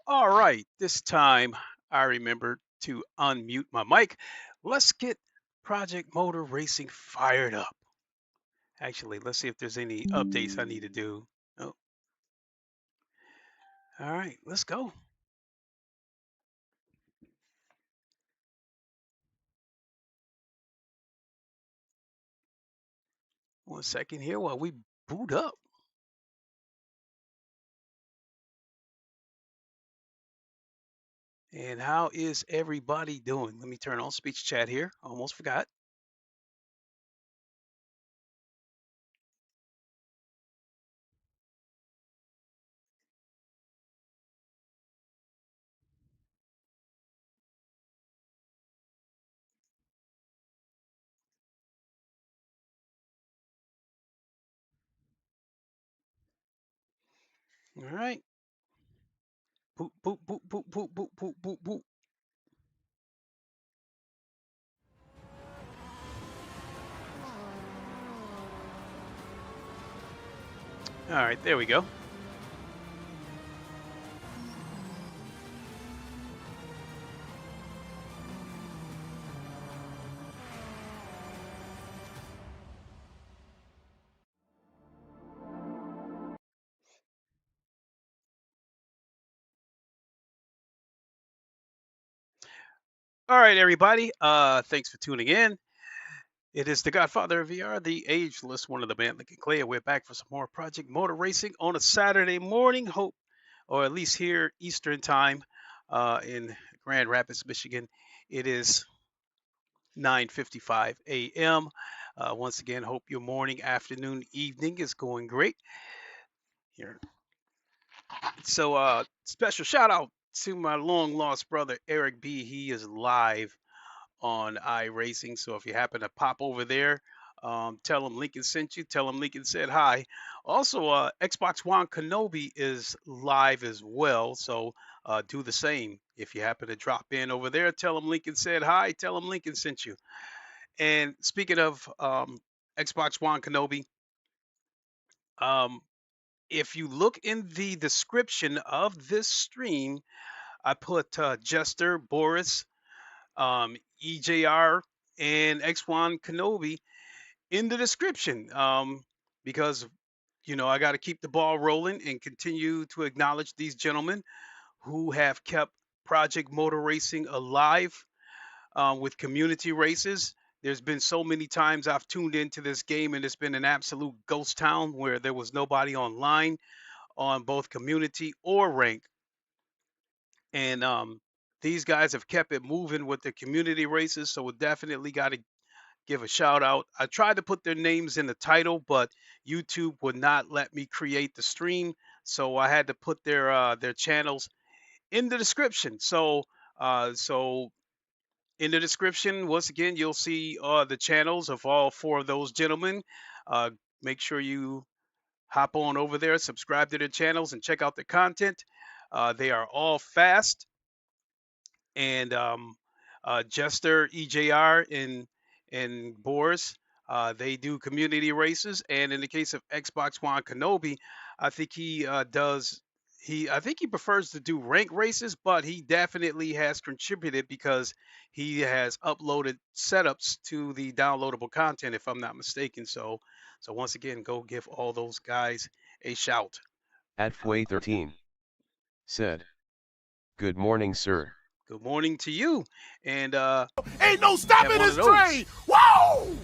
All right, this time I remembered to unmute my mic. Let's get Project Motor Racing fired up. Actually, let's see if there's any updates I need to do. Oh, all right, let's go. One second here while we boot up. And how is everybody doing? Let me turn on speech chat here. Almost forgot. All right. Boop, boop, boop, boop, boop, boop, boop, boop, boop. All right, there we go. All right, everybody. Thanks for tuning in. It is the Godfather of VR, the ageless one of the band Lincoln Clay. We're back for some more Project Motor Racing on a Saturday morning. Hope, or at least here Eastern time, in Grand Rapids, Michigan. It is 9:55 a.m. Once again, hope your morning, afternoon, evening is going great here. So, special shout out to my long lost brother Eric B. He is live on iRacing. So if you happen to pop over there, tell him Lincoln sent you. Tell him Lincoln said hi. Also, Xbox One Kenobi is live as well. So do the same. If you happen to drop in over there, tell him Lincoln said hi. Tell him Lincoln sent you. And speaking of Xbox One Kenobi, um, if you look in the description of this stream, I put Jester, Boris, EJR, and X1 Kenobi in the description, because I got to keep the ball rolling and continue to acknowledge these gentlemen who have kept Project Motor Racing alive with community races. There's been so many times I've tuned into this game and it's been an absolute ghost town where there was nobody online on both community or rank. And these guys have kept it moving with the community races. So we definitely got to give a shout out. I tried to put their names in the title, but YouTube would not let me create the stream, so I had to put their channels in the description. So in the description, once again, you'll see the channels of all four of those gentlemen. Uh, Make sure you hop on over there, subscribe to their channels, and check out their content. They are all fast, and Jester, EJR, and Boris. They do community races, and in the case of Xbox One Kenobi, I think he does. I think he prefers to do rank races, but he definitely has contributed because he has uploaded setups to the downloadable content, if I'm not mistaken. So once again, go give all those guys a shout. Atfway13 said, "Good morning, sir." Good morning to you, and ain't no stopping one of this those. train. Whoa!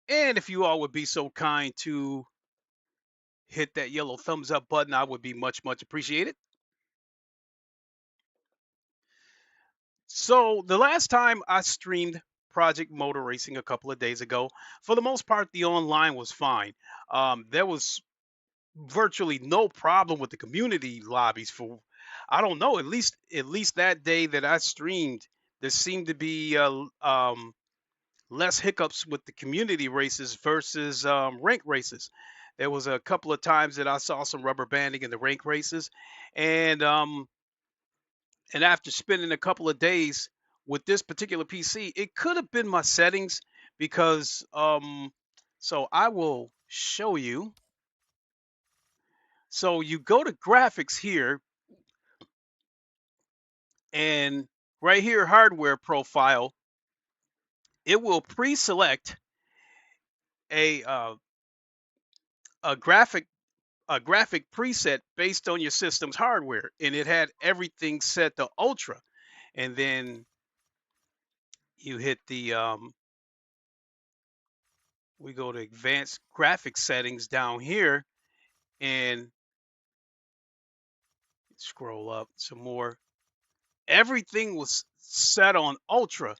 And if you all would be so kind to hit that yellow thumbs up button, I would be much, much appreciated. So the last time I streamed Project Motor Racing a couple of days ago, for the most part, the online was fine. There was virtually no problem with the community lobbies for, I don't know, at least that day that I streamed, there seemed to be less hiccups with the community races versus rank races. There was a couple of times that I saw some rubber banding in the rank races, and after spending a couple of days with this particular PC, it could have been my settings because so I will show you. So you go to graphics here, and right here, hardware profile, it will pre-select a uh, a graphic preset based on your system's hardware, and it had everything set to ultra. And then you hit the we go to advanced graphics settings down here, and scroll up some more. Everything was set on ultra,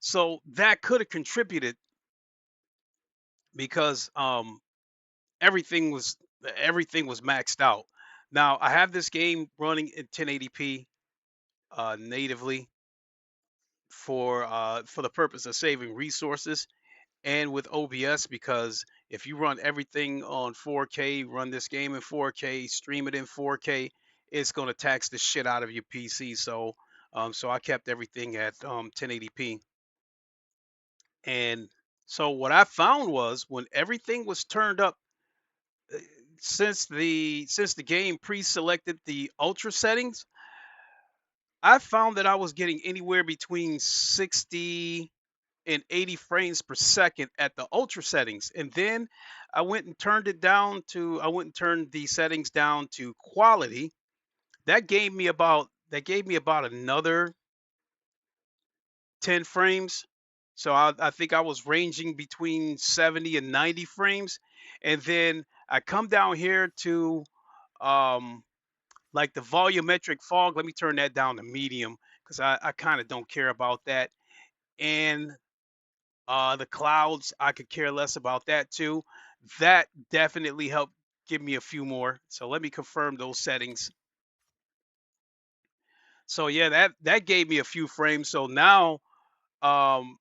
so that could have contributed because everything was maxed out. Now I have this game running in 1080p natively for the purpose of saving resources, and with OBS, because if you run everything on 4K, run this game in 4K, stream it in 4K, it's going to tax the shit out of your PC. So, so I kept everything at 1080p. And so what I found was when everything was turned up, uh, since the game pre-selected the ultra settings, I found that I was getting anywhere between 60 and 80 frames per second at the ultra settings. And then I went and turned the settings down to quality. That gave me about another 10 frames. So I think I was ranging between 70 and 90 frames. And then I come down here to like the volumetric fog. Let me turn that down to medium because I kind of don't care about that. And the clouds, I could care less about that too. That definitely helped give me a few more. So let me confirm those settings. So yeah, that gave me a few frames. So now um,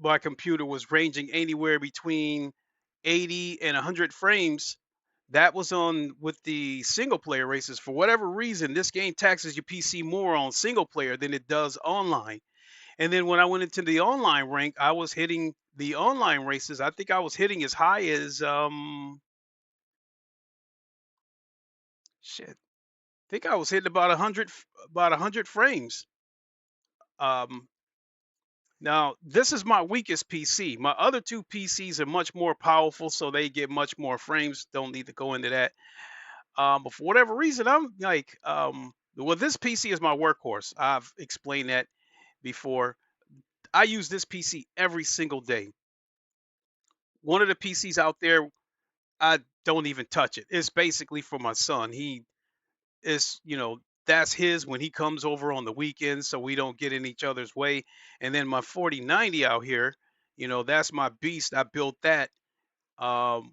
my computer was ranging anywhere between 80 and 100 frames. That was on with the single player races. For whatever reason, this game taxes your PC more on single player than it does online. And then when I went into the online rank, I was hitting the online races. I think I was hitting as high as shit. I think I was hitting about 100 frames. Um, Now this is my weakest PC. My other two PCs are much more powerful, so they get much more frames. Don't need to go into that. But for whatever reason, I'm like, well, this PC is my workhorse. I've explained that before. I use this PC every single day. One of the PCs out there, I don't even touch it. It's basically for my son. He is, that's his when he comes over on the weekends, so we don't get in each other's way. And then my 4090 out here, that's my beast. I built that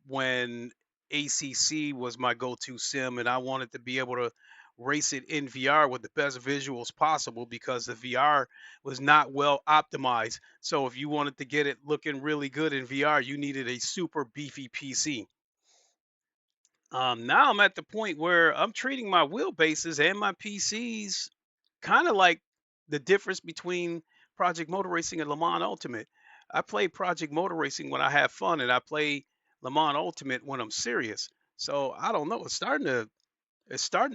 when ACC was my go-to sim, and I wanted to be able to race it in VR with the best visuals possible because the VR was not well optimized. So if you wanted to get it looking really good in VR, you needed a super beefy PC. Now I'm at the point where I'm treating my wheelbases and my PCs kind of like the difference between Project Motor Racing and Le Mans Ultimate. I play Project Motor Racing when I have fun, and I play Le Mans Ultimate when I'm serious. So I don't know. It's starting to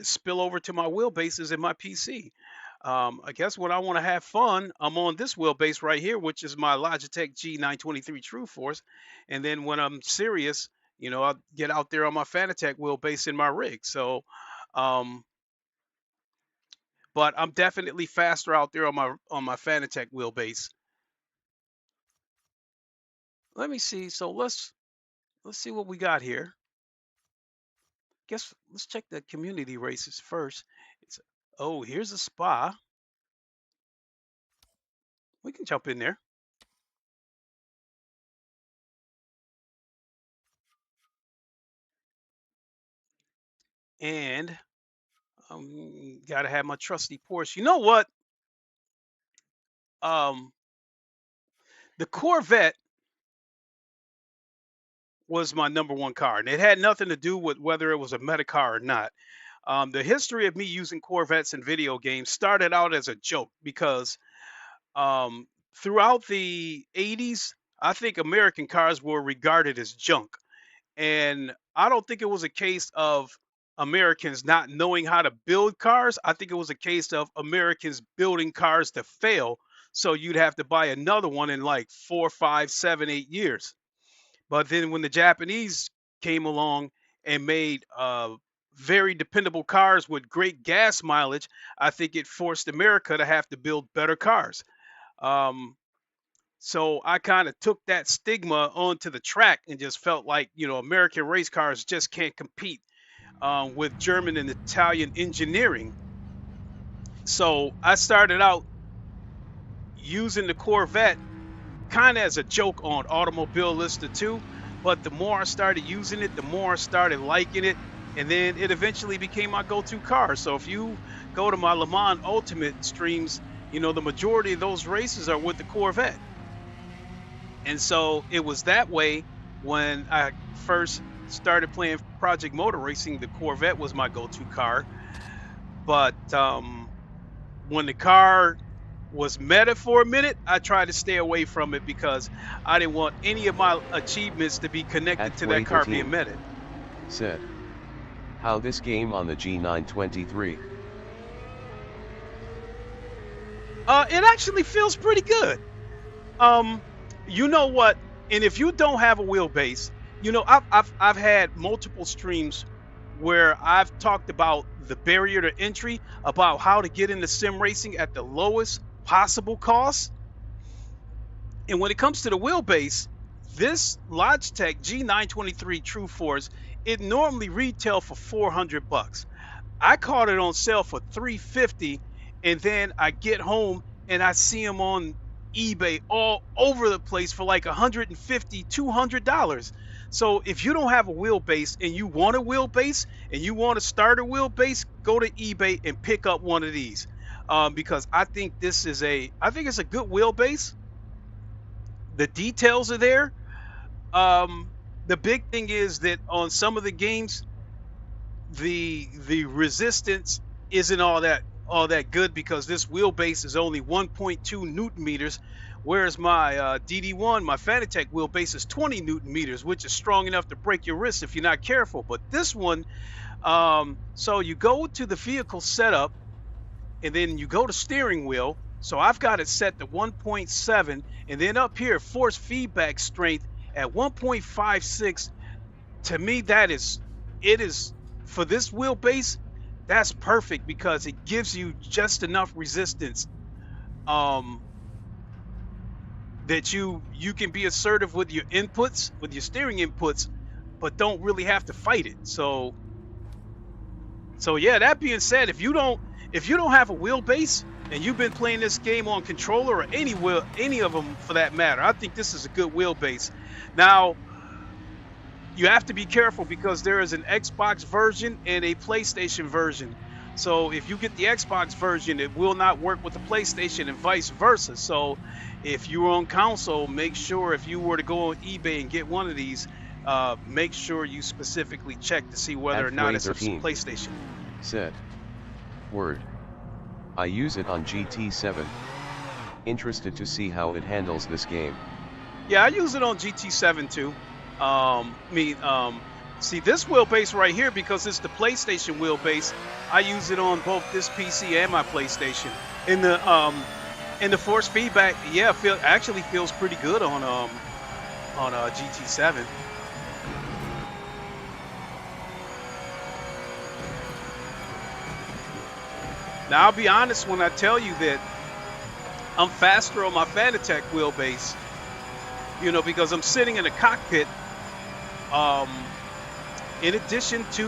spill over to my wheelbases and my PC. I guess when I want to have fun, I'm on this wheelbase right here, which is my Logitech G923 True Force. And then when I'm serious, I'll get out there on my Fanatec wheelbase in my rig. So, but I'm definitely faster out there on my Fanatec wheelbase. Let me see. So let's see what we got here. Guess let's check the community races first. Here's a spa. We can jump in there. And gotta have my trusty Porsche. You know what? The Corvette was my number one car, and it had nothing to do with whether it was a meta car or not. The history of me using Corvettes in video games started out as a joke because throughout the 80s, I think American cars were regarded as junk. And I don't think it was a case of Americans not knowing how to build cars. I think it was a case of Americans building cars to fail. So you'd have to buy another one in like 4, 5, 7, 8 years. But then when the Japanese came along and made very dependable cars with great gas mileage, I think it forced America to have to build better cars. So I kind of took that stigma onto the track and just felt like, American race cars just can't compete with German and Italian engineering. So I started out using the Corvette kind of as a joke on Automobilista 2, but the more I started using it, the more I started liking it, and then it eventually became my go-to car. So if you go to my Le Mans Ultimate streams, the majority of those races are with the Corvette. And so it was that way when I first started playing Project Motor Racing. The Corvette was my go-to car. But when the car was meta for a minute, I tried to stay away from it because I didn't want any of my achievements to be connected to that car being meta. Said, how this game on the G923? It actually feels pretty good. You know what? And if you don't have a wheelbase, you know, I've had multiple streams where I've talked about the barrier to entry, about how to get into sim racing at the lowest possible cost. And when it comes to the wheelbase, this Logitech G923 True Force, it normally retail for $400. I caught it on sale for $350, and then I get home and I see them on eBay all over the place for like $150, $200. So if you don't have a wheelbase and you want a wheelbase and you want to start a wheelbase, go to eBay and pick up one of these, because I think it's a good wheelbase. The details are there. The big thing is that on some of the games, the resistance isn't all that good because this wheelbase is only 1.2 Newton meters, whereas my DD1, my Fanatec wheelbase is 20 Newton meters, which is strong enough to break your wrist if you're not careful. But this one, so you go to the vehicle setup, and then you go to steering wheel. So I've got it set to 1.7, and then up here, force feedback strength at 1.56. To me, it is for this wheelbase, that's perfect because it gives you just enough resistance that you can be assertive with your inputs, with your steering inputs, but don't really have to fight it. So yeah, that being said, if you don't have a wheelbase and you've been playing this game on controller or any of them for that matter, I think this is a good wheelbase. Now, you have to be careful because there is an Xbox version and a PlayStation version. So if you get the Xbox version, it will not work with the PlayStation and vice versa. So if you're on console, make sure if you were to go on eBay and get one of these, make sure you specifically check to see whether or not it's a PlayStation. Said, word. I use it on GT7. Interested to see how it handles this game. Yeah, I use it on GT7 too. See this wheelbase right here, because it's the PlayStation wheelbase, I use it on both this PC and my PlayStation. In the force feedback, yeah, actually feels pretty good on GT7. Now I'll be honest when I tell you that I'm faster on my Fanatec wheelbase, you know, because I'm sitting in a cockpit. In addition to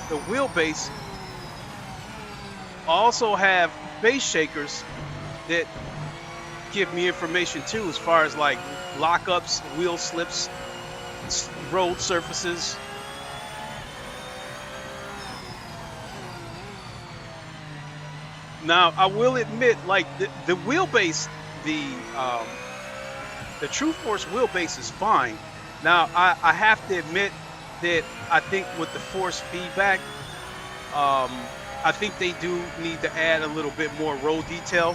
the wheelbase, I also have base shakers that give me information too, as far as like lockups, wheel slips, road surfaces. Now I will admit, like the wheelbase, the True Force wheelbase is fine. Now I have to admit that I think with the force feedback, I think they do need to add a little bit more road detail.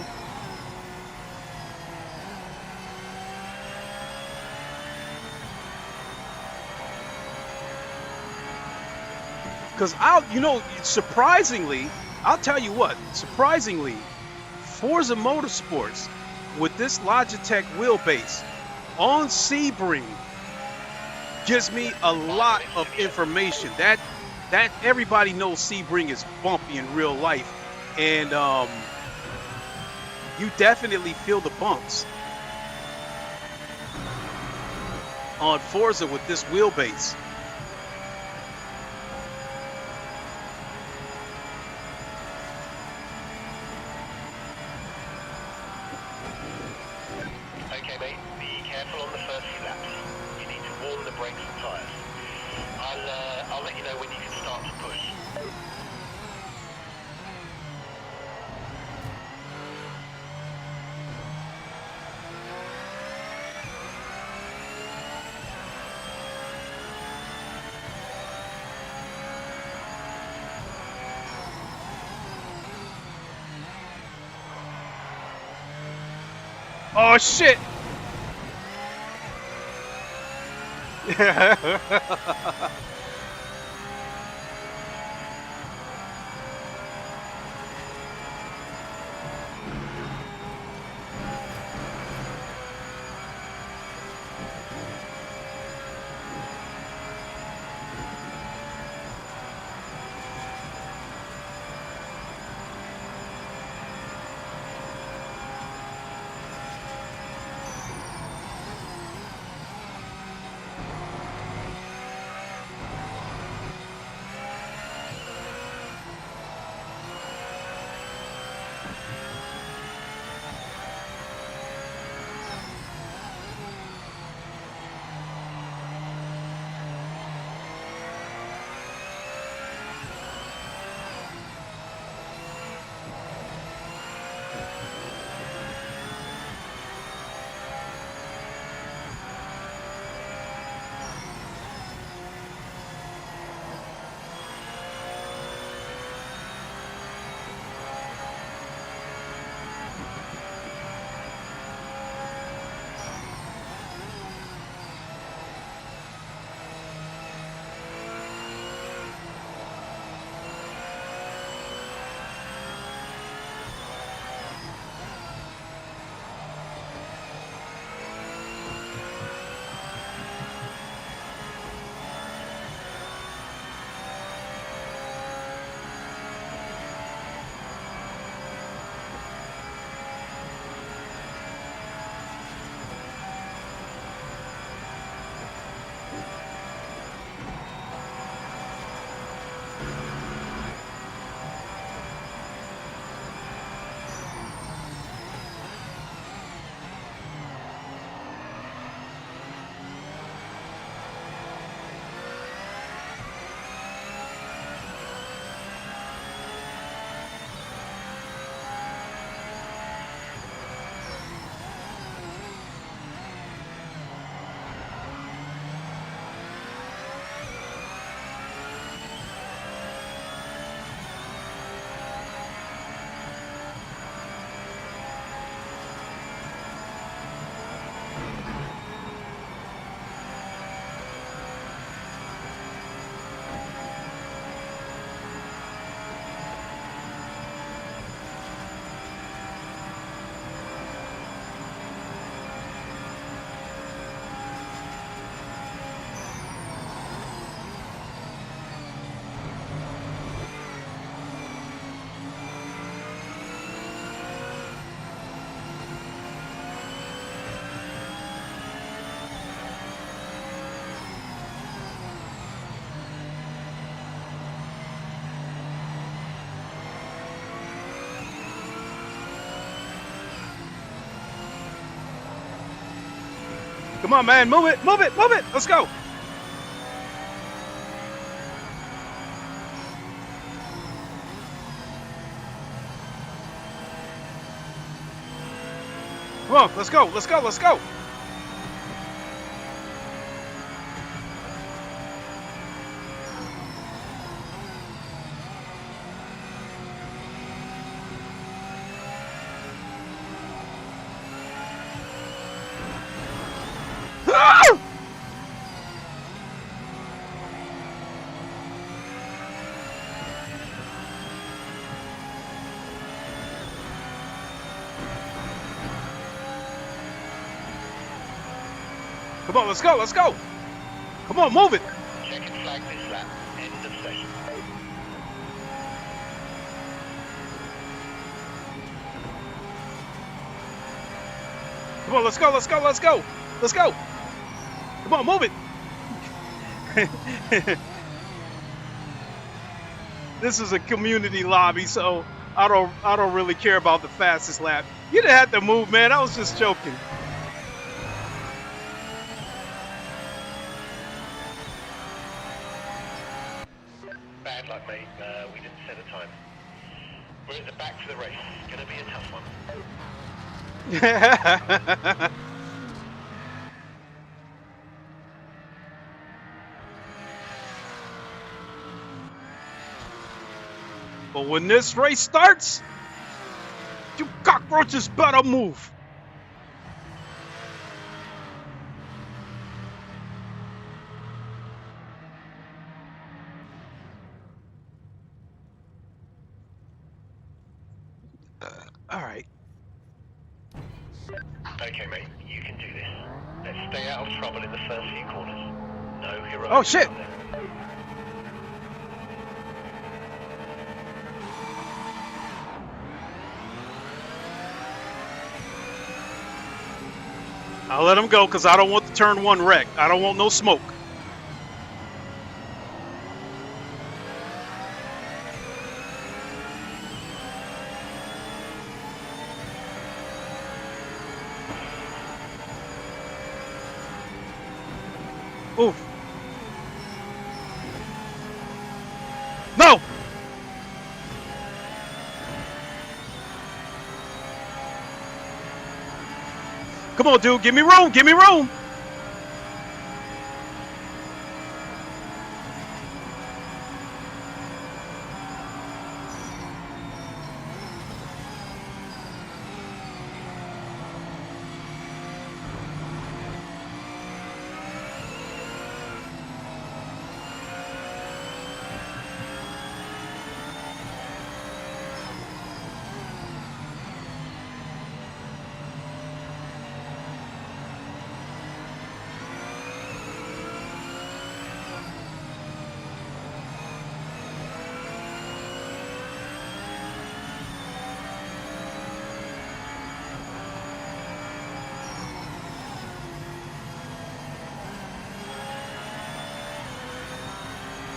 Because surprisingly, I'll tell you what, surprisingly, Forza Motorsports with this Logitech wheelbase on Sebring gives me a lot of information. That everybody knows Sebring is bumpy in real life, and you definitely feel the bumps on Forza with this wheelbase. Okay, mate, be careful on the first few laps. You need to warm the brakes and tyres. I'll let you know when you can start to push. Oh shit! Come on, man, move it, move it, move it. Let's go. Come on, let's go, let's go, let's go. Come on, let's go, let's go. Come on, move it. Check and flag this lap. End of session. Come on, let's go, let's go, let's go. Let's go. Come on, move it. This is a community lobby, so I don't really care about the fastest lap. You didn't have to move, man. I was just joking. Bad luck, mate. We didn't set a time. We're at the back for the race. It's going to be a tough one. But when this race starts, you cockroaches better move. All right. Okay, mate, you can do this. Let's stay out of trouble in the first few corners. No heroics. Oh shit! around there. I'll let him go because I don't want the turn one wreck. I don't want no smoke. Oof. No! Come on, dude. Give me room. Give me room.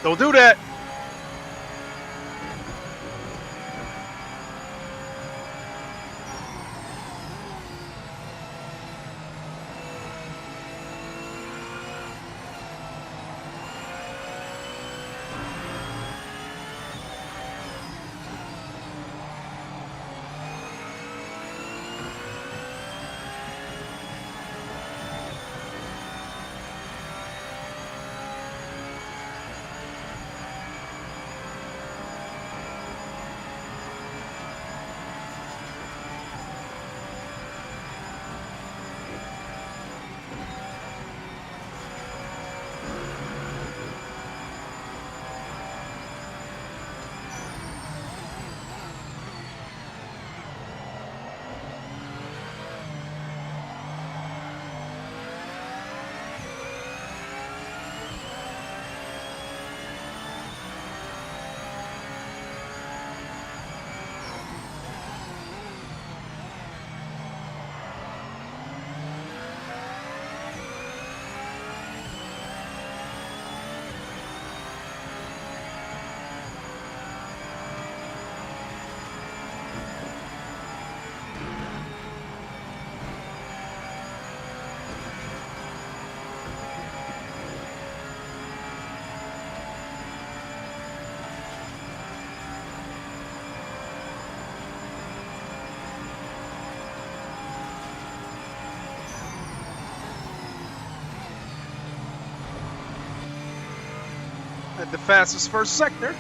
Don't do that. At the fastest first sector.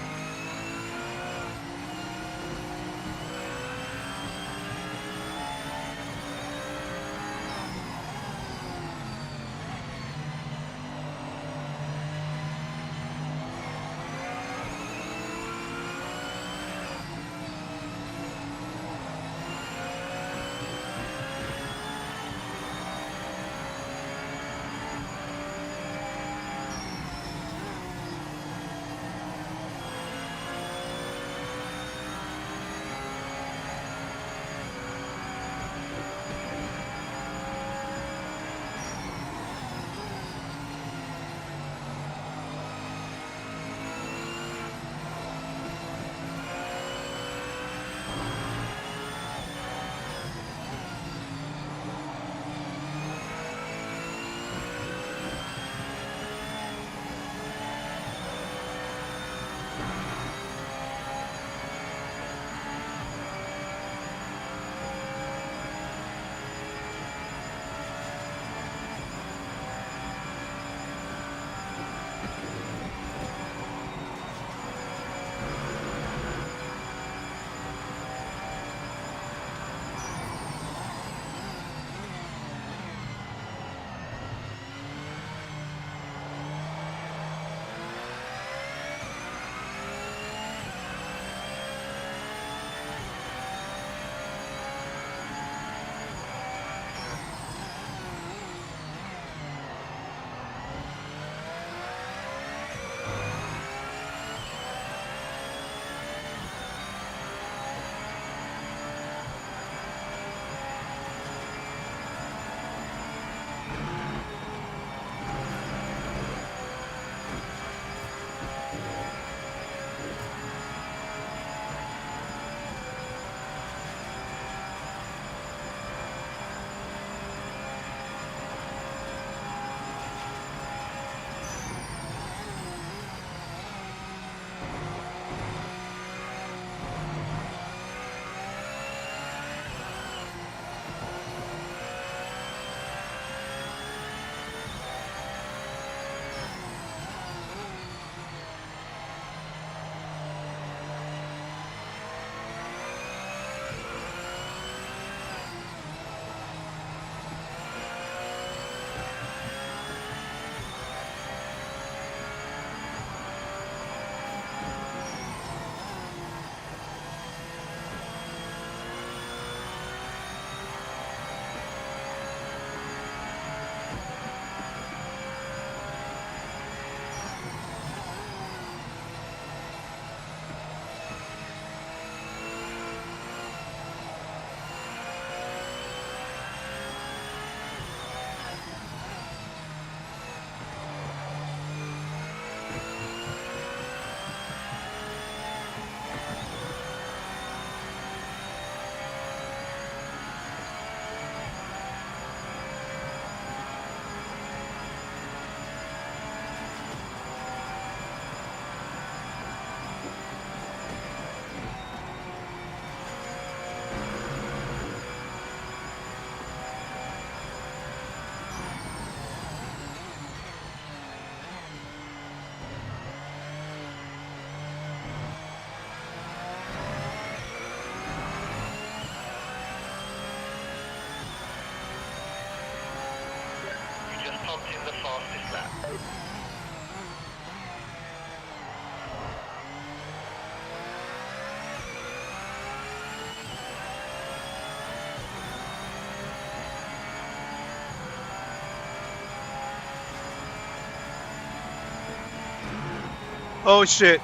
Oh shit.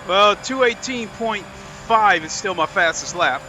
Well, 218.5 is still my fastest lap.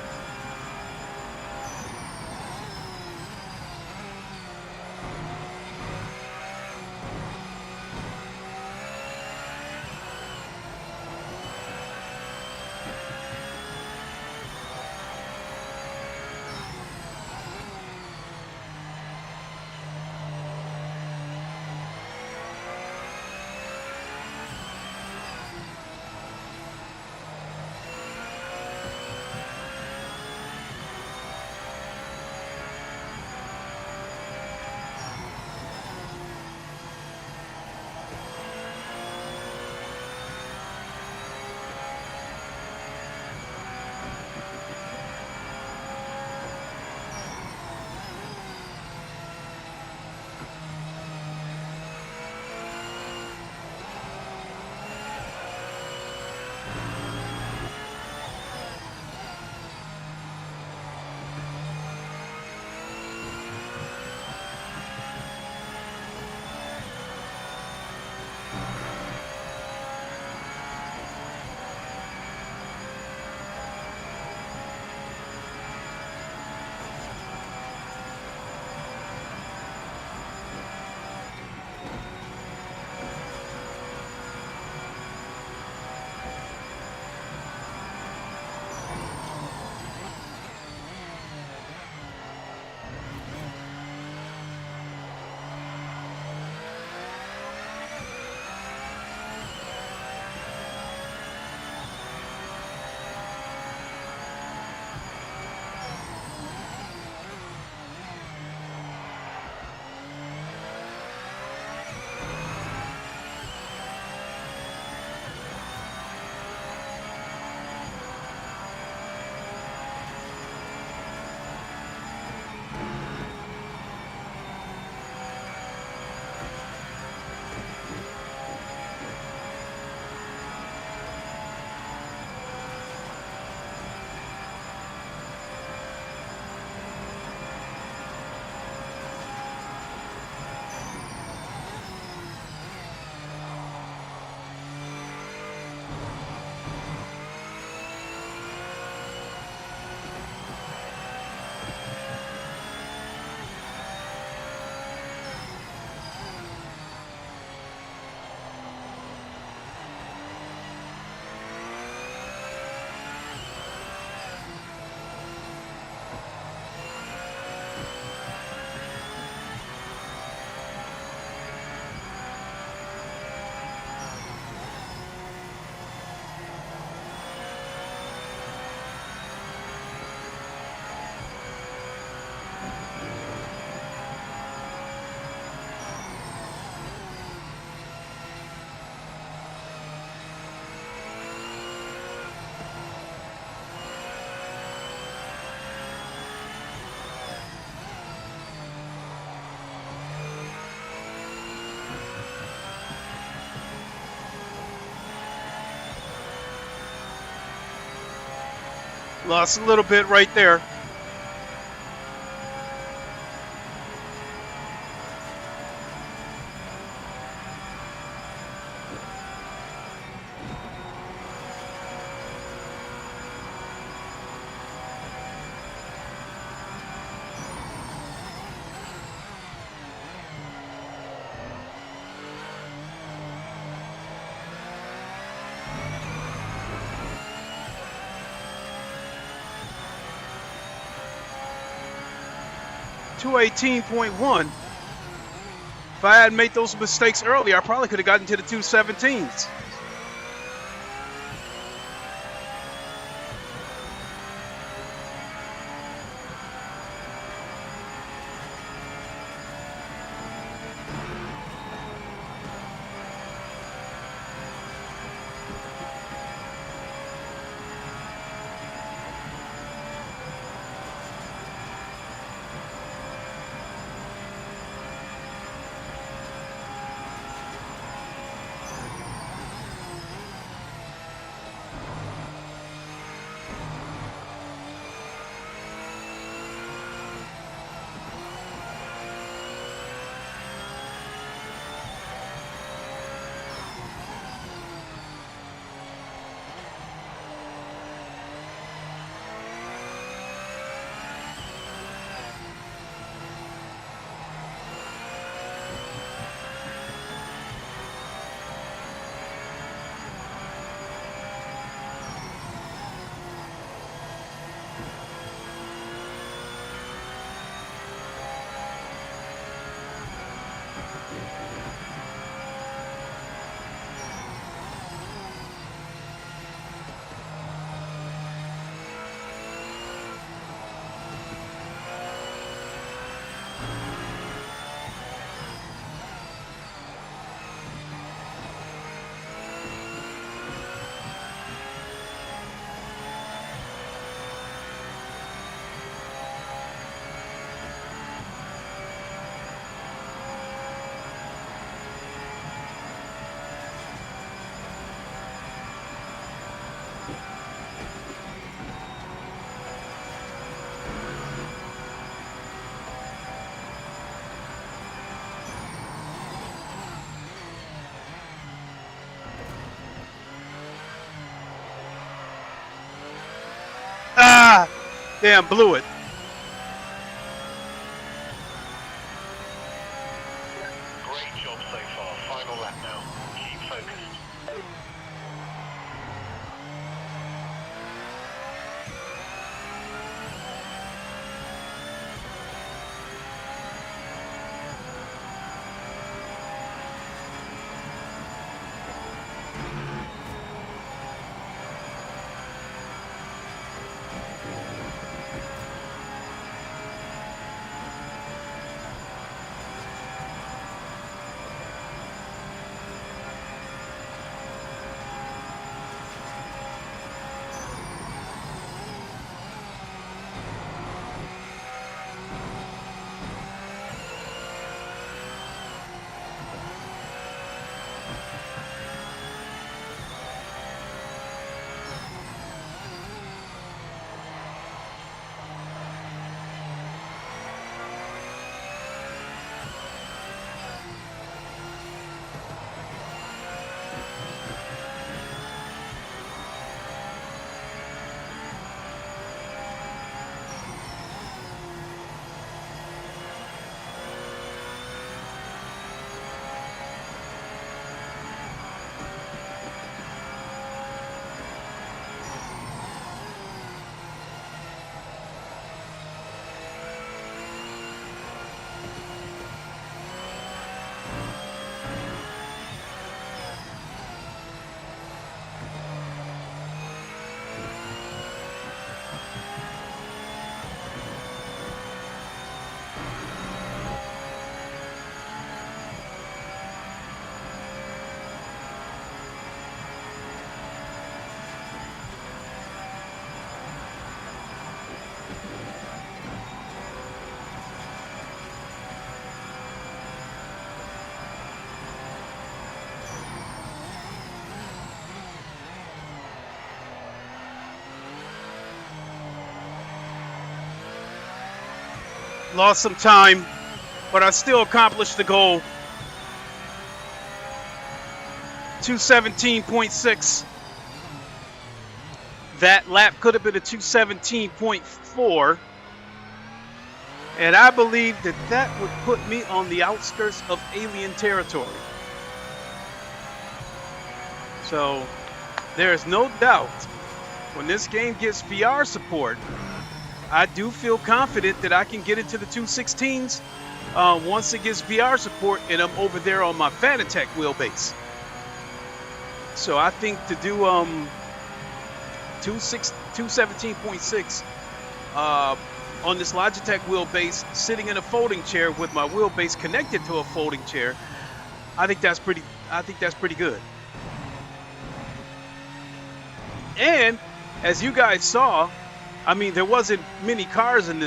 Lost a little bit right there. .1. If I hadn't made those mistakes earlier, I probably could have gotten to the 217s. Damn, blew it. Great job so far. Final lap now. Keep focused. Lost some time, but I still accomplished the goal. 217.6. That lap could have been a 217.4. And I believe that that would put me on the outskirts of alien territory. So there is no doubt when this game gets VR support, I do feel confident that I can get into the 216s once it gets VR support and I'm over there on my Fanatec wheelbase. So I think to do 217.6 on this Logitech wheelbase, sitting in a folding chair with my wheelbase connected to a folding chair, I think that's pretty good. And as you guys saw, I mean, there wasn't many cars in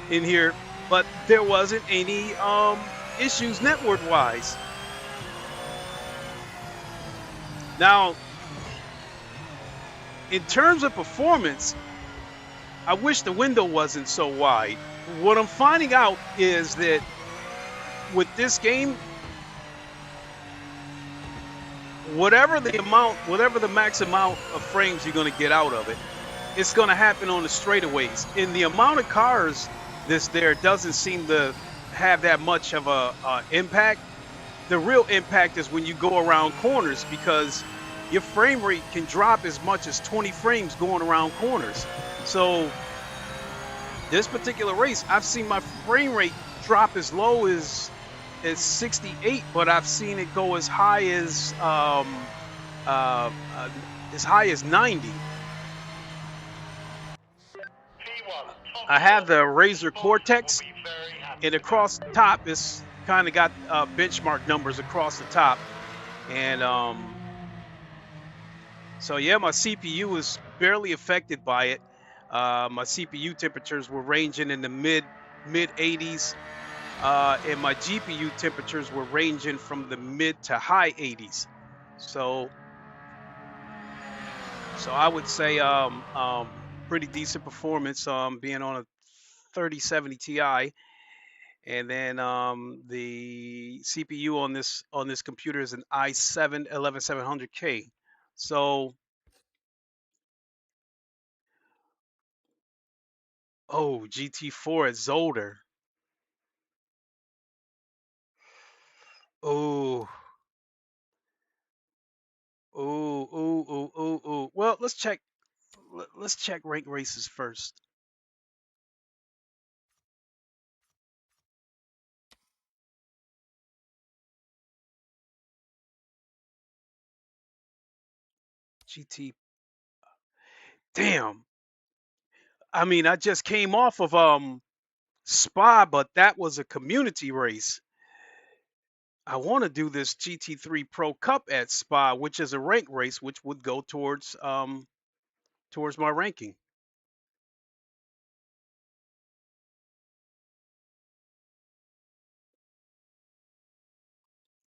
here, but there wasn't any issues network-wise. Now, in terms of performance, I wish the window wasn't so wide. What I'm finding out is that with this game, whatever the max amount of frames you're going to get out of it, it's going to happen on the straightaways. And the amount of cars that's there doesn't seem to have that much of a impact. The real impact is when you go around corners, because your frame rate can drop as much as 20 frames going around corners. So this particular race, I've seen my frame rate drop as low as 68, but I've seen it go as high as 90. I have the Razer Cortex, and across the top, it's kind of got benchmark numbers across the top, and so yeah, my CPU was barely affected by it. My CPU temperatures were ranging in the mid 80s, and my GPU temperatures were ranging from the mid to high 80s. So I would say pretty decent performance, being on a 3070 Ti, and then the CPU on this computer is an i7 11700K. So Oh, GT4 at Zolder. Oh, oh. Well, let's check. Let's check rank races first. GT. Damn. I mean, I just came off of Spa, but that was a community race. I want to do this GT3 Pro Cup at Spa, which is a rank race, which would go towards my ranking.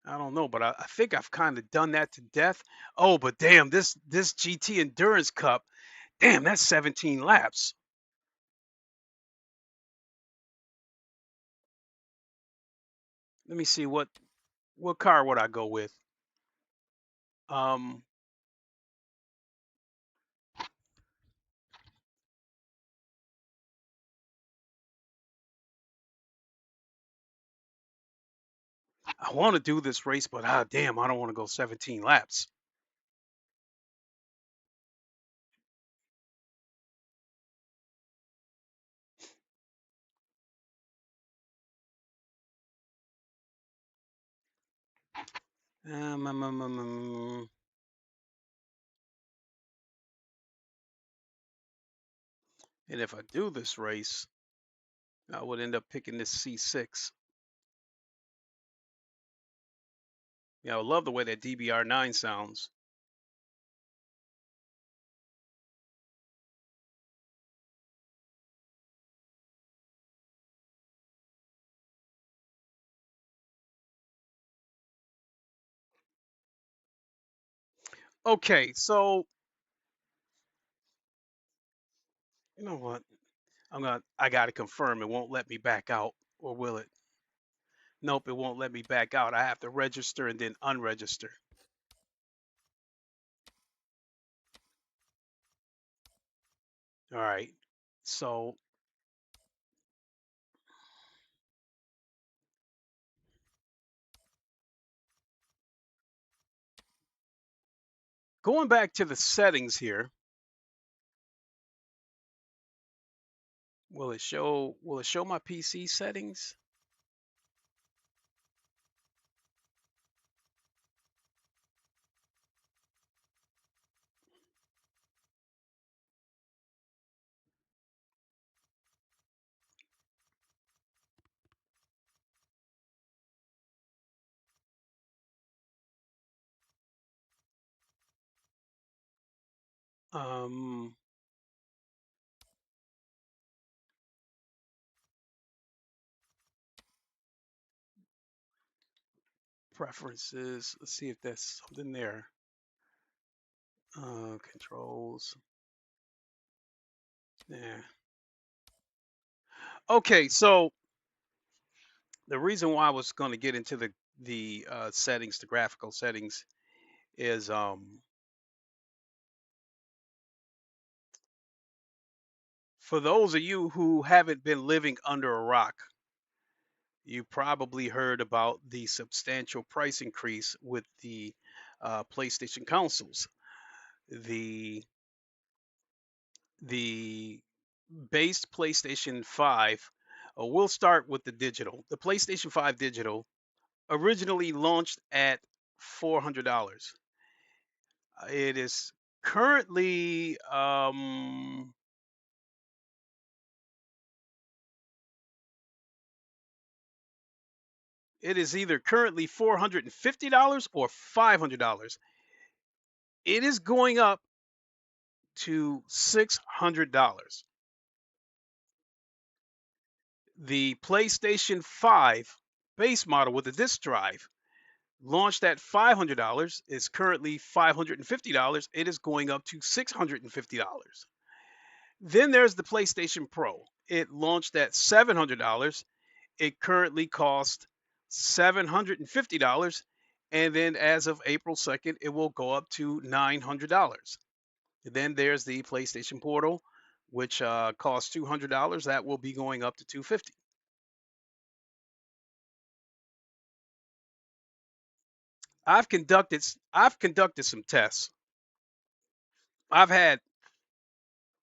I don't know, but I think I've kind of done that to death. Oh, but damn, this GT Endurance Cup, damn, that's 17 laps. Let me see what car would I go with? Um, I want to do this race, but damn, I don't want to go 17 laps. And if I do this race, I would end up picking this C6. Yeah, I love the way that DBR9 sounds. Okay, so you know what? I gotta confirm it won't let me back out, or will it? Nope, it won't let me back out. I have to register and then unregister. All right. So going back to the settings here, will it show my PC settings? Um Preferences. Let's see if there's something there. Controls. Yeah. Okay, so the reason why I was going to get into the settings, the graphical settings, is for those of you who haven't been living under a rock, you probably heard about the substantial price increase with the PlayStation consoles. The base PlayStation 5. We'll start with the digital. The PlayStation 5 digital originally launched at $400. It is currently it is either currently $450 or $500. It is going up to $600. The PlayStation 5 base model with the disc drive launched at $500, is currently $550. It is going up to $650. Then there's the PlayStation Pro. It launched at $700. It currently costs $750. And then as of April 2nd, it will go up to $900. Then there's the PlayStation Portal, which costs $200. That will be going up to $250. I've conducted some tests. I've had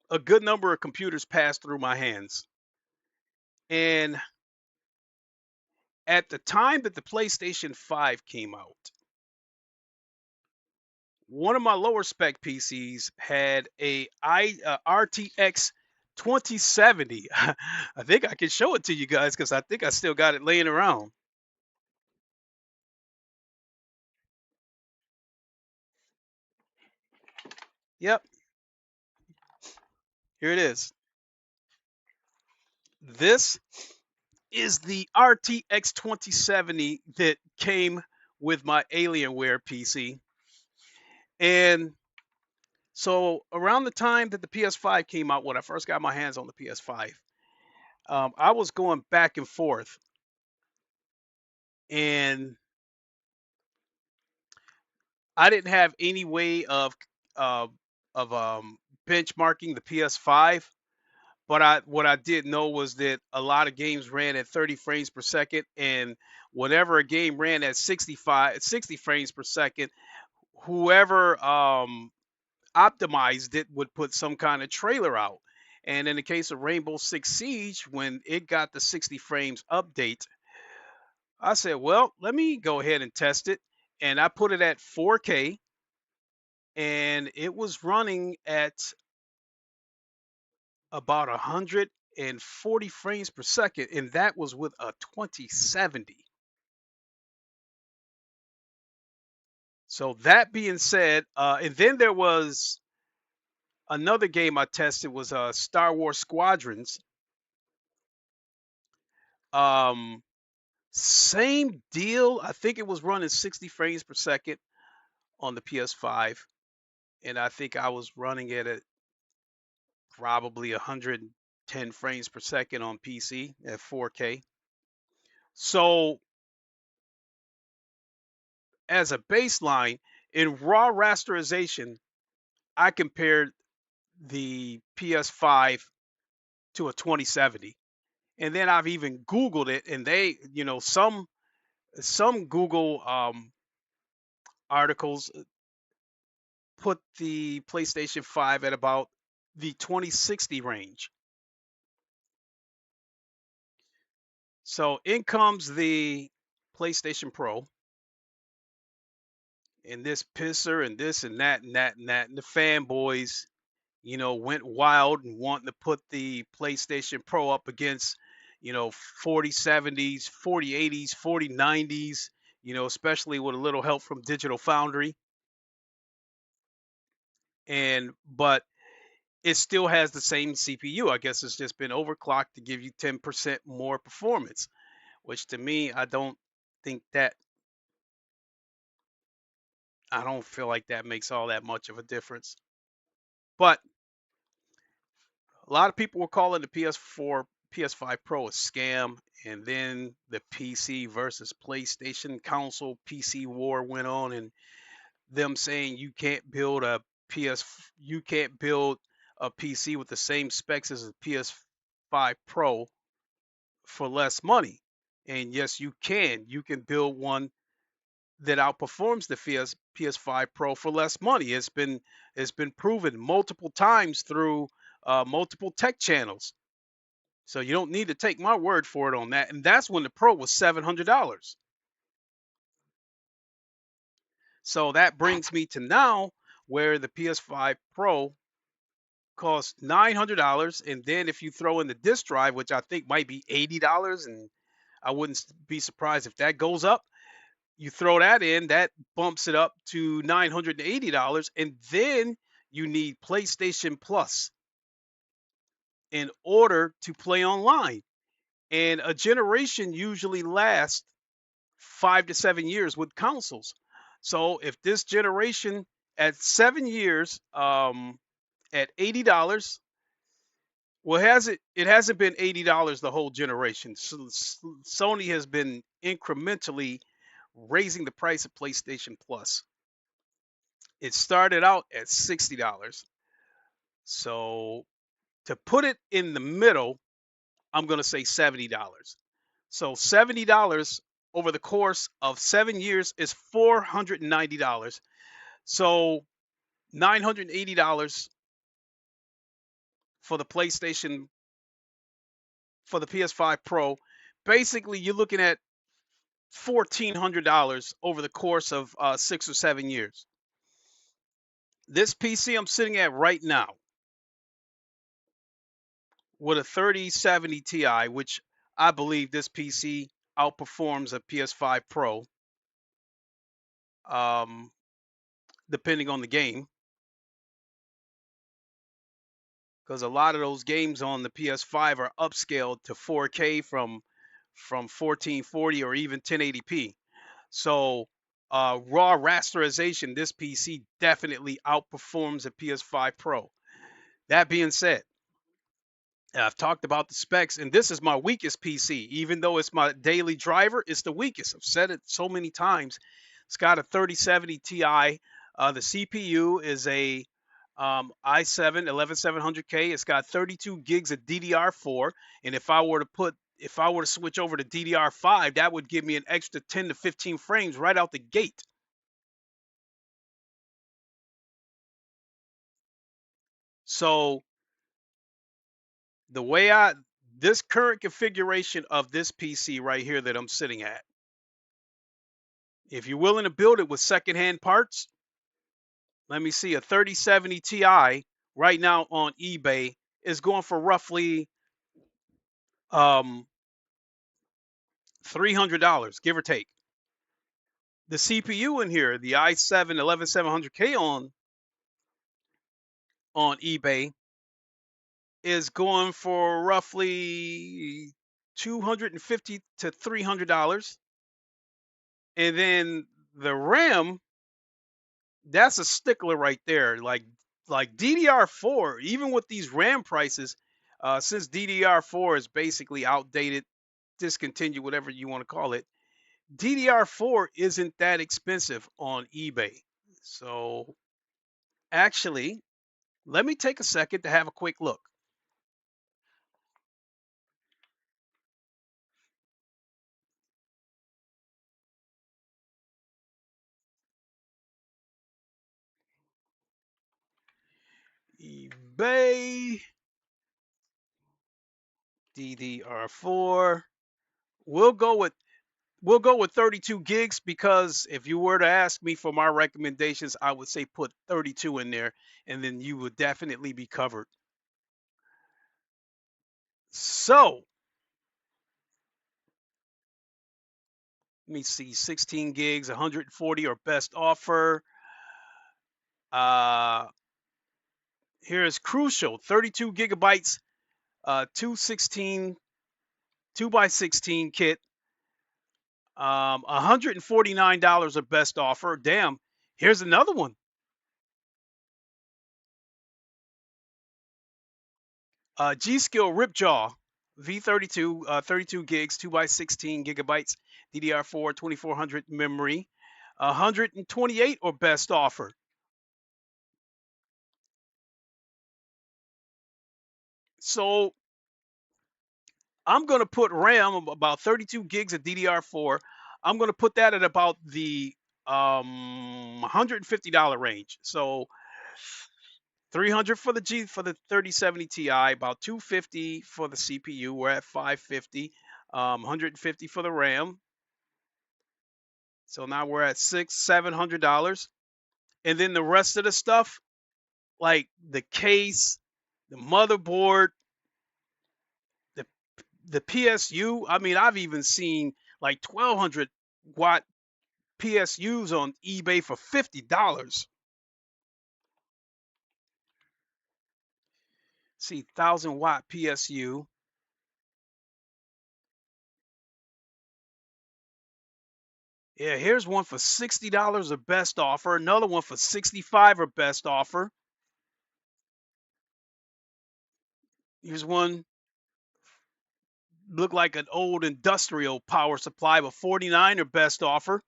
a good number of computers pass through my hands. And at the time that the PlayStation 5 came out, one of my lower spec PCs had a RTX 2070. I think I can show it to you guys because I think I still got it laying around. Yep, here it is. This is the RTX 2070 that came with my Alienware PC. And so around the time that the PS5 came out, when I first got my hands on the PS5, I was going back and forth, and I didn't have any way of uh, benchmarking the PS5. But what I did know was that a lot of games ran at 30 frames per second, and whenever a game ran at 60 frames per second, whoever optimized it would put some kind of trailer out. And in the case of Rainbow Six Siege, when it got the 60 frames update, I said, well, let me go ahead and test it. And I put it at 4K, and it was running at about 140 frames per second, and that was with a 2070. So that being said, and then there was another game I tested was Star Wars Squadrons. Same deal. I think it was running 60 frames per second on the PS5, and I think I was running it at probably 110 frames per second on PC at 4K. So as a baseline, in raw rasterization, I compared the PS5 to a 2070. And then I've even Googled it, and they, some Google articles put the PlayStation 5 at about the 2060 range. So in comes the PlayStation Pro, and this pisser and this and that and that and that, and the fanboys, went wild and wanting to put the PlayStation Pro up against, 4070s, 4080s, 4090s, especially with a little help from Digital Foundry. But it still has the same CPU. I guess it's just been overclocked to give you 10% more performance, which to me, I don't feel like that makes all that much of a difference. But a lot of people were calling the PS5 Pro a scam, and then the PC versus PlayStation console PC war went on, and them saying you can't build a PC with the same specs as a PS5 Pro for less money. And yes, you can. You can build one that outperforms the PS5 Pro for less money. It's been proven multiple times through multiple tech channels. So you don't need to take my word for it on that. And that's when the Pro was $700. So that brings me to now, where the PS5 Pro costs $900, and then if you throw in the disk drive, which I think might be $80, and I wouldn't be surprised if that goes up, you throw that in, that bumps it up to $980, and then you need PlayStation Plus in order to play online. And a generation usually lasts 5 to 7 years with consoles. So if this generation at 7 years, at $80, well, it hasn't been $80 the whole generation. So Sony has been incrementally raising the price of PlayStation Plus. It started out at $60. So To put it in the middle, I'm going to say $70. So $70 over the course of 7 years is $490. So $980 for the PlayStation, for the PS5 Pro. Basically, you're looking at $1,400 over the course of 6 or 7 years. This PC I'm sitting at right now with a 3070 Ti, which I believe this PC outperforms a PS5 Pro, depending on the game. Because a lot of those games on the PS5 are upscaled to 4K from 1440 or even 1080p. So raw rasterization, this PC definitely outperforms a PS5 Pro. That being said, I've talked about the specs, and this is my weakest PC. Even though it's my daily driver, it's the weakest. I've said it so many times. It's got a 3070 Ti. The CPU is a i7 11700K. It's got 32 gigs of DDR4, and if I were to switch over to DDR5, that would give me an extra 10 to 15 frames right out the gate. So this current configuration of this PC right here that I'm sitting at, if you're willing to build it with secondhand parts, let me see, a 3070 Ti right now on eBay is going for roughly $300, give or take. The CPU in here, the i7 11700K on eBay, is going for roughly $250 to $300. And then the RAM, that's a stickler right there. Like DDR4, even with these RAM prices, since DDR4 is basically outdated, discontinued, whatever you want to call it, DDR4 isn't that expensive on eBay. So actually, let me take a second to have a quick look. eBay DDR4. We'll go with 32 gigs, because if you were to ask me for my recommendations, I would say put 32 in there, and then you would definitely be covered. So let me see, 16 gigs, 140 or best offer. Here is crucial, 32 gigabytes, 2x16 kit, $149 of best offer. Damn, here's another one. G.Skill Ripjaw V32, 32 gigs, 2x16 gigabytes, DDR4, 2400 memory, 128 or best offer. So I'm going to put RAM about 32 gigs of DDR4. I'm going to put that at about the $150 range. So 300 for the 3070 Ti, about 250 for the CPU. We're at 550, 150 for the RAM. So now we're at $700. And then the rest of the stuff, like the case, the motherboard, the PSU. I mean, I've even seen like 1200 watt PSUs on eBay for $50. See, 1000-watt PSU. Yeah, here's one for $60 or best offer. Another one for $65 or best offer. Here's one, look like an old industrial power supply, with $49 or best offer.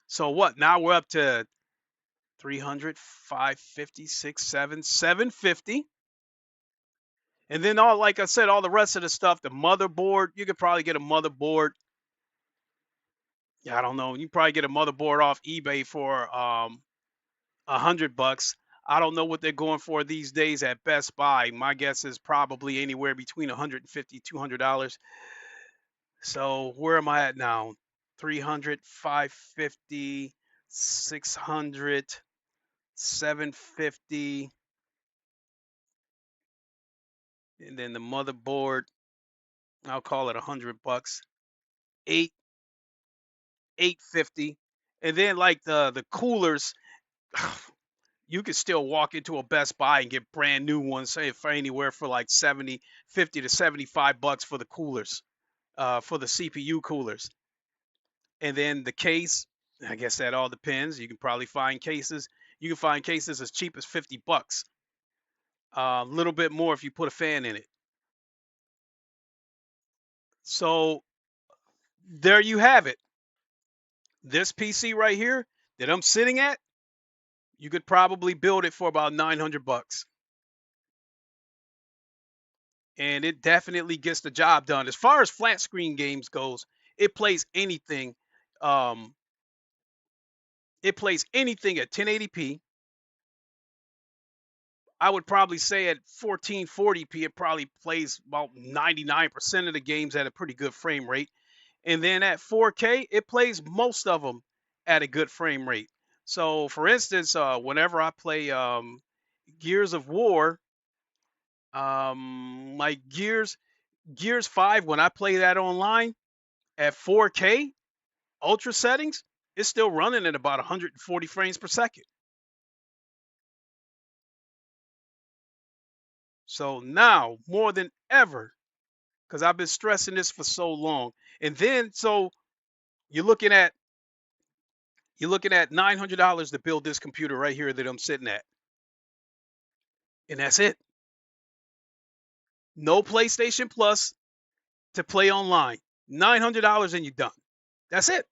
So what? Now we're up to 300, 550, 6, 7, 750. And then all, like I said, all the rest of the stuff, the motherboard, you could probably get a motherboard. Yeah, I don't know. You probably get a motherboard off eBay for $100. I don't know what they're going for these days at Best Buy. My guess is probably anywhere between $150, $200. So where am I at now? 300, 550, 600, 750, and then the motherboard, I'll call it $100. 8 850. And then like the coolers, you could still walk into a Best Buy and get brand new ones, say for anywhere for like 70, 50 to $75 for the coolers, for the CPU coolers. And then the case, I guess that all depends. You can probably find cases. You can find cases as cheap as $50. A little bit more if you put a fan in it. So there you have it. This PC right here that I'm sitting at, you could probably build it for about $900. And it definitely gets the job done. As far as flat screen games goes, it plays anything. Um, it plays anything at 1080p. I would probably say at 1440p, it probably plays about 99% of the games at a pretty good frame rate. And then at 4K, it plays most of them at a good frame rate. So, for instance, whenever I play Gears of War, like Gears 5, when I play that online at 4K ultra settings, it's still running at about 140 frames per second. So now, more than ever, because I've been stressing this for so long. And then, so you're looking at $900 to build this computer right here that I'm sitting at, and that's it. No PlayStation Plus to play online. $900 and you're done. That's it.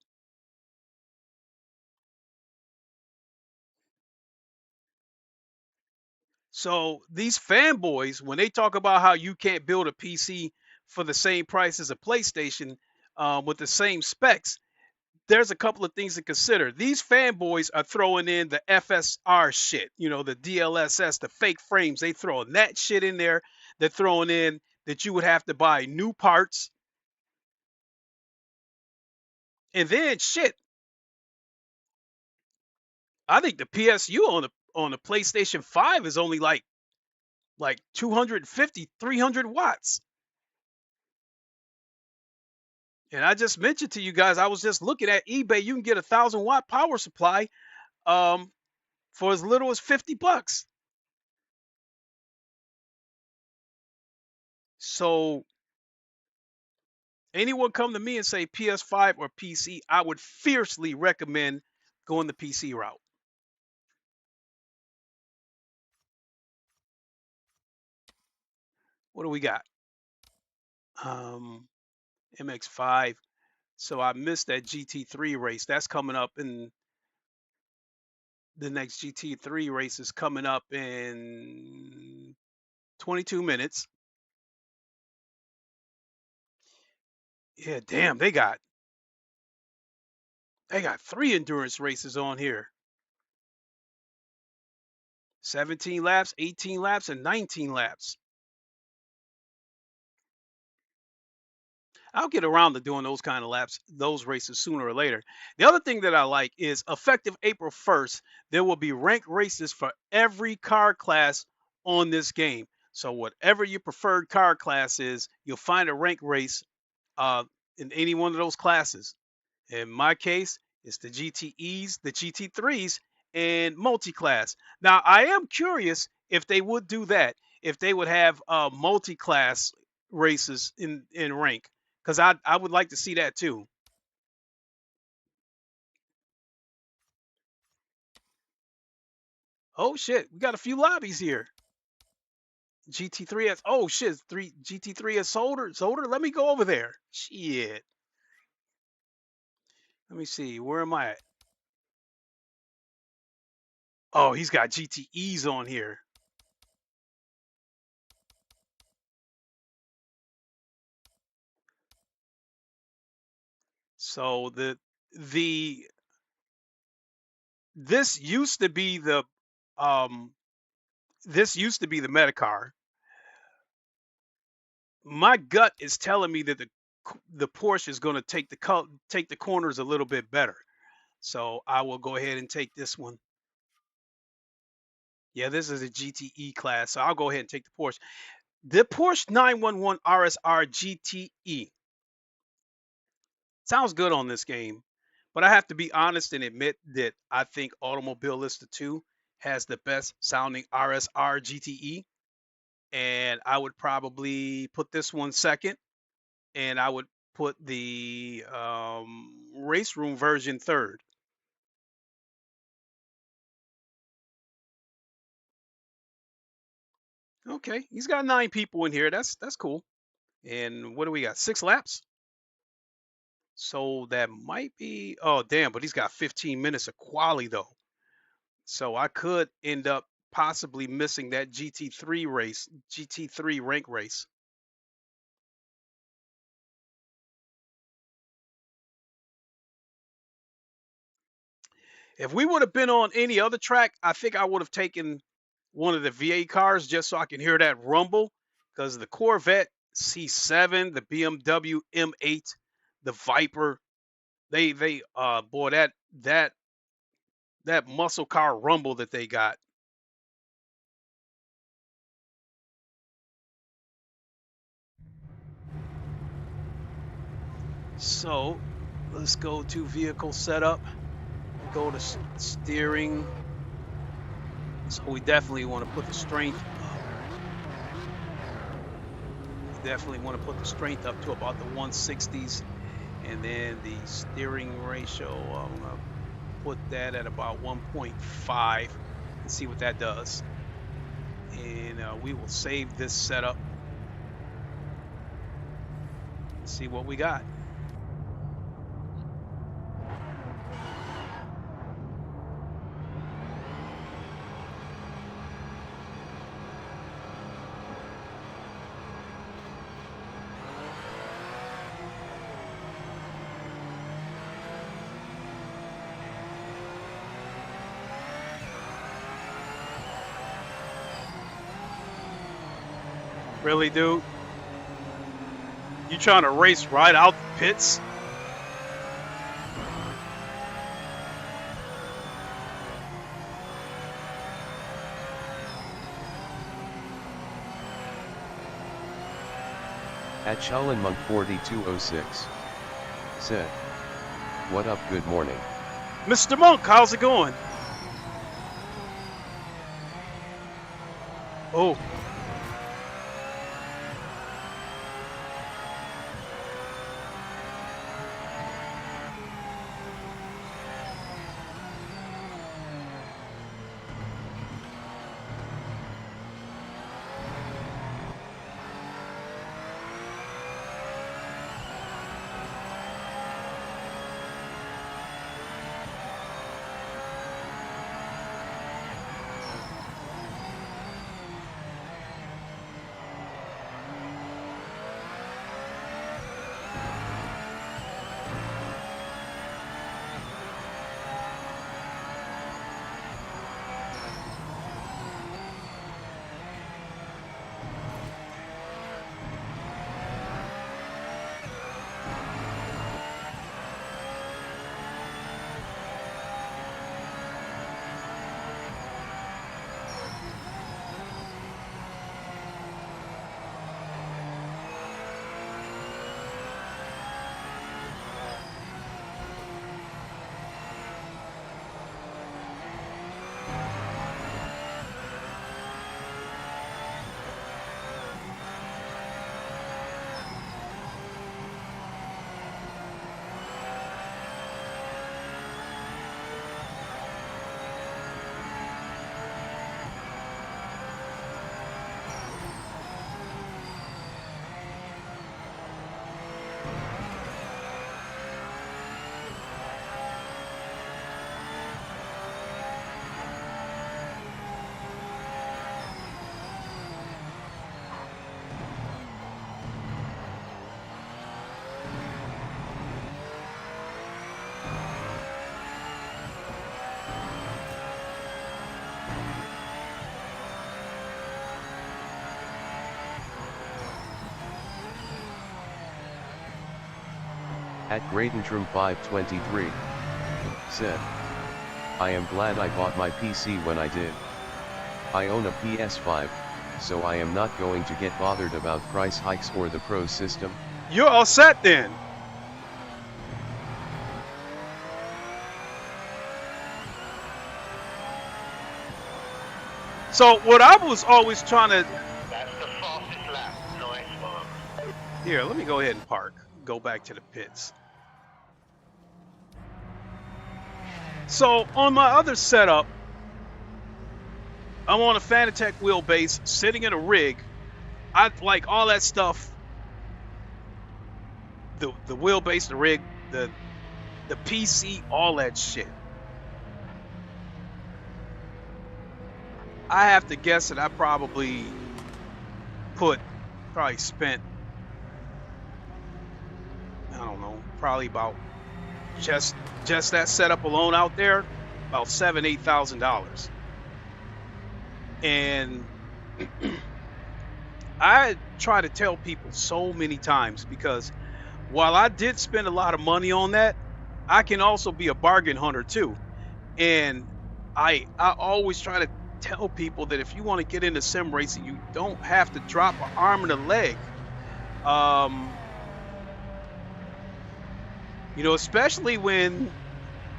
So these fanboys, when they talk about how you can't build a PC for the same price as a PlayStation with the same specs, there's a couple of things to consider. These fanboys are throwing in the FSR shit, the DLSS, the fake frames. They throwing that shit in there. They're throwing in that you would have to buy new parts. And then shit, I think the PSU on the PlayStation 5 is only like 250, 300 watts. And I just mentioned to you guys, I was just looking at eBay. You can get a 1,000-watt power supply for as little as $50. So anyone come to me and say PS5 or PC, I would fiercely recommend going the PC route. What do we got? MX5. So I missed that GT3 race. That's coming up in the next GT3 race is coming up in 22 minutes. Yeah, damn, they got 3 endurance races on here. 17 laps, 18 laps, and 19 laps. I'll get around to doing those kind of laps, those races sooner or later. The other thing that I like is effective April 1st, there will be ranked races for every car class on this game. So whatever your preferred car class is, you'll find a ranked race in any one of those classes. In my case, it's the GTEs, the GT3s, and multi-class. Now, I am curious if they would do that, if they would have multi-class races in rank, because I would like to see that too. Oh shit, we got a few lobbies here. GT3 has, oh shit, GT3 has solder. Let me go over there. Shit. Let me see. Where am I at? Oh, he's got GTEs on here. So this used to be the um Metacar. My gut is telling me that the Porsche is going to take the corners a little bit better. So I will go ahead and take this one. Yeah, this is a GTE class, so I'll go ahead and take the Porsche. The Porsche 911 RSR GTE sounds good on this game, but I have to be honest and admit that I think Automobilista 2 has the best sounding RSR GTE, and I would probably put this one second, and I would put the race room version third. Okay, he's got 9 people in here. That's cool. And what do we got? 6 laps. So that might be. Oh damn! But he's got 15 minutes of quali though. So I could end up possibly missing that GT3 rank race. If we would have been on any other track, I think I would have taken one of the V8 cars just so I can hear that rumble, because the Corvette C7, the BMW M8, the Viper, they boy, that muscle car rumble that they got. So let's go to vehicle setup, go to steering. So we definitely want to put the strength up. We definitely want to put the strength up to about the 160s. And then the steering ratio, I'm going to put that at about 1.5 and see what that does. And we will save this setup. See what we got. Really, dude? You trying to race right out the pits? At Shaolin 4206 said, "What up, good morning. Mr. Monk, how's it going?" Oh. At Greatentrum523 said, I am glad I bought my PC when I did. I own a PS5, so I am not going to get bothered about price hikes or the Pro system. You're all set then. So what I was always trying to... That's the fastest lap. Nice one. Here, let me go ahead and park. Go back to the pits. So on my other setup, I'm on a Fanatec wheelbase, sitting in a rig. I like all that stuff. The wheelbase, the rig, the PC, all that shit. I have to guess that I probably spent, I don't know, probably about just that setup alone out there, about $7,000–8,000. And I try to tell people so many times, because while I did spend a lot of money on that, I can also be a bargain hunter too. And I always try to tell people that if you want to get into sim racing, you don't have to drop an arm and a leg. You know, especially when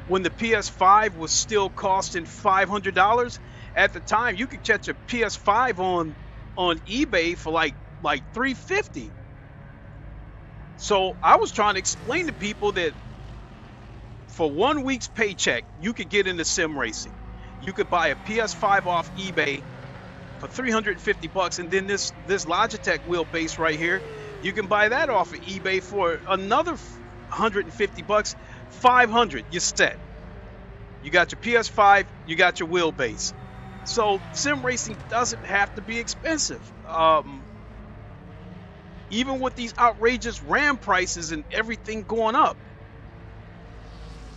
the PS5 was still costing $500. At the time, you could catch a PS5 on eBay for like $350. So I was trying to explain to people that for 1 week's paycheck, you could get into sim racing. You could buy a PS5 off eBay for $350, and then this Logitech wheelbase right here, you can buy that off of eBay for another $150, $500. You're set. You got your PS5, you got your wheelbase. So sim racing doesn't have to be expensive. Even with these outrageous RAM prices and everything going up.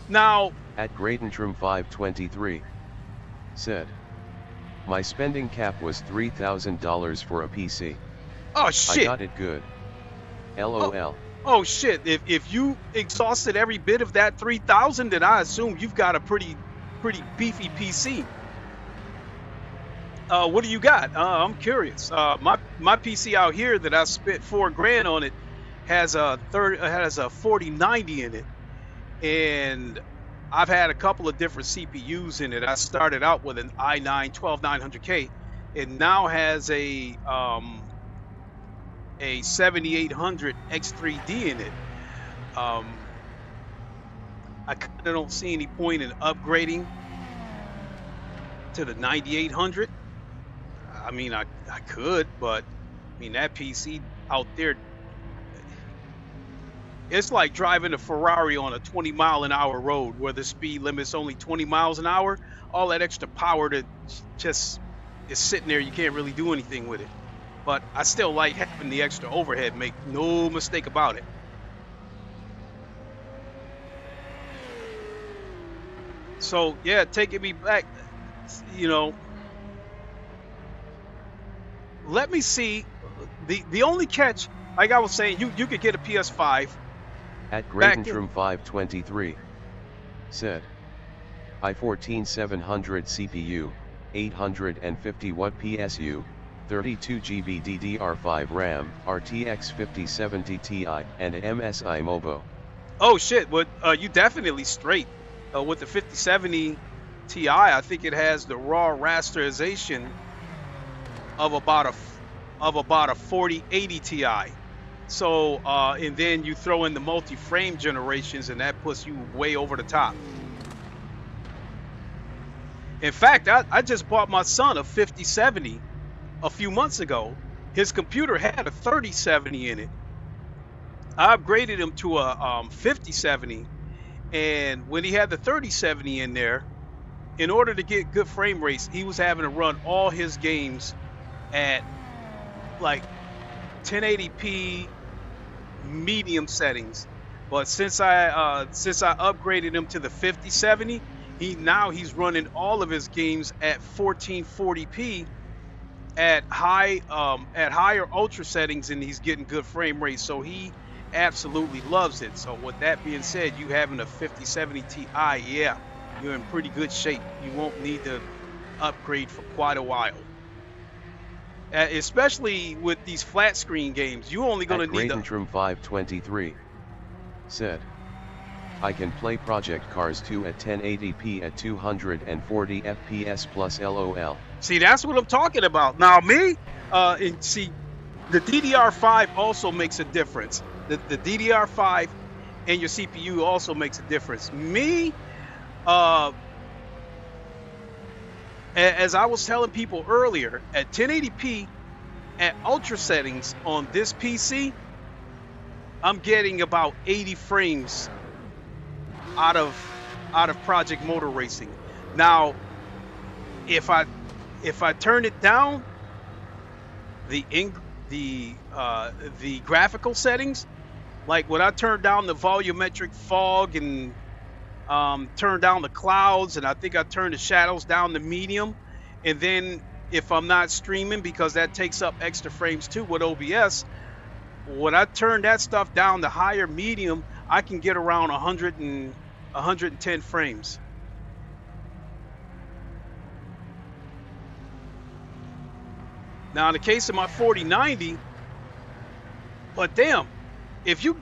Now, at Greatentrum523 said, my spending cap was $3,000 for a PC. Oh shit. I got it good. LOL. Oh shit. If you exhausted every bit of that $3,000, then I assume you've got a pretty beefy PC. What do you got? I'm curious. My PC out here that I spent $4,000 on it has a 4090 in it, and I've had a couple of different CPUs in it. I started out with an i9 12900K. It now has a 7800 X3D in it. I kind of don't see any point in upgrading to the 9800. I mean, I could, but I mean, that PC out there, it's like driving a Ferrari on a 20-mile-an-hour road where the speed limit's only 20 miles an hour. All that extra power that just is sitting there, you can't really do anything with it. But I still like having the extra overhead, make no mistake about it. So yeah, taking me back, you know, let me see. The only catch, like I was saying, you could get a PS5. At Greatentrum523 said, i14 700 CPU, 850 watt PSU, 32 GB DDR5 RAM, RTX 5070 Ti, and MSI MOBO. Oh shit, but you definitely straight with the 5070 Ti. I think it has the raw rasterization of about a 4080 Ti. So and then you throw in the multi-frame generations, and that puts you way over the top. In fact, I just bought my son a 5070 a few months ago. His computer had a 3070 in it. I upgraded him to a 5070, and when he had the 3070 in there, in order to get good frame rates, he was having to run all his games at like 1080p medium settings. But since I upgraded him to the 5070, he's running all of his games at 1440p at higher ultra settings, and he's getting good frame rates. So he absolutely loves it. So with that being said, you having a 5070 Ti, yeah, you're in pretty good shape. You won't need to upgrade for quite a while. Especially with these flat screen games, you're only going to need a... 523 said, I can play Project Cars 2 at 1080p at 240 FPS plus LOL. See, that's what I'm talking about. Now me, and see, the DDR5 also makes a difference. The DDR5 and your CPU also makes a difference. Me, as I was telling people earlier, at 1080p at ultra settings on this PC, I'm getting about 80 frames out of Project Motor Racing. Now, if I turn it down, the graphical settings, like when I turn down the volumetric fog and turn down the clouds, and I think I turn the shadows down to medium, and then if I'm not streaming, because that takes up extra frames too with OBS, when I turn that stuff down to higher medium, I can get around 110 frames. Now in the case of my 4090, but damn, if you,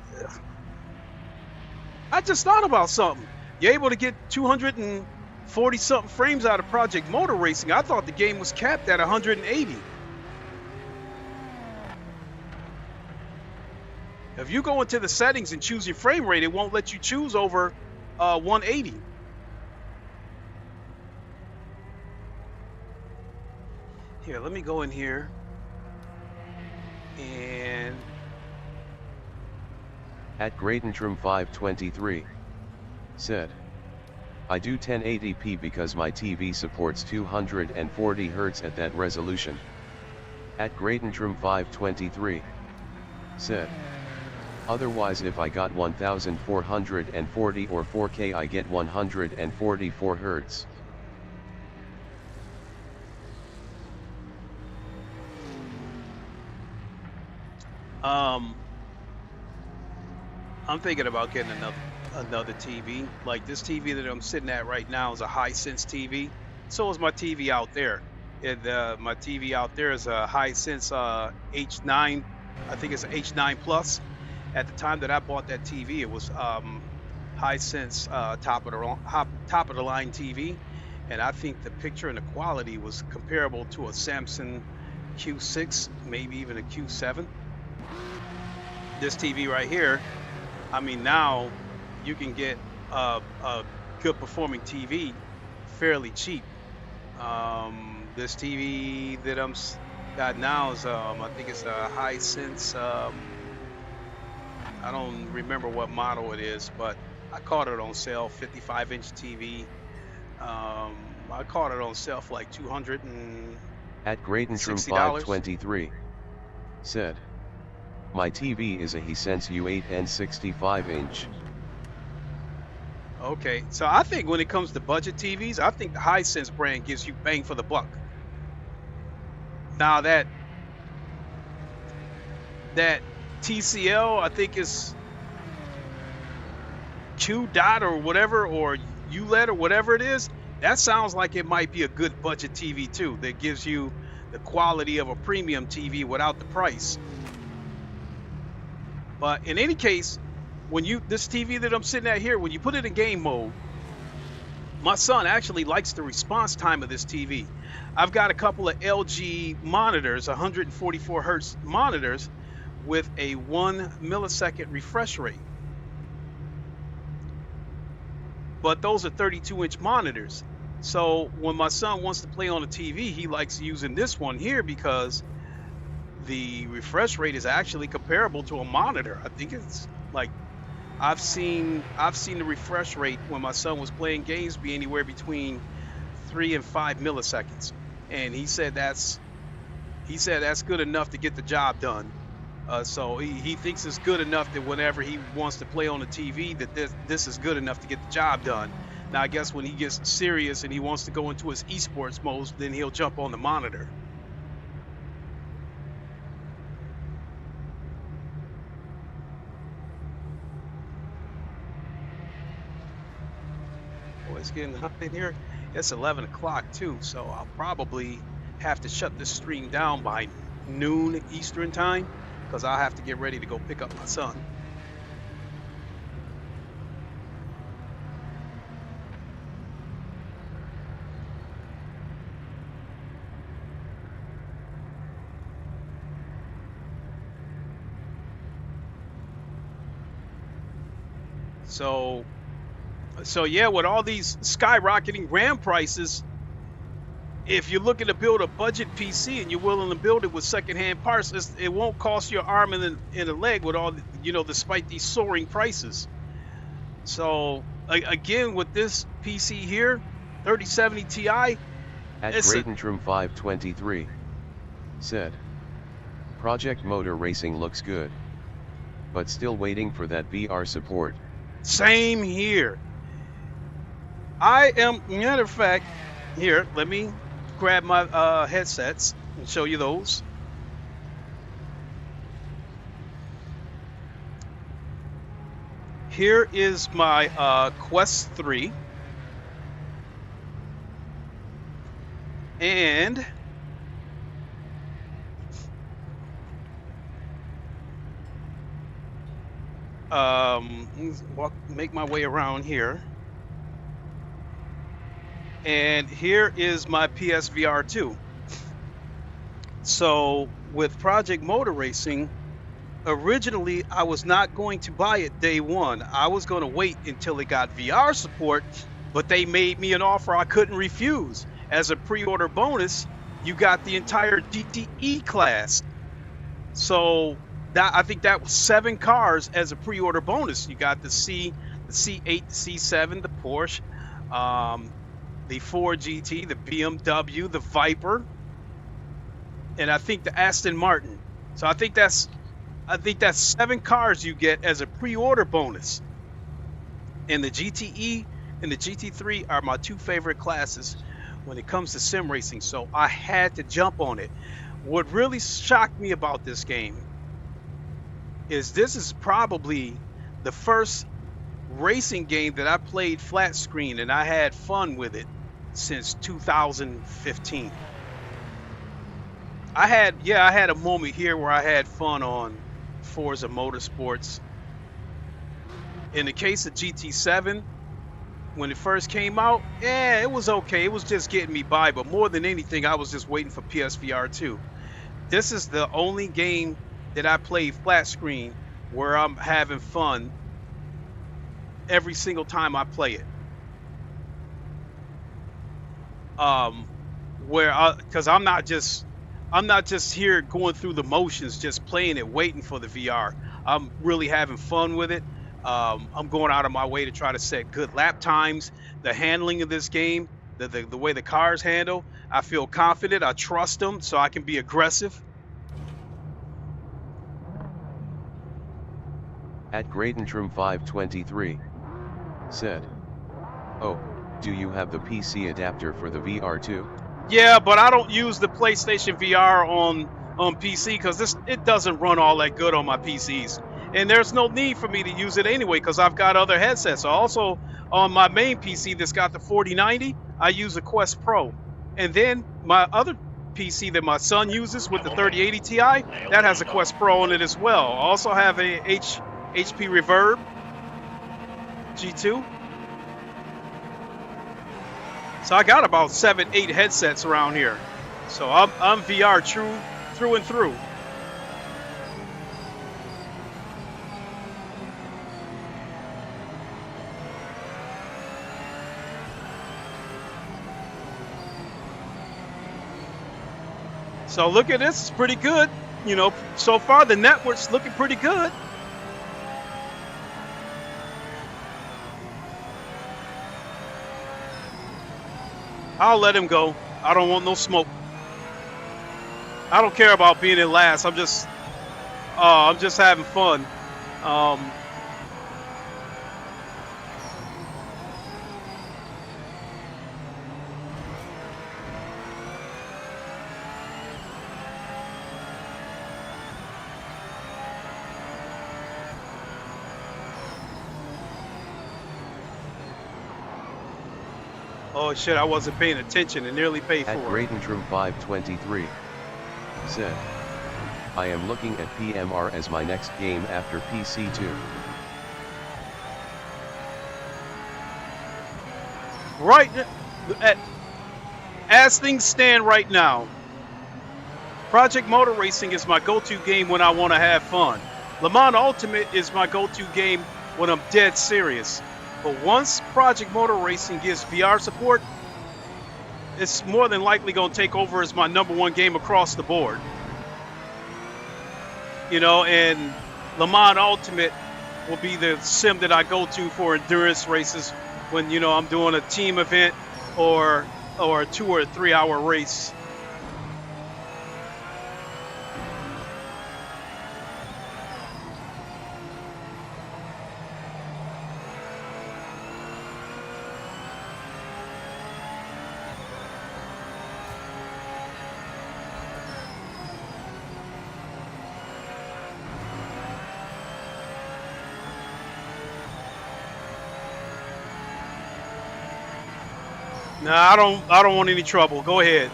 I just thought about something. You're able to get 240 something frames out of Project Motor Racing. I thought the game was capped at 180. If you go into the settings and choose your frame rate, it won't let you choose over 180. Here, let me go in here and at Greatentrum523 said, I do 1080p because my TV supports 240 Hz at that resolution. At Greatentrum523 said, otherwise if I got 1440 or 4K I get 144 Hz. I'm thinking about getting another TV. Like this TV that I'm sitting at right now is a Hisense TV. So is my TV out there. My TV out there is a Hisense H9. I think it's an H9 Plus. At the time that I bought that TV, it was Hisense top of the line TV, and I think the picture and the quality was comparable to a Samsung Q6, maybe even a Q7. This TV right here, I mean, now you can get a good performing TV fairly cheap. This TV that I'm got now is I think it's a Hisense. I don't remember what model it is, but I caught it on sale, 55-inch TV. I caught it on sale for like $260. At Greatentrum523 said, my TV is a Hisense U8 and 65-inch. Okay, so I think when it comes to budget TVs, I think the Hisense brand gives you bang for the buck. Now that TCL, I think is Q-Dot or whatever, or ULED or whatever it is, that sounds like it might be a good budget TV too, that gives you the quality of a premium TV without the price. But in any case, when this TV that I'm sitting at here, when you put it in game mode, my son actually likes the response time of this TV. I've got a couple of LG monitors, 144 Hertz monitors with a 1 millisecond refresh rate. But those are 32-inch monitors. So when my son wants to play on a TV, he likes using this one here because the refresh rate is actually comparable to a monitor. I think it's like, I've seen the refresh rate when my son was playing games be anywhere between 3 and 5 milliseconds, and he said that's good enough to get the job done. So he thinks it's good enough that whenever he wants to play on the TV, that this is good enough to get the job done. Now I guess when he gets serious and he wants to go into his esports mode, then he'll jump on the monitor. it's getting hot in here. It's 11 o'clock too, so I'll probably have to shut this stream down by noon Eastern time because I'll have to get ready to go pick up my son. So yeah, with all these skyrocketing RAM prices, if you're looking to build a budget PC and you're willing to build it with secondhand parts, it won't cost you an arm and a leg with all, despite these soaring prices. So again, with this PC here, 3070 Ti, at Greatentrum 523 said, Project Motor Racing looks good, but still waiting for that VR support. Same here. I am, matter of fact, here, let me grab my headsets and show you those. Here is my Quest 3. And make my way around here. And here is my PSVR 2. So with Project Motor Racing, originally I was not going to buy it day one. I was going to wait until it got VR support, but they made me an offer I couldn't refuse. As a pre-order bonus, you got the entire GTE class. So I think that was 7 cars as a pre-order bonus. You got the C8, the C7, the Porsche, the Ford GT, the BMW, the Viper, and I think the Aston Martin. So I think that's 7 cars you get as a pre-order bonus. And the GTE and the GT3 are my 2 favorite classes when it comes to sim racing. So I had to jump on it. What really shocked me about this game is this is probably the first racing game that I played flat screen and I had fun with it since 2015. I had a moment here where I had fun on Forza Motorsports. In the case of GT7, when it first came out, yeah, it was okay. It was just getting me by, but more than anything, I was just waiting for PSVR 2. This is the only game that I play flat screen where I'm having fun every single time I play it. Because I'm not just here going through the motions, just playing it, waiting for the VR. I'm really having fun with it. I'm going out of my way to try to set good lap times. The handling of this game, the way the cars handle, I feel confident. I trust them, so I can be aggressive. At Greatentrum 523 said, oh, do you have the PC adapter for the VR2? Yeah, but I don't use the PlayStation VR on PC because it doesn't run all that good on my PCs. And there's no need for me to use it anyway because I've got other headsets. Also, on my main PC that's got the 4090, I use a Quest Pro. And then my other PC that my son uses with the 3080 Ti, that has a Quest Pro on it as well. I also have a HP Reverb G2. So I got about 7-8 headsets around here. So I'm VR through and through. So look at this, it's pretty good. You know, so far the network's looking pretty good. I'll let him go. I don't want no smoke. I don't care about being in last. I'm just having fun. Oh shit, I wasn't paying attention and nearly paid for At it. Greatentrum523 said, I am looking at PMR as my next game after PC2. Right, as things stand right now, Project Motor Racing is my go-to game when I want to have fun. Le Mans Ultimate is my go-to game when I'm dead serious. But once Project Motor Racing gives VR support, it's more than likely going to take over as my #1 game across the board. You know, and Le Mans Ultimate will be the sim that I go to for endurance races when, you know, I'm doing a team event or a 2 or 3 hour race. Nah, I don't want any trouble. Go ahead.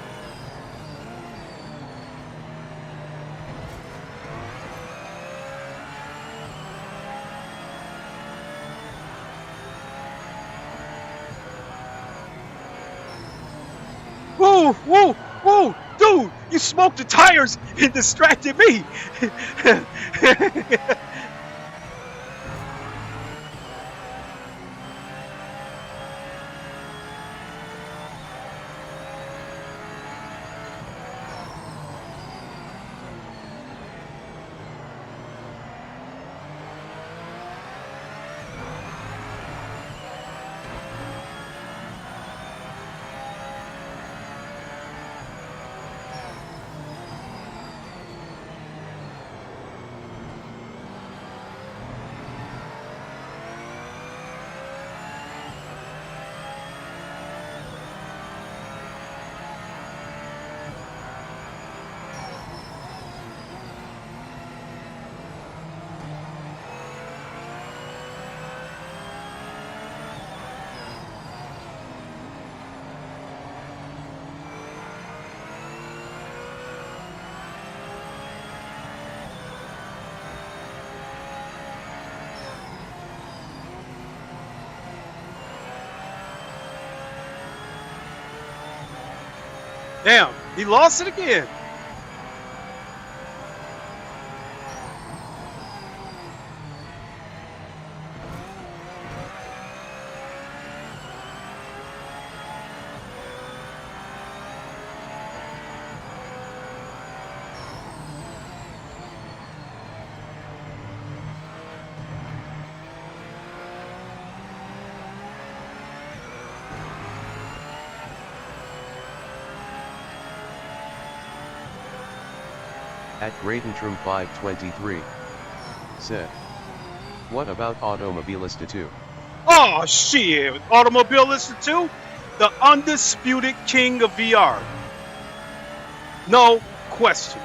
Woo, woo, woo, dude! You smoked the tires and distracted me. Damn, he lost it again. At Greatentrum523 said, what about Automobilista 2? Oh shit, Automobilista 2, the undisputed king of VR. No question.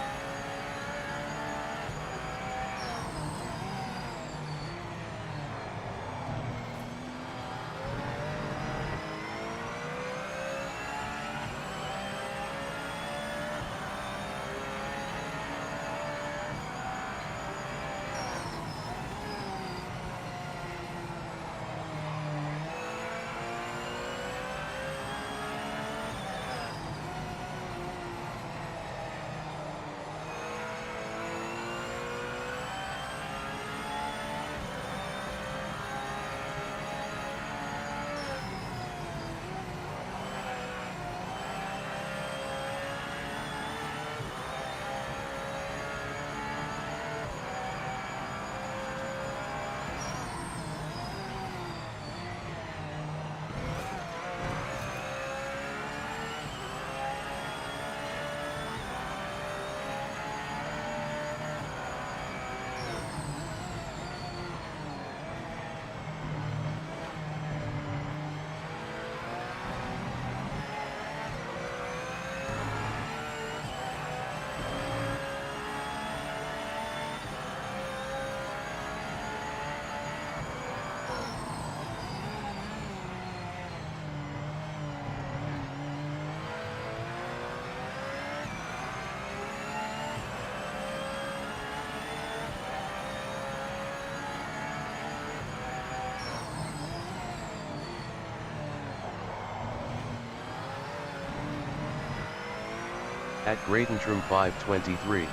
@Greatentrum523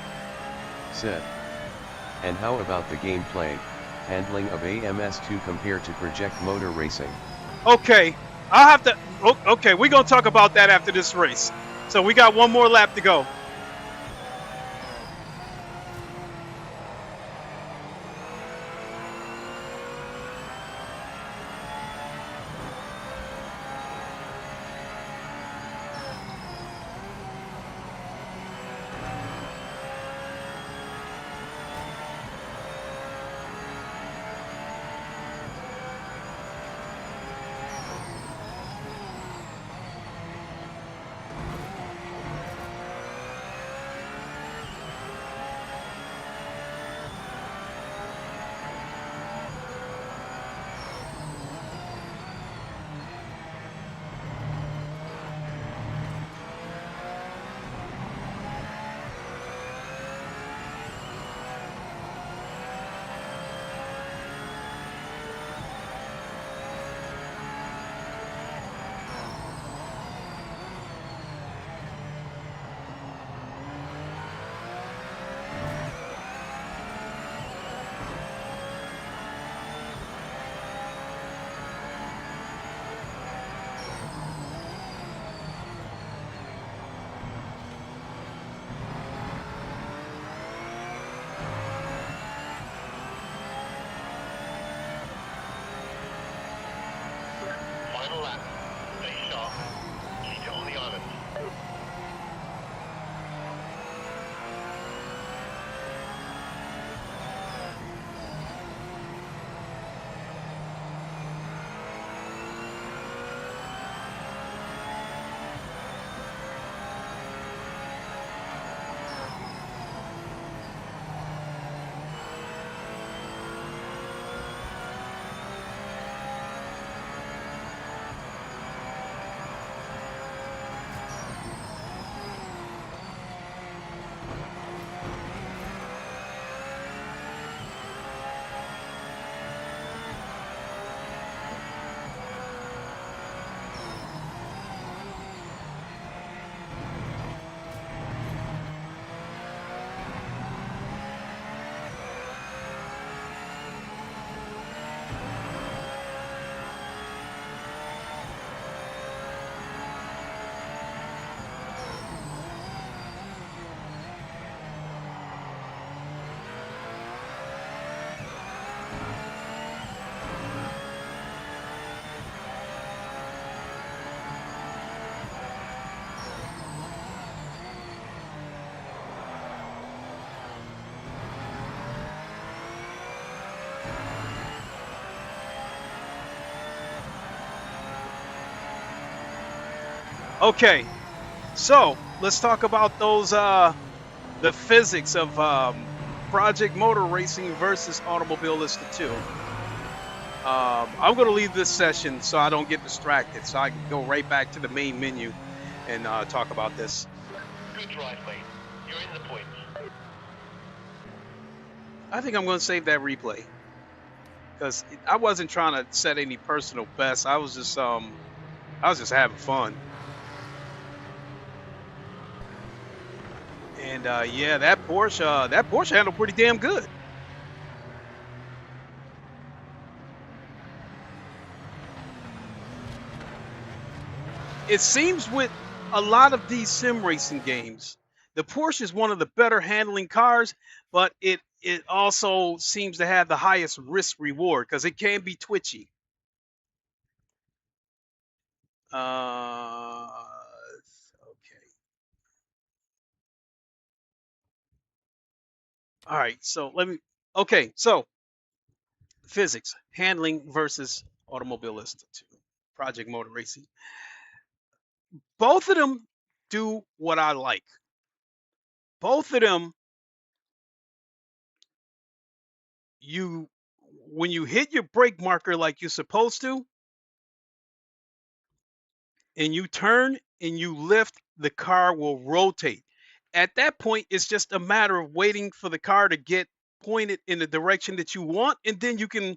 said, and how about the gameplay, handling of AM.2 compared to project motor racing? Okay, I'll have to. Okay, we're gonna talk about that after this race. So we got one more lap to go. Final lap. Stay sharp. Keep it on the island. Okay, so let's talk about those the physics of project motor racing versus Automobilista 2. I'm going to leave this session so I don't get distracted, so I can go right back to the main menu and talk about this. Good drive, mate. You're in the points. I think I'm going to save that replay because I wasn't trying to set any personal best. I was just having fun. And yeah, that Porsche handled pretty damn good. It seems with a lot of these sim racing games, the Porsche is one of the better handling cars, but it also seems to have the highest risk reward because it can be twitchy. Okay. All right, so okay, so physics, handling versus Automobilista 2, Project Motor Racing. Both of them do what I like. Both of them, when you hit your brake marker like you're supposed to, and you turn and you lift, the car will rotate. At that point, it's just a matter of waiting for the car to get pointed in the direction that you want, and then you can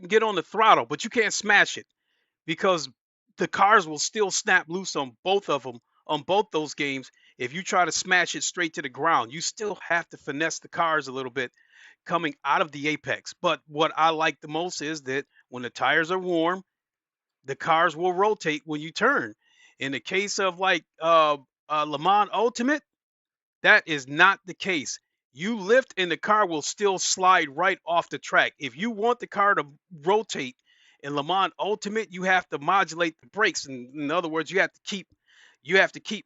get on the throttle, but you can't smash it because the cars will still snap loose on both of them, on both those games, if you try to smash it straight to the ground, you still have to finesse the cars a little bit coming out of the apex. But what I like the most is that when the tires are warm, the cars will rotate when you turn. In the case of like Le Mans Ultimate, that is not the case. You lift and the car will still slide right off the track. If you want the car to rotate in Le Mans Ultimate, you have to modulate the brakes. In other words, you have to keep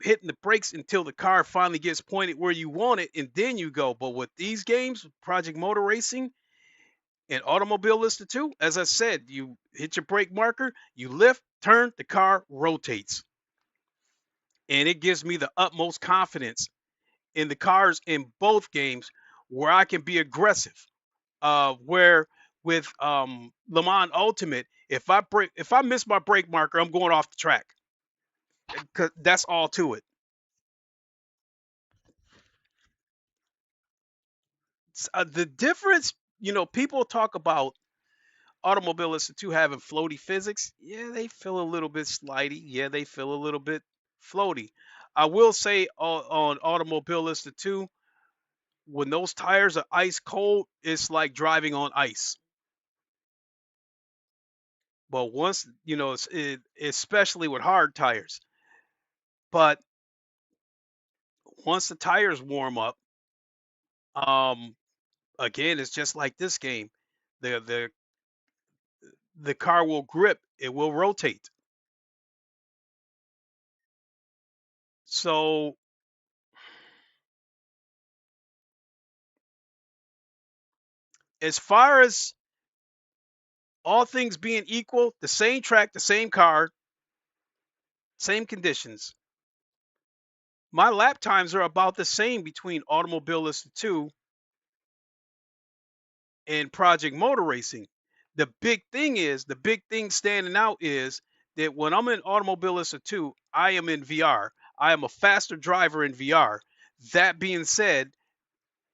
hitting the brakes until the car finally gets pointed where you want it, and then you go. But with these games, Project Motor Racing and Automobilista 2, as I said, you hit your brake marker, you lift, turn, the car rotates. And it gives me the utmost confidence in the cars in both games where I can be aggressive. Where with Le Mans Ultimate, if I miss my brake marker, I'm going off the track. 'Cause that's all to it. The difference, people talk about Automobilista 2 having floaty physics. Yeah, they feel a little bit slidey. Yeah, they feel a little bit floaty. I will say on Automobilista 2, when those tires are ice cold, it's like driving on ice. But once, especially with hard tires. But once the tires warm up, again, it's just like this game. The the car will grip, it will rotate. So as far as all things being equal, the same track, the same car, same conditions, my lap times are about the same between Automobilista 2 and Project Motor Racing. The big thing standing out is that when I'm in Automobilista 2, I am in VR. I am a faster driver in VR. That being said,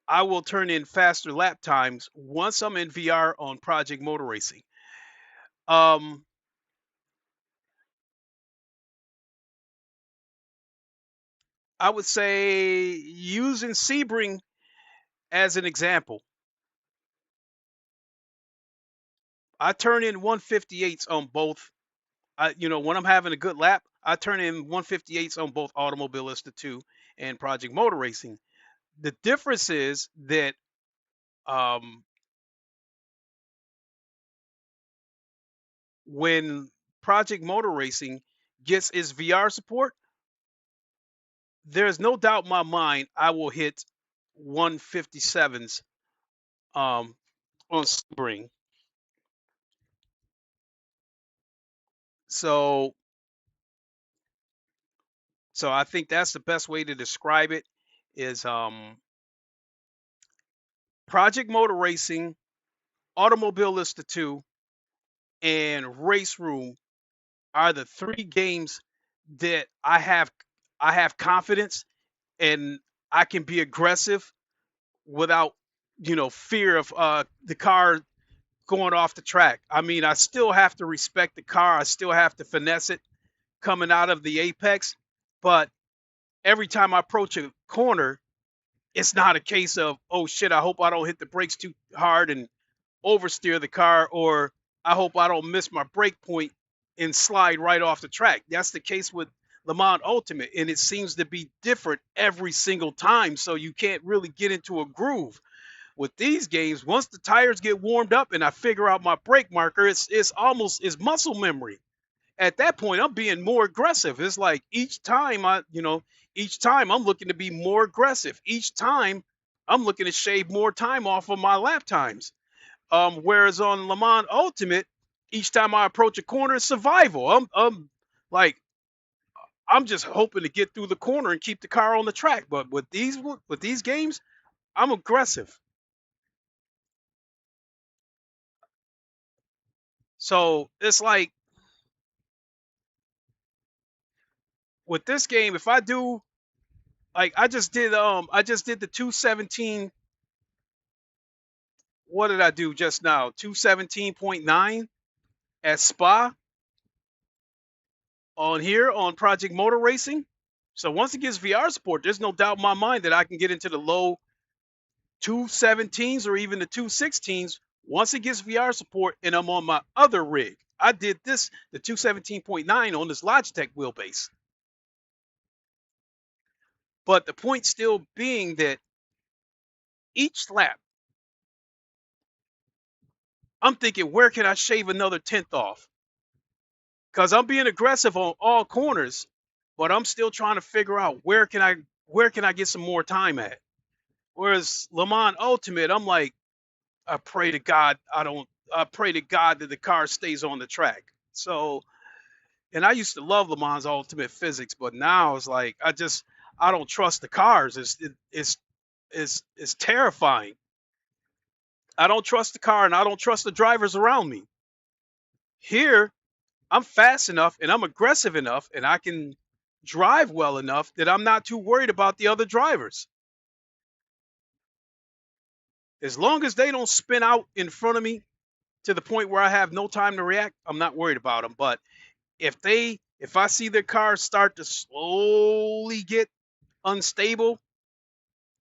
I will turn in faster lap times once I'm in VR on Project Motor Racing. I would say using Sebring as an example. I turn in 158s on both. When I'm having a good lap, I turn in 158s on both Automobilista 2 and Project Motor Racing. The difference is that when Project Motor Racing gets its VR support, there's no doubt in my mind I will hit 157s on Sebring. So I think that's the best way to describe it is Project Motor Racing, Automobilista 2, and Race Room are the three games that I have confidence and I can be aggressive without fear of the car going off the track. I mean, I still have to respect the car. I still have to finesse it coming out of the apex, but every time I approach a corner, it's not a case of, oh shit, I hope I don't hit the brakes too hard and oversteer the car, or I hope I don't miss my brake point and slide right off the track. That's the case with Le Mans Ultimate, and it seems to be different every single time, so you can't really get into a groove. With these games, once the tires get warmed up and I figure out my brake marker, it's muscle memory. At that point, I'm being more aggressive. It's like each time I'm looking to be more aggressive. Each time I'm looking to shave more time off of my lap times. Whereas on Le Mans Ultimate, each time I approach a corner, it's survival. I'm just hoping to get through the corner and keep the car on the track. But with these games, I'm aggressive. So it's like with this game, if I do like I just did the 217. What did I do just now? 217.9 at Spa on here on Project Motor Racing. So once it gets VR support, there's no doubt in my mind that I can get into the low 217s or even the 216s once it gets VR support and I'm on my other rig. I did this, the 217.9 on this Logitech wheelbase. But the point still being that each lap, I'm thinking, where can I shave another 10th off? Because I'm being aggressive on all corners, but I'm still trying to figure out where can I get some more time at. Whereas Le Mans Ultimate, I'm like, I pray to God that the car stays on the track. So, and I used to love Le Mans Ultimate physics, but now it's like I don't trust the cars. It's terrifying. I don't trust the car and I don't trust the drivers around me. Here, I'm fast enough and I'm aggressive enough and I can drive well enough that I'm not too worried about the other drivers. As long as they don't spin out in front of me to the point where I have no time to react, I'm not worried about them. But if I see their cars start to slowly get unstable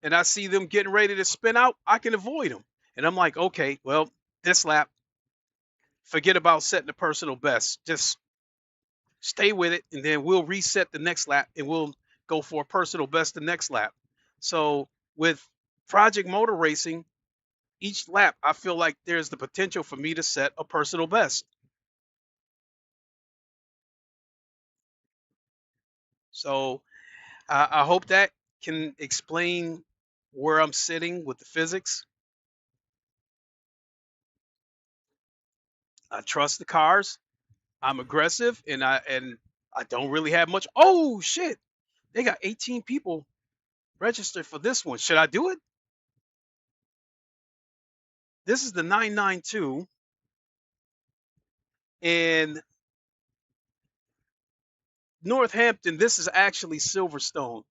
and I see them getting ready to spin out, I can avoid them. And I'm like, okay, well, this lap, forget about setting a personal best. Just stay with it, and then we'll reset the next lap, and we'll go for a personal best the next lap. So with Project Motor Racing, each lap, I feel like there's the potential for me to set a personal best. So I hope that can explain where I'm sitting with the physics. I trust the cars. I'm aggressive, and I don't really have much. Oh shit! They got 18 people registered for this one. Should I do it? This is the 992, and Northampton. This is actually Silverstone.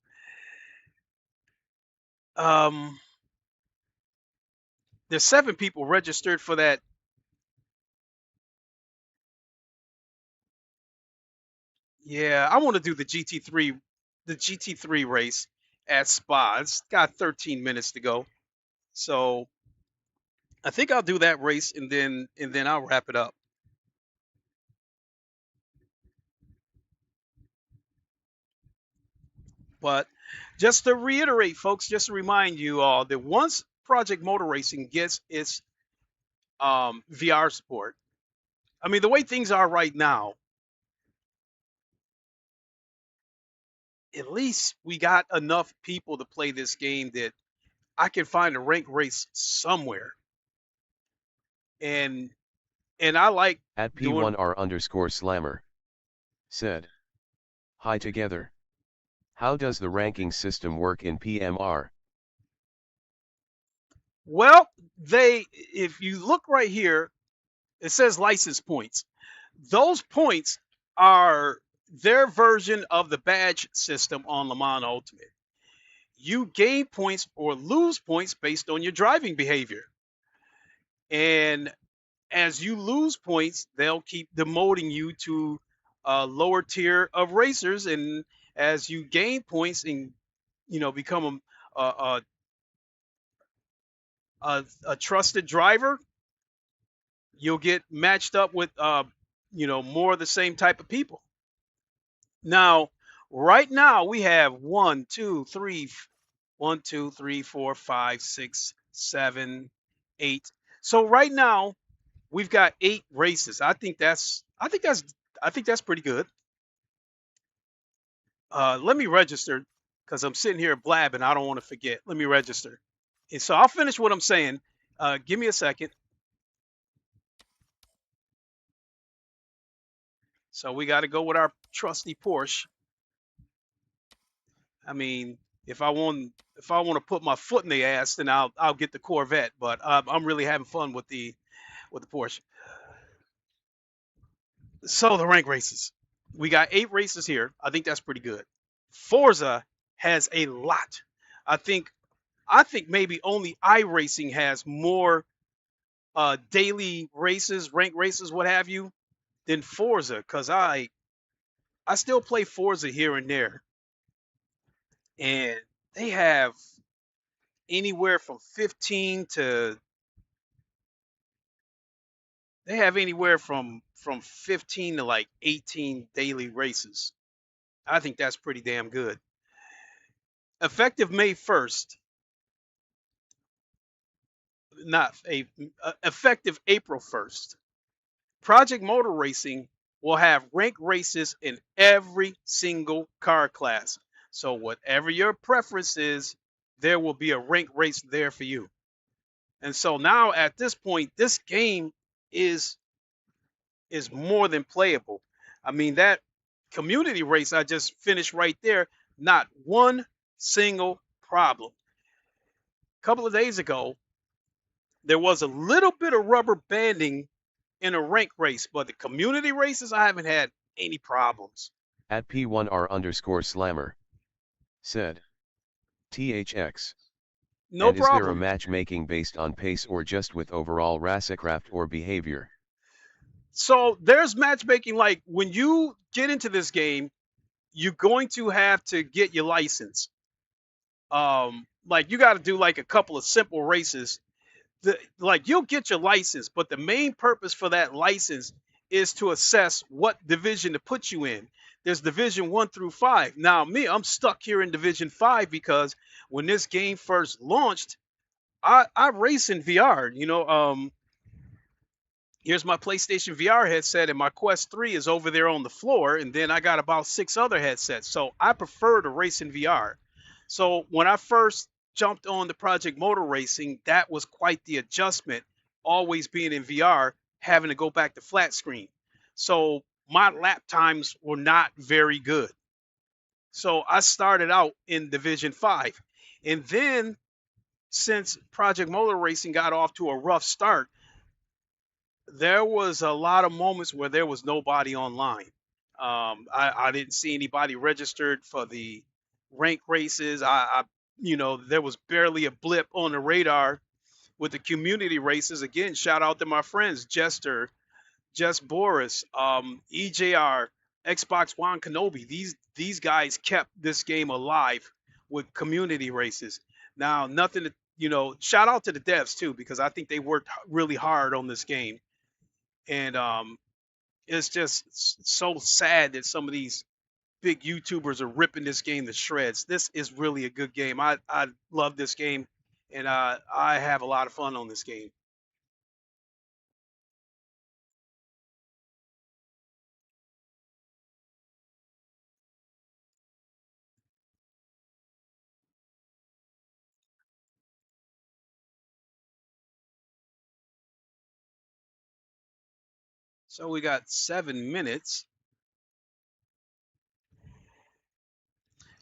There's 7 people registered for that. Yeah, I want to do the GT3 race at Spa. It's got 13 minutes to go, so I think I'll do that race and then I'll wrap it up. But just to reiterate, folks, just to remind you all that once Project Motor Racing gets its VR support, I mean, the way things are right now, at least we got enough people to play this game that I can find a rank race somewhere. And I like at P1R_slammer said, hi together. How does the ranking system work in PMR? Well, if you look right here, it says license points. Those points are their version of the badge system on Le Mans Ultimate. You gain points or lose points based on your driving behavior. And as you lose points, they'll keep demoting you to a lower tier of racers. And as you gain points and become a trusted driver, you'll get matched up with more of the same type of people. Now, right now we have 1, 2, 3, 4, 5, 6, 7, 8. So right now we've got 8 races. I think that's pretty good. Let me register because I'm sitting here blabbing. I don't want to forget. Let me register. And so I'll finish what I'm saying. Give me a second. So we got to go with our trusty Porsche. I mean, if I want to put my foot in the ass, then I'll get the Corvette. But I'm really having fun with the Porsche. So the rank races, we got 8 races here. I think that's pretty good. Forza has a lot. I think maybe only iRacing has more daily races, rank races, what have you, than Forza, because I still play Forza here and there. and they have anywhere from 15 to they have anywhere from 15 to like 18 daily races. I think that's pretty damn good. Effective May 1st, not a effective April 1st. Project Motor Racing will have rank races in every single car class. So whatever your preference is, there will be a rank race there for you. And so now at this point, this game is more than playable. I mean, that community race I just finished right there, not one single problem. A couple of days ago, there was a little bit of rubber banding in a rank race, but the community races, I haven't had any problems. At P1R_slammer said, THX. No and is there a problem. matchmaking based on pace or just with overall racecraft or behavior? So there's matchmaking. Like when you get into this game, you're going to have to get your license. Like you got to do like a couple of simple races. Like you'll get your license, but the main purpose for that license is to assess what division to put you in. There's division 1 through 5. Now me, I'm stuck here in division 5 because when this game first launched, I race in VR. Here's my PlayStation VR headset, and my Quest 3 is over there on the floor, and then I got about 6 other headsets. So I prefer to race in VR. So when I first jumped on the Project Motor Racing, that was quite the adjustment, always being in VR, having to go back to flat screen. So my lap times were not very good. So I started out in Division 5. And then since Project Motor Racing got off to a rough start, there was a lot of moments where there was nobody online. I didn't see anybody registered for the rank races. There was barely a blip on the radar with the community races. Again, shout out to my friends Jester, Jess Boris, EJR, Xbox One Kenobi. These guys kept this game alive with community races. Now, nothing to shout out to the devs too, because I think they worked really hard on this game. And it's just so sad that some of these big YouTubers are ripping this game to shreds. This is really a good game. I love this game, and I have a lot of fun on this game. So we got 7 minutes.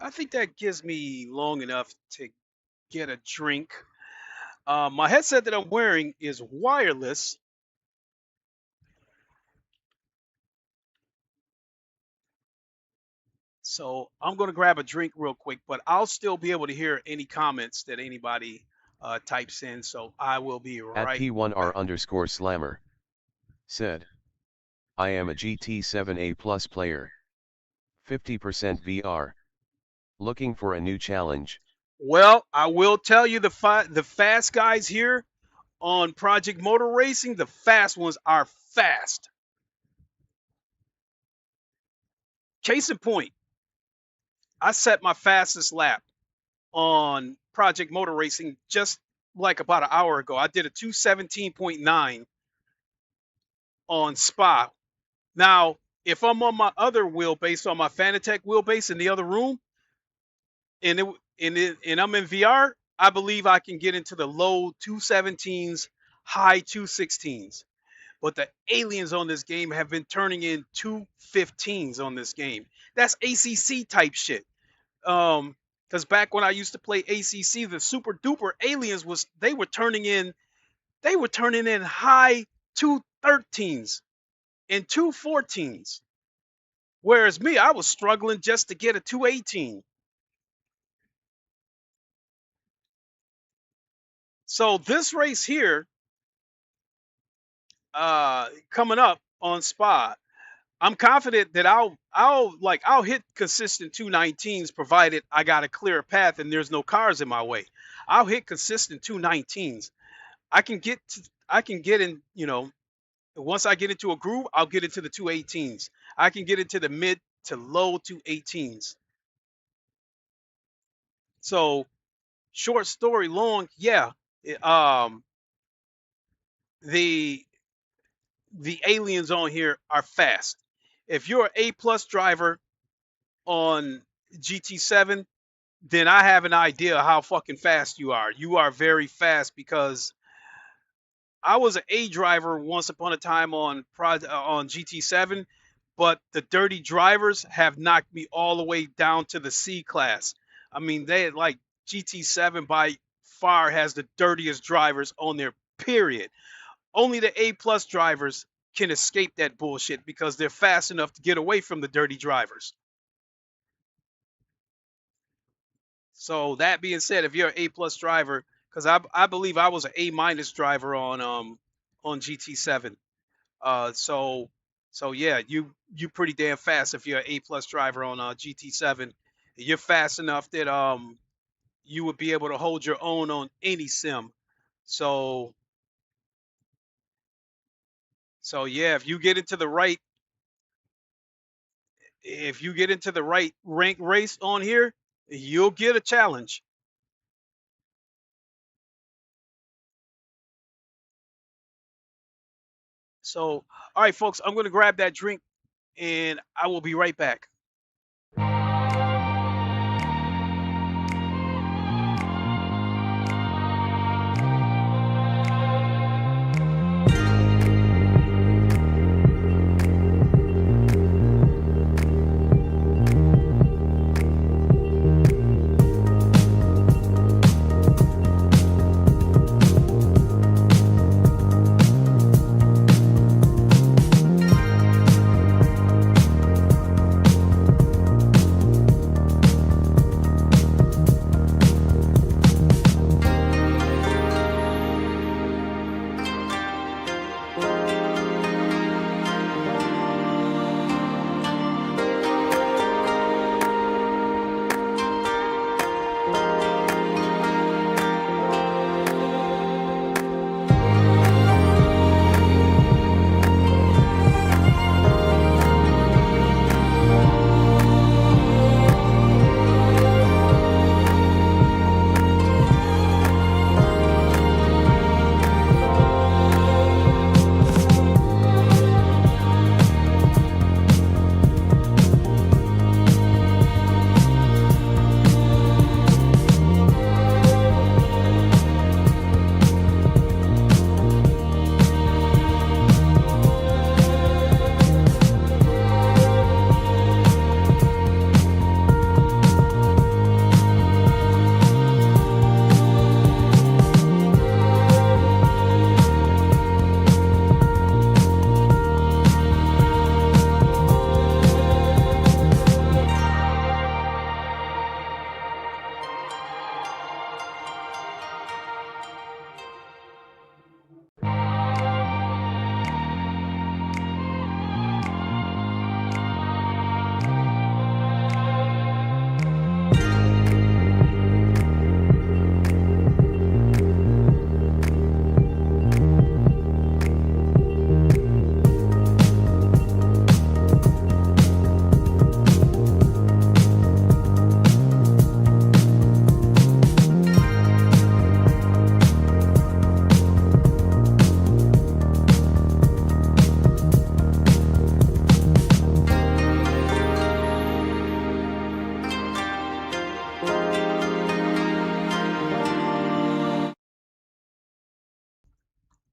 I think that gives me long enough to get a drink. My headset that I'm wearing is wireless. So I'm going to grab a drink real quick, but I'll still be able to hear any comments that anybody types in. So I will be At right P1R_slammer said, I am a GT7A Plus player. 50% VR. Looking for a new challenge. Well, I will tell you the fast guys here on Project Motor Racing, the fast ones are fast. Case in point, I set my fastest lap on Project Motor Racing just like about an hour ago. I did a 217.9 on Spa. Now, if I'm on my other wheelbase, on my Fanatec wheelbase in the other room, and I'm in VR, I believe I can get into the low 217s, high 216s. But the aliens on this game have been turning in 215s on this game. That's ACC type shit. Because back when I used to play ACC, the super duper aliens they were turning in high 213s and 214s. Whereas me, I was struggling just to get a 218. So this race here, coming up on Spa, I'm confident that I'll hit consistent 219s provided I got a clear path and there's no cars in my way. I'll hit consistent 219s. I can get in, once I get into a groove, I'll get into the 218s. I can get into the mid to low 218s. So, short story long, yeah, the aliens on here are fast. If you're an A plus driver on GT7, then I have an idea how fucking fast you are. You are very fast because I was an A driver once upon a time on GT7, but the dirty drivers have knocked me all the way down to the C class. I mean, they like GT7 by far has the dirtiest drivers on there. Period. Only the A plus drivers can escape that bullshit because they're fast enough to get away from the dirty drivers. So that being said, if you're an A plus driver, because I believe I was an A minus driver on GT7. So yeah, you pretty damn fast if you're an A plus driver on GT7. You're fast enough that you would be able to hold your own on any sim. So yeah, if you get into the right rank race on here, you'll get a challenge. So, all right, folks, I'm going to grab that drink and I will be right back.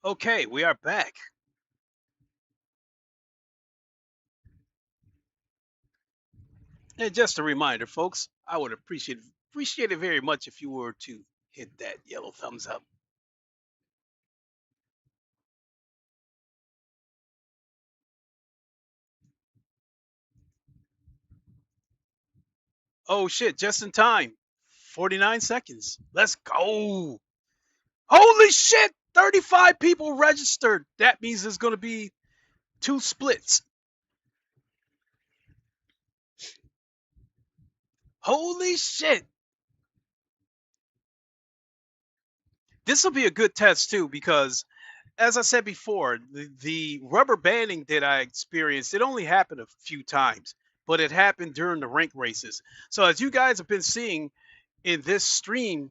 Okay, we are back. And just a reminder, folks, I would appreciate it very much if you were to hit that yellow thumbs up. Oh shit, just in time. 49 seconds. Let's go. Holy shit, 35 people registered. That means there's going to be 2 splits. Holy shit. This will be a good test too, because as I said before, the rubber banding that I experienced, it only happened a few times, but it happened during the rank races. So as you guys have been seeing in this stream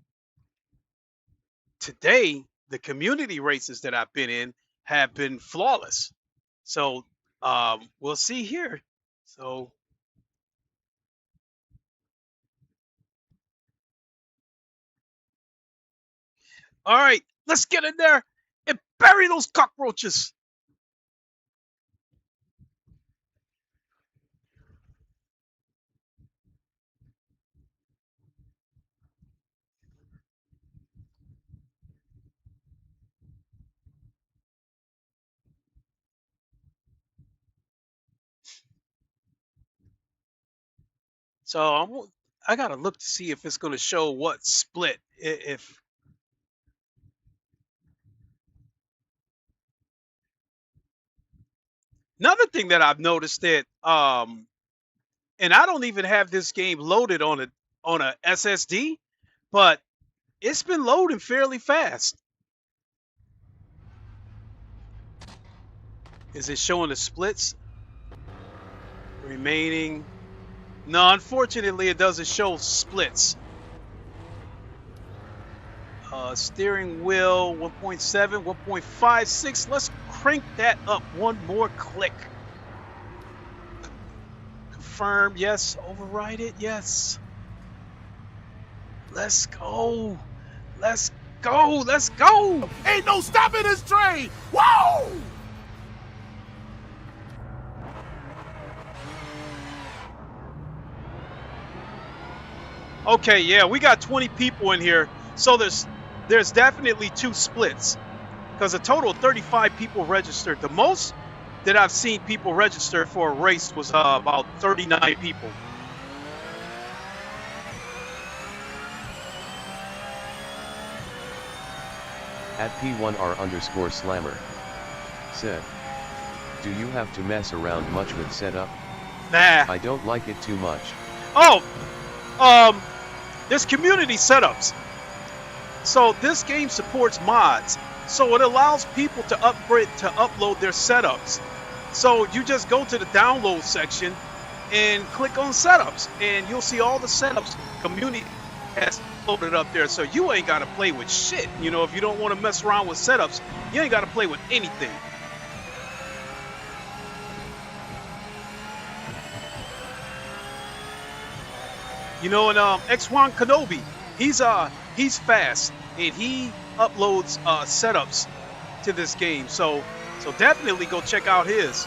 today, the community races that I've been in have been flawless. So we'll see here. So all right, let's get in there and bury those cockroaches. So I gotta look to see if it's gonna show what split. If another thing that I've noticed that and I don't even have this game loaded on a SSD, but it's been loading fairly fast. Is it showing the splits remaining? No, unfortunately, it doesn't show splits. Steering wheel 1.7, 1.56. Let's crank that up one more click. Confirm, yes. Override it, yes. Let's go. Let's go. Let's go. Ain't no stopping this train. Whoa! Okay, yeah, we got 20 people in here. So there's definitely two splits, because a total of 35 people registered. The most that I've seen people register for a race was about 39 people. At P1R_Slammer said, do you have to mess around much with setup? Nah. I don't like it too much. Oh, there's community setups. So this game supports mods. So it allows people to upload their setups. So you just go to the download section and click on setups, and you'll see all the setups community has loaded up there. So you ain't got to play with shit. You know, if you don't want to mess around with setups, you ain't got to play with anything. You know, and X1 Kenobi, he's fast, and he uploads setups to this game. So definitely go check out his.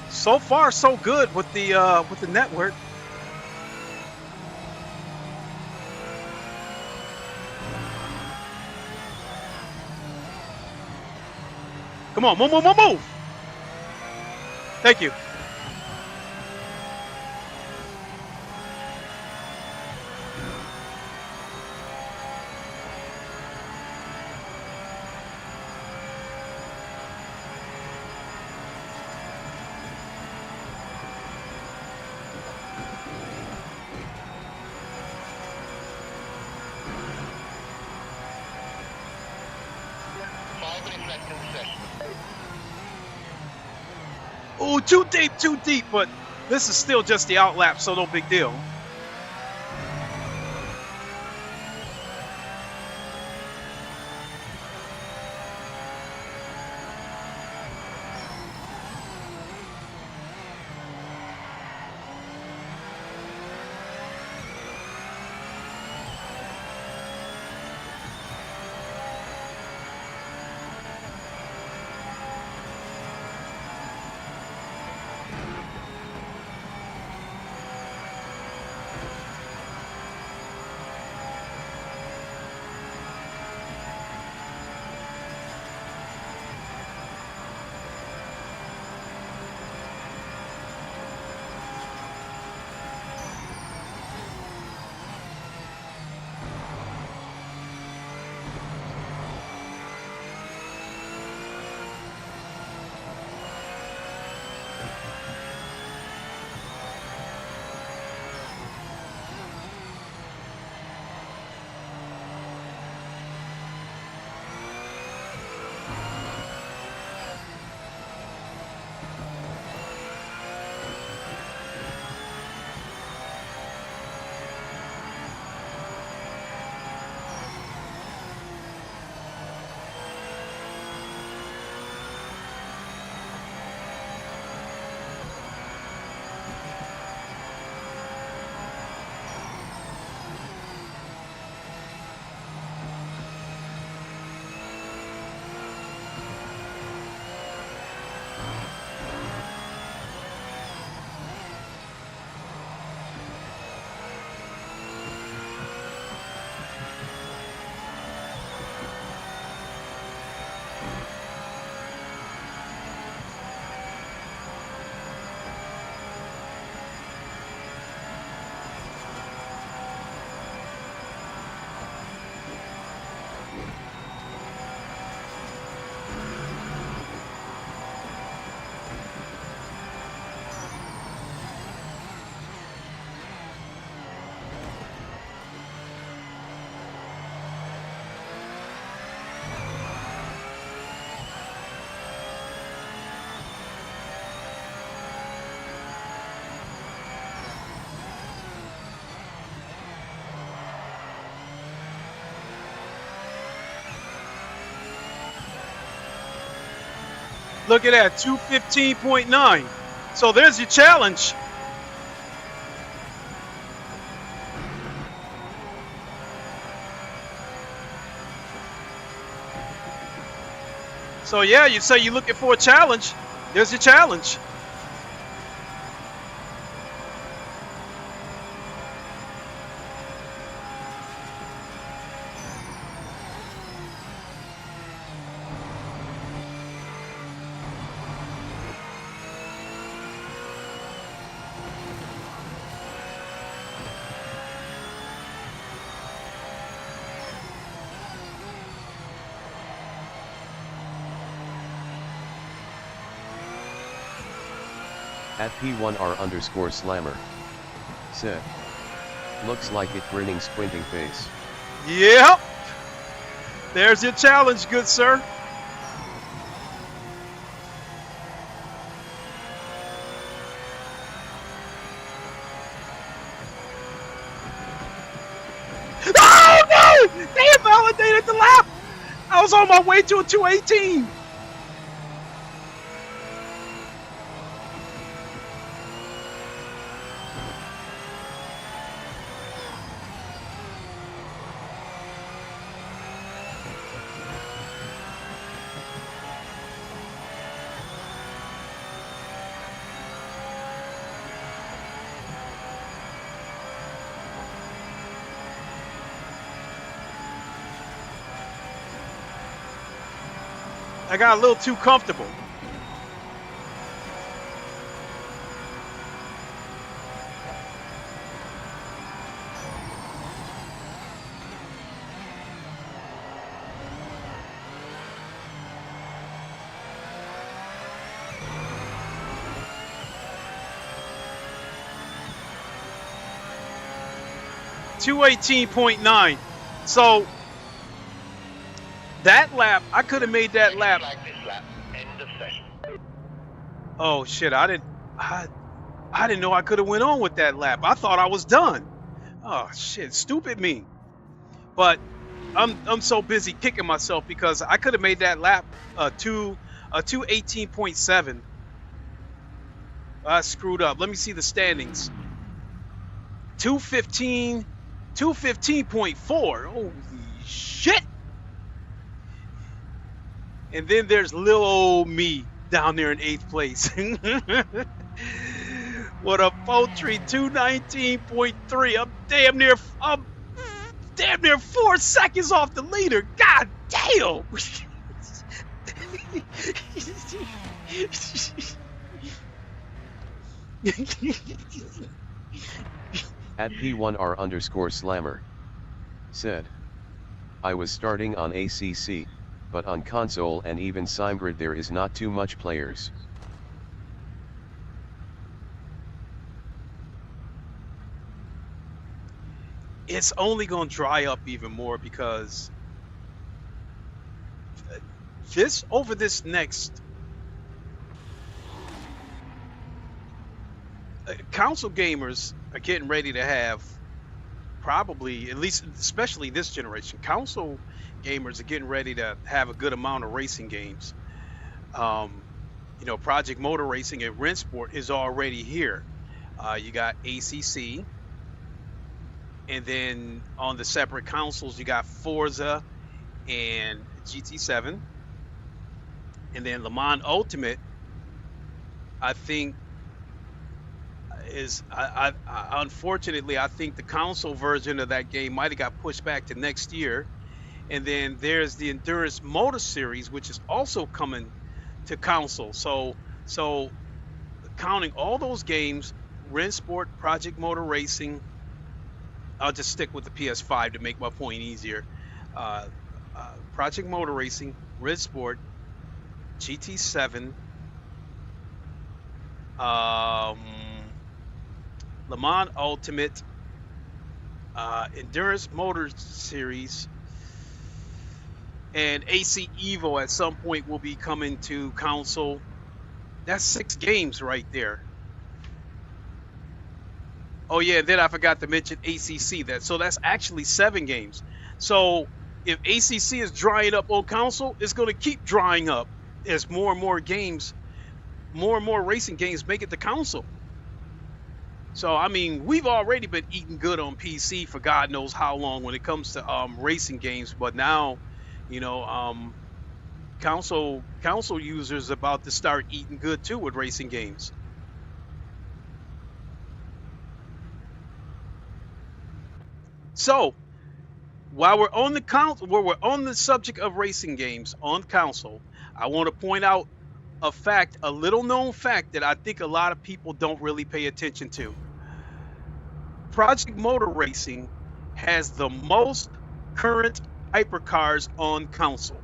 So far, so good with the network. Come on, move! Thank you. Oh, too deep, but this is still just the outlap, so no big deal. Look at that, 215.9. So there's your challenge. So yeah, you say you're looking for a challenge. There's your challenge. At P1R_Slammer said, looks like it grinning squinting face. Yep. There's your challenge, good sir. Oh no! They invalidated the lap! I was on my way to a 218. I got a little too comfortable. .9. So that lap, I could have made that lap. Oh shit! I didn't know I could have went on with that lap. I thought I was done. Oh shit! Stupid me. But I'm so busy kicking myself because I could have made that lap 218.7. I screwed up. Let me see the standings. 215.4. Holy shit! And then there's little old me down there in 8th place. What a paltry 219.3. I'm damn near 4 seconds off the leader. God damn! At P1R_Slammer said, I was starting on ACC, but on console and even Simgrid there is not too much players. It's only going to dry up even more because over this next console gamers are getting ready to have probably, at least especially this generation, console gamers are getting ready to have a good amount of racing games. You know, Project Motor Racing and Rennsport is already here. You got ACC, and then on the separate consoles you got Forza and GT7, and then Le Mans Ultimate, I think is unfortunately I think the console version of that game might have got pushed back to next year. And then there's the Endurance Motor Series, which is also coming to console. So counting all those games, Rennsport, Project Motor Racing, I'll just stick with the PS5 to make my point easier. Project Motor Racing, Rennsport, GT7, Le Mans Ultimate, Endurance Motor Series, and AC Evo at some point will be coming to console. That's 6 games right there. Oh yeah, then I forgot to mention ACC. So that's actually 7 games. So if ACC is drying up on console, it's going to keep drying up as more and more games, more and more racing games make it to console. So I mean, we've already been eating good on PC for God knows how long when it comes to racing games, but now, you know, console users about to start eating good too with racing games. So while we're on the subject of racing games on console, I want to point out a little known fact that I think a lot of people don't really pay attention to. Project Motor Racing has the most current hypercars on console.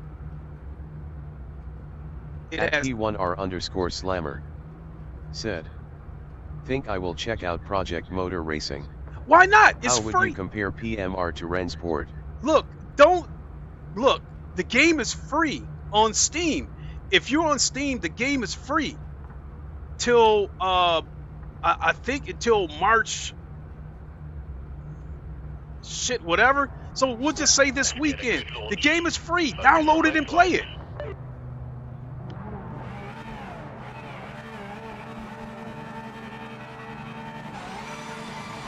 At P1R_Slammer said, "Think I will check out Project Motor Racing." Why not? It's free. How would you compare PMR to Rensport? Look, the game is free on Steam. If you're on Steam, the game is free till I think until March. Shit, whatever. So we'll just say this weekend. The game is free. Download it and play it.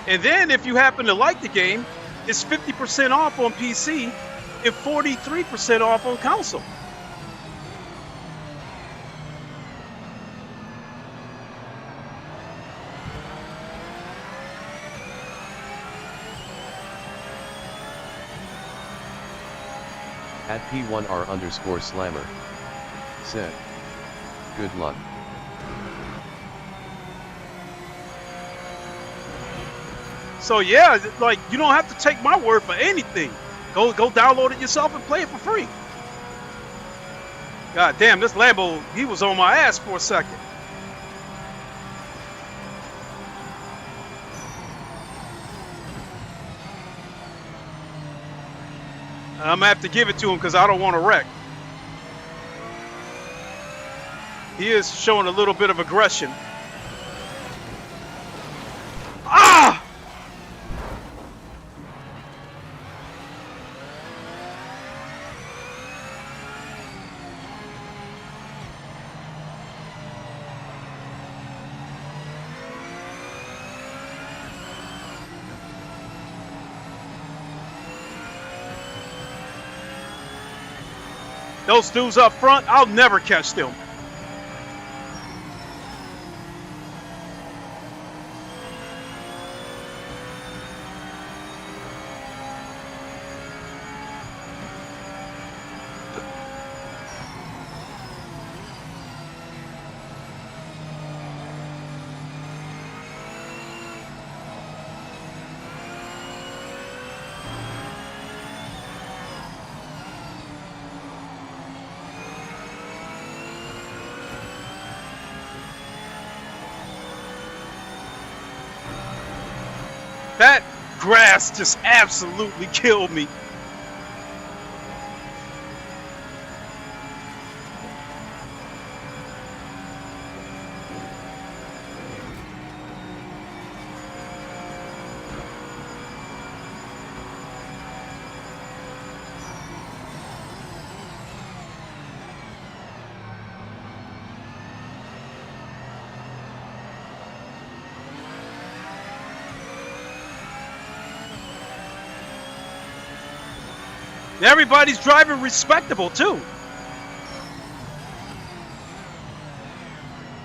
And then if you happen to like the game, it's 50% off on PC and 43% off on console. At P1R_Slammer said, "Good luck." So yeah, like, you don't have to take my word for anything. Go download it yourself and play it for free. God damn, this Lambo, he was on my ass for a second. I'm gonna have to give it to him because I don't want to wreck. He is showing a little bit of aggression. Ah! Those dudes up front, I'll never catch them. That grass just absolutely killed me. Everybody's driving respectable too.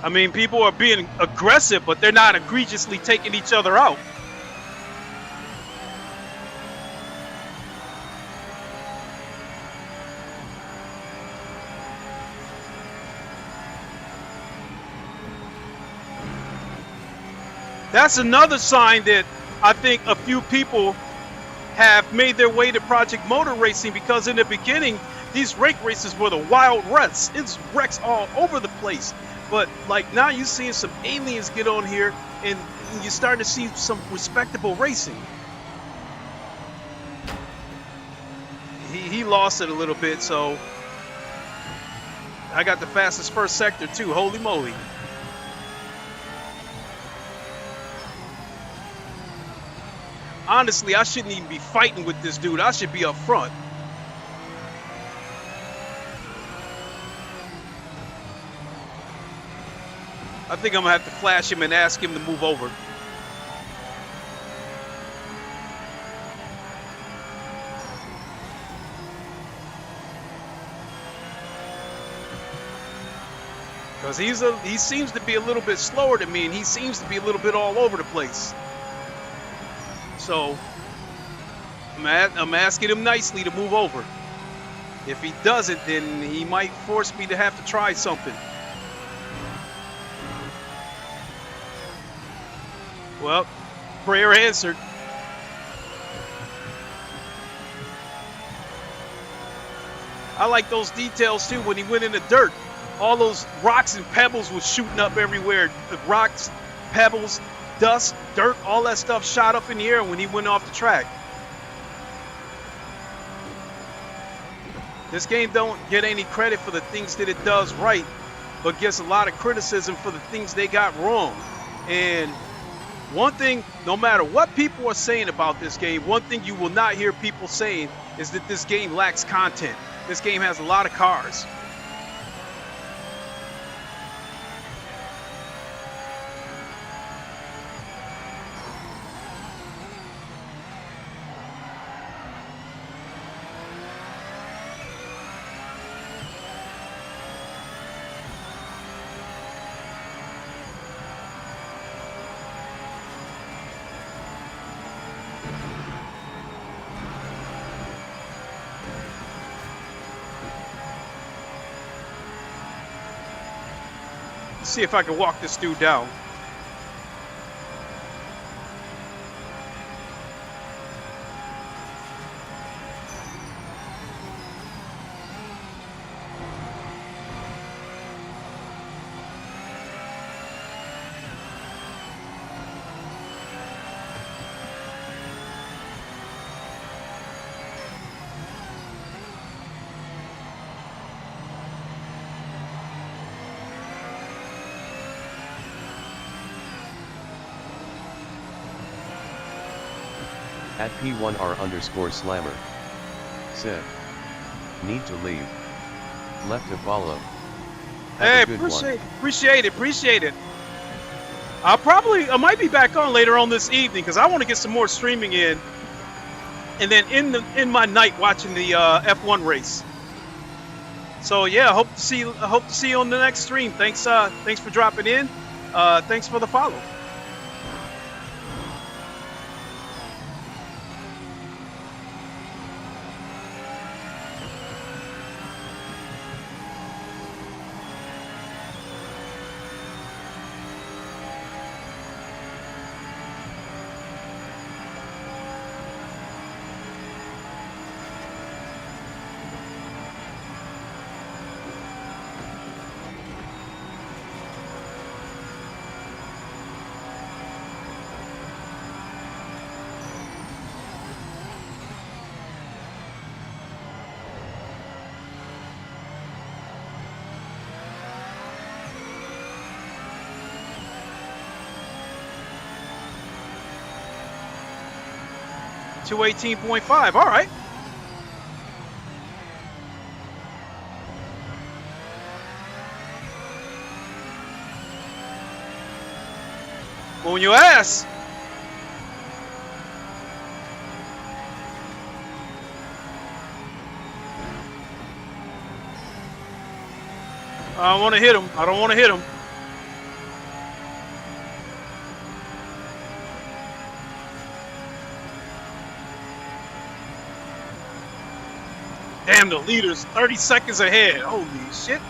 I mean, people are being aggressive, but they're not egregiously taking each other out. That's another sign that I think a few people have made their way to Project Motor Racing, because in the beginning, these rake races were the wild wrecks. It's wrecks all over the place. But like now you're seeing some aliens get on here and you're starting to see some respectable racing. He lost it a little bit, so I got the fastest first sector too. Holy moly. Honestly, I shouldn't even be fighting with this dude. I should be up front. I think I'm gonna have to flash him and ask him to move over. Because he seems to be a little bit slower than me, and he seems to be a little bit all over the place. So I'm asking him nicely to move over. If he doesn't, then he might force me to have to try something. Well, prayer answered. I like those details too when he went in the dirt. All those rocks and pebbles was shooting up everywhere. The rocks, pebbles, dust, dirt, all that stuff shot up in the air when he went off the track. This game don't get any credit for the things that it does right, but gets a lot of criticism for the things they got wrong. And one thing, no matter what people are saying about this game, one thing you will not hear people saying is that this game lacks content. This game has a lot of cars. See if I can walk this dude down. At P1R_slammer. Said. Need to leave. Left to follow. Hey, appreciate it. I might be back on later on this evening because I want to get some more streaming in, and then in my night watching the F1 race. So yeah, hope to see you on the next stream. Thanks for dropping in. Thanks for the follow. $218.5. All right. On your ass. I don't want to hit him. I don't want to hit him. Damn, the leader's 30 seconds ahead. Holy shit.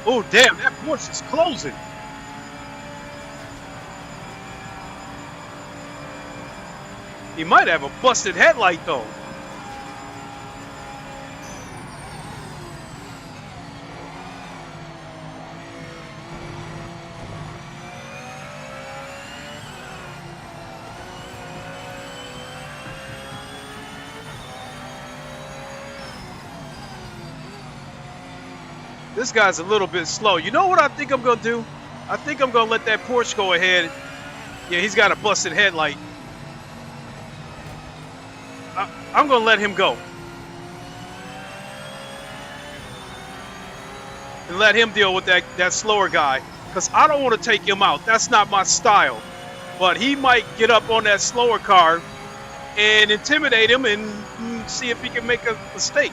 Oh, damn, that Porsche is closing. He might have a busted headlight, though. This guy's a little bit slow. You know what I think I'm going to do? I think I'm going to let that Porsche go ahead. Yeah, he's got a busted headlight. I'm going to let him go. And let him deal with that slower guy. Because I don't want to take him out. That's not my style. But he might get up on that slower car and intimidate him and see if he can make a mistake.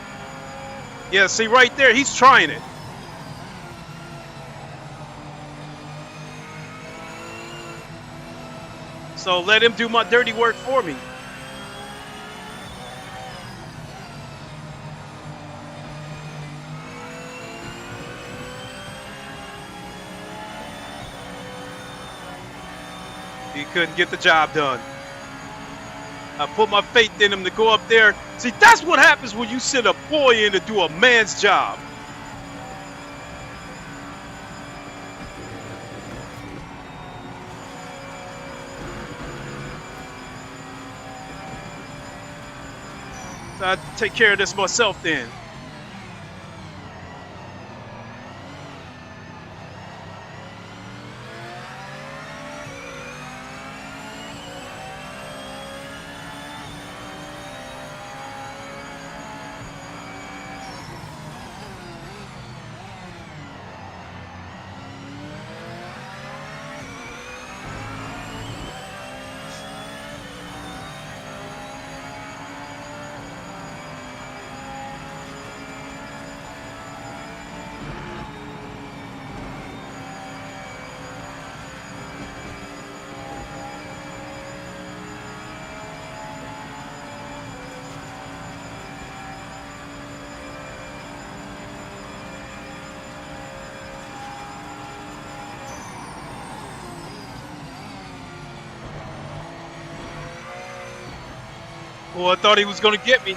Yeah, see right there, he's trying it. So let him do my dirty work for me. He couldn't get the job done. I put my faith in him to go up there. See, that's what happens when you send a boy in to do a man's job. So I take care of this myself then. Oh, I thought he was going to get me.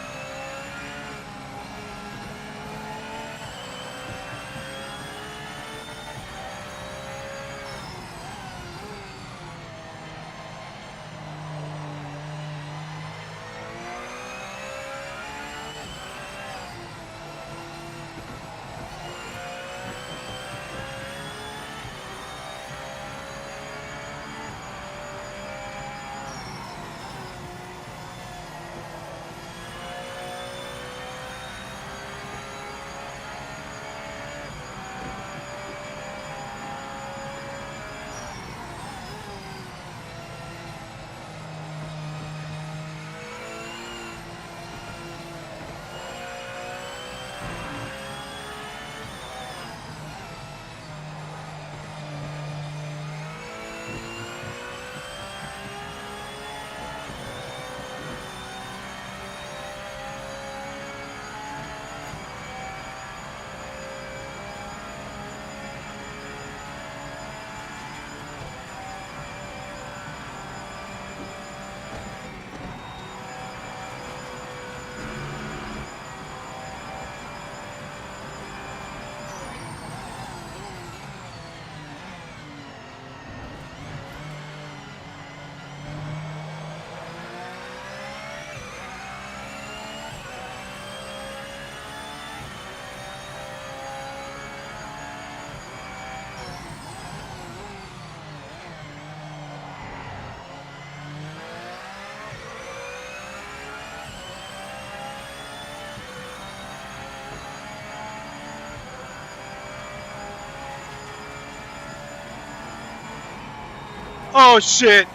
Oh, shit.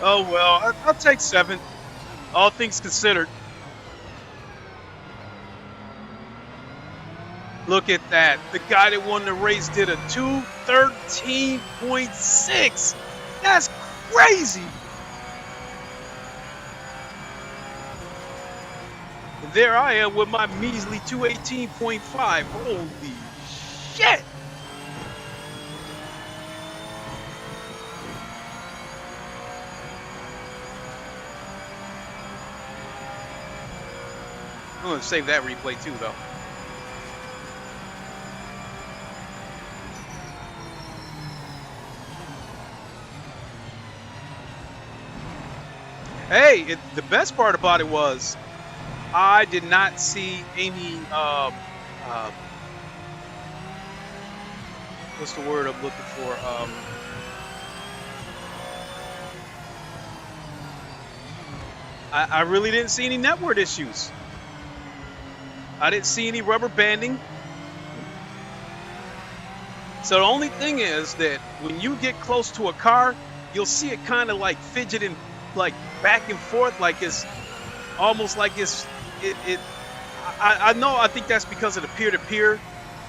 Oh well, I'll take 7. All things considered. Look at that. The guy that won the race did a 213.6. That's crazy. And there I am with my measly 218.5. Holy shit. I'm going to save that replay too, though. Hey, the best part about it was I did not see any, what's the word I'm looking for? I really didn't see any network issues. I didn't see any rubber banding. So the only thing is that when you get close to a car, you'll see it kind of like fidgeting like back and forth, like it's almost like I know, I think that's because of the peer-to-peer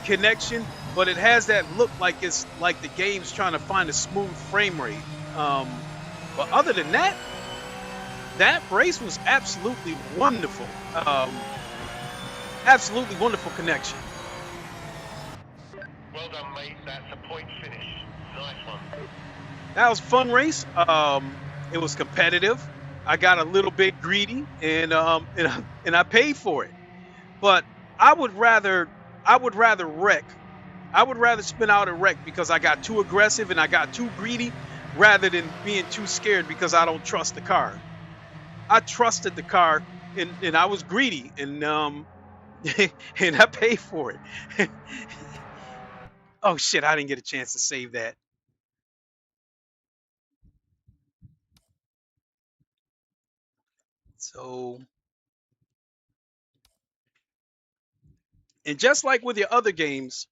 connection, but it has that look like it's like the game's trying to find a smooth frame rate. But other than that, that race was absolutely wonderful. Absolutely wonderful connection. Well done, mate. That's a point finish. Nice one. That was a fun race. It was competitive. I got a little bit greedy, and I paid for it. But I would rather wreck. I would rather spin out a wreck because I got too aggressive and I got too greedy, rather than being too scared because I don't trust the car. I trusted the car, and I was greedy, and and I paid for it. Oh shit! I didn't get a chance to save that. So, and just like with your other games,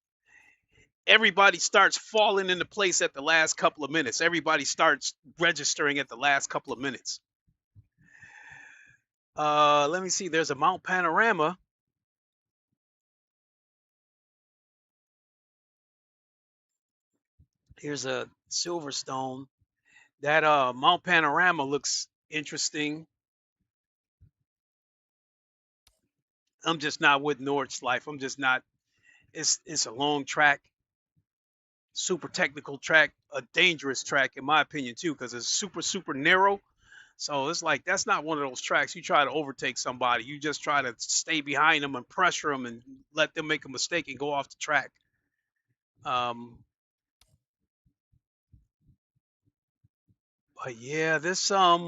everybody starts falling into place at the last couple of minutes. Everybody starts registering at the last couple of minutes. Let me see. There's a Mount Panorama. Here's a Silverstone. That Mount Panorama looks interesting. I'm just not with Nordschleife. I'm just not. It's a long track, super technical track, a dangerous track in my opinion too, because it's super narrow. So it's like that's not one of those tracks you try to overtake somebody. You just try to stay behind them and pressure them and let them make a mistake and go off the track. But yeah, this let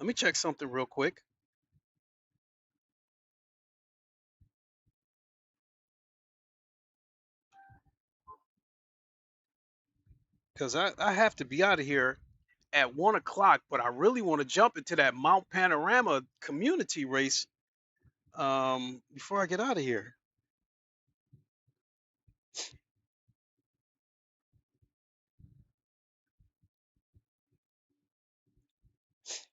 me check something real quick. Because I have to be out of here at 1 o'clock, but I really want to jump into that Mount Panorama community race before I get out of here.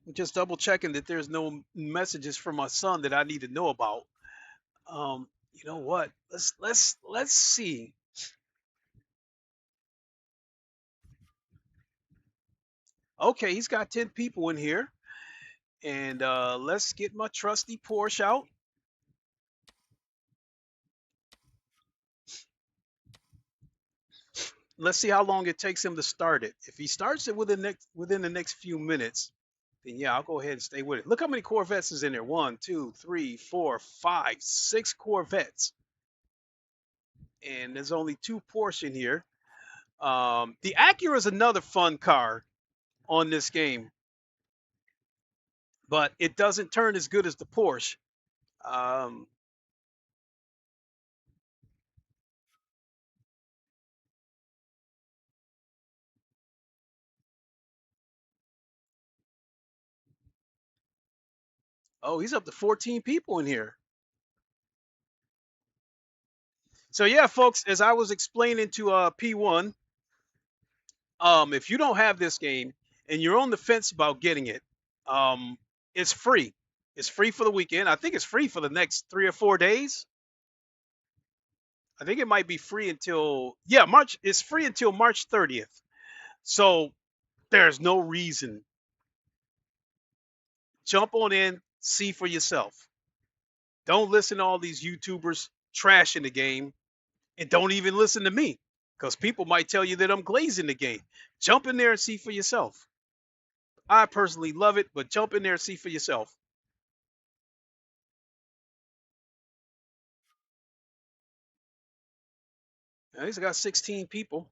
I'm just double checking that there's no messages from my son that I need to know about. You know what? Let's see. Okay, he's got 10 people in here. And let's get my trusty Porsche out. Let's see how long it takes him to start it. If he starts it within the next few minutes, then yeah, I'll go ahead and stay with it. Look how many Corvettes is in there. 1, 2, 3, 4, 5, 6 Corvettes. And there's only 2 Porsche in here. The Acura is another fun car on this game, but it doesn't turn as good as the Porsche. Oh, he's up to 14 people in here. So yeah, folks, as I was explaining to P1, if you don't have this game and you're on the fence about getting it, it's free. It's free for the weekend. I think it's free for the next 3 or 4 days. I think it might be free until, yeah, March. It's free until March 30th. So there's no reason. Jump on in, see for yourself. Don't listen to all these YouTubers trashing the game, and don't even listen to me, because people might tell you that I'm glazing the game. Jump in there and see for yourself. I personally love it, but jump in there and see for yourself. Now, he's got 16 people.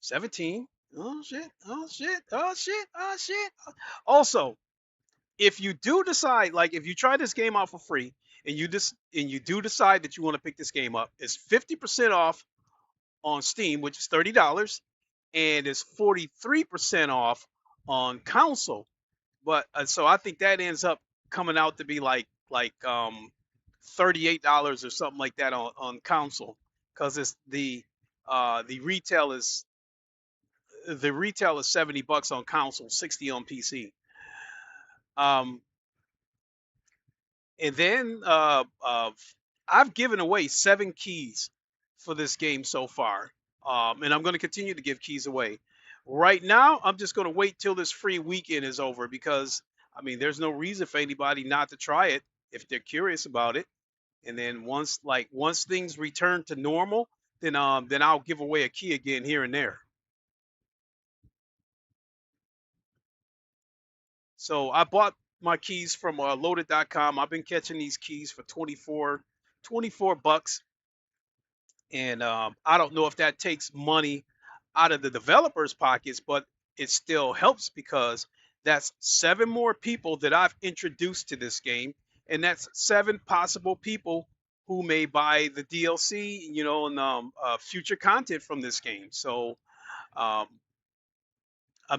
17. Oh shit. Oh shit. Oh shit. Oh shit. Also, if you do decide, like if you try this game out for free and you do decide that you want to pick this game up, it's 50% off on Steam, which is $30, and it's 43% off on console. But so I think that ends up coming out to be like $38 or something like that on console, because it's the retail is $70 on console, 60 on PC. And then I've given away 7 keys for this game so far, and I'm going to continue to give keys away. Right now, I'm just going to wait till this free weekend is over, because I mean, there's no reason for anybody not to try it if they're curious about it. And then once things return to normal, then I'll give away a key again here and there. So I bought my keys from loaded.com. I've been catching these keys for 24 bucks. And I don't know if that takes money out of the developers' pockets, but it still helps, because that's 7 more people that I've introduced to this game. And that's 7 possible people who may buy the DLC, you know, and future content from this game. So I'm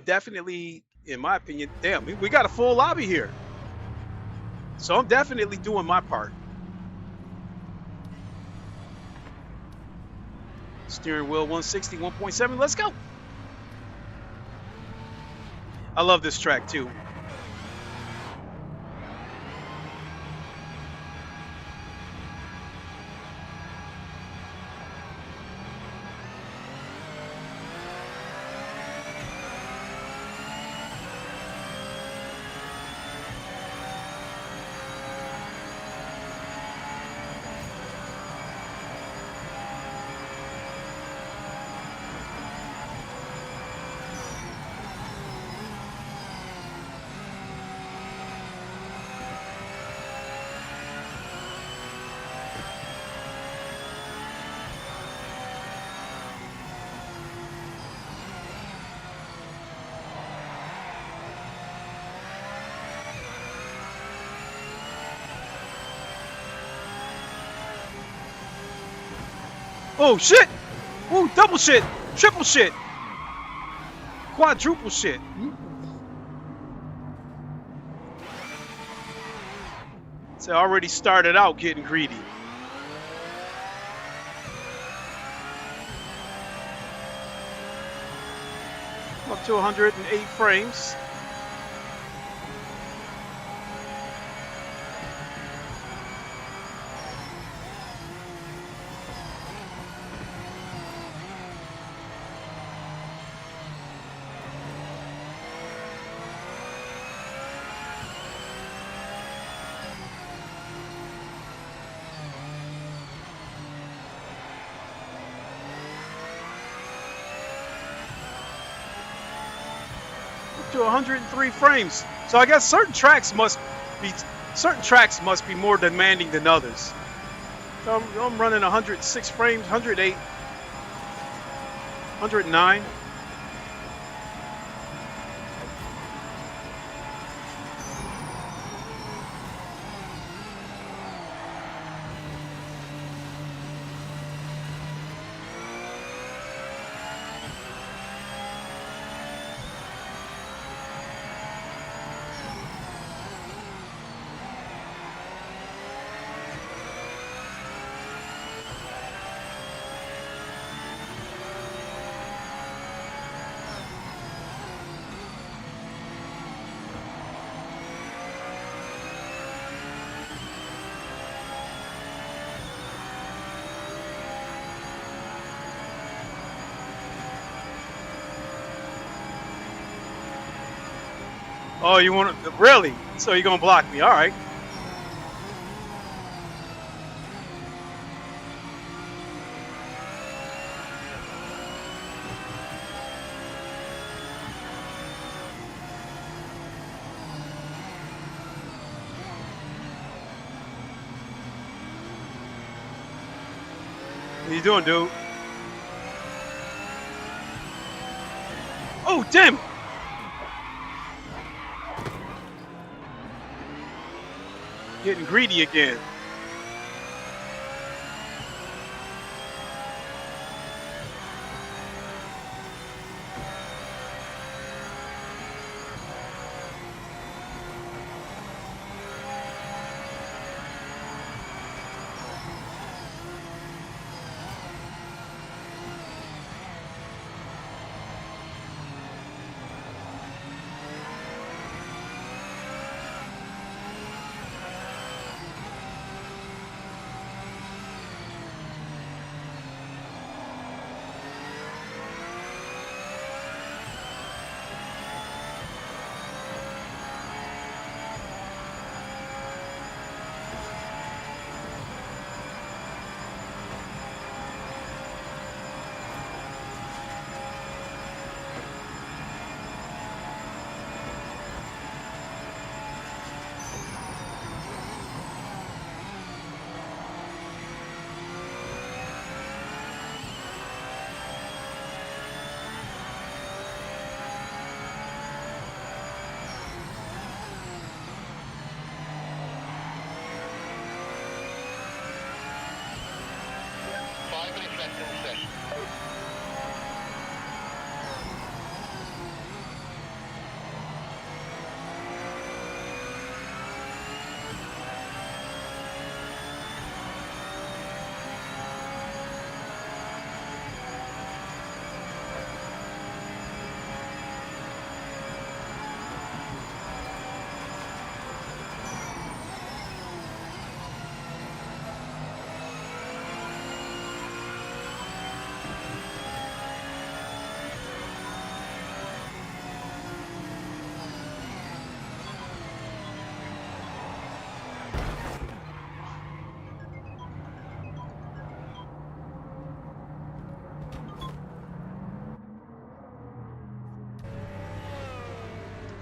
definitely, in my opinion, damn, we got a full lobby here. So I'm definitely doing my part. Steering wheel 160, 1.7. Let's go. I love this track too. Oh shit! Oh, double shit! Triple shit! Quadruple shit! So I already started out getting greedy. Up to 108 frames. To 103 frames. So I guess certain tracks must be more demanding than others. So I'm running 106 frames, 108, 109. Oh, you want to really? So you're gonna block me? All right. What you doing, dude? Oh, damn! Getting greedy again.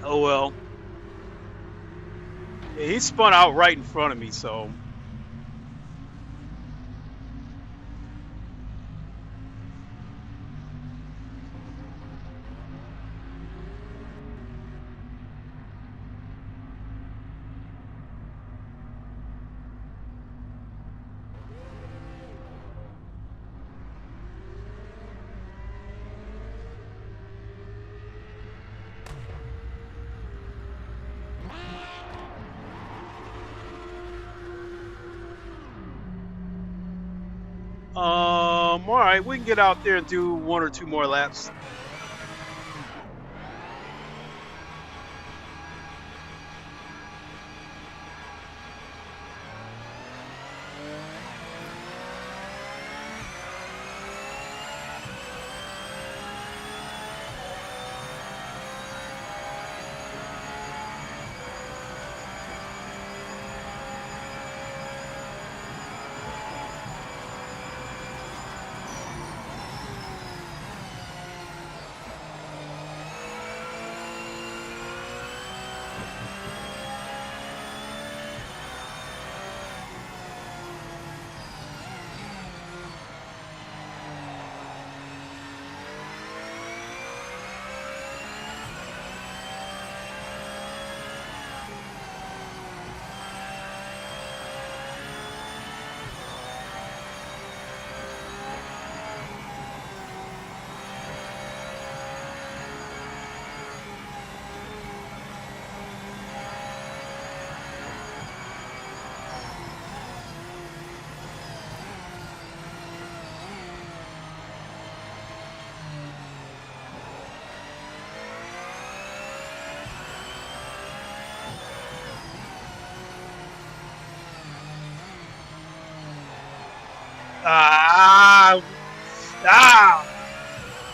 Oh well. Yeah, he spun out right in front of me, so. All right, we can get out there and do 1 or 2 more laps.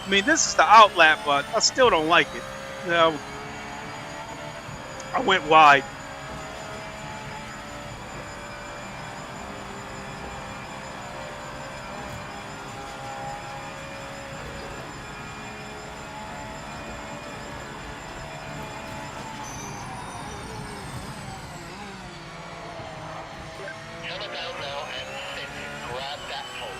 I mean, this is the outlap, but I still don't like it. Now, I went wide. Hammer down now and send it. Grab that pole.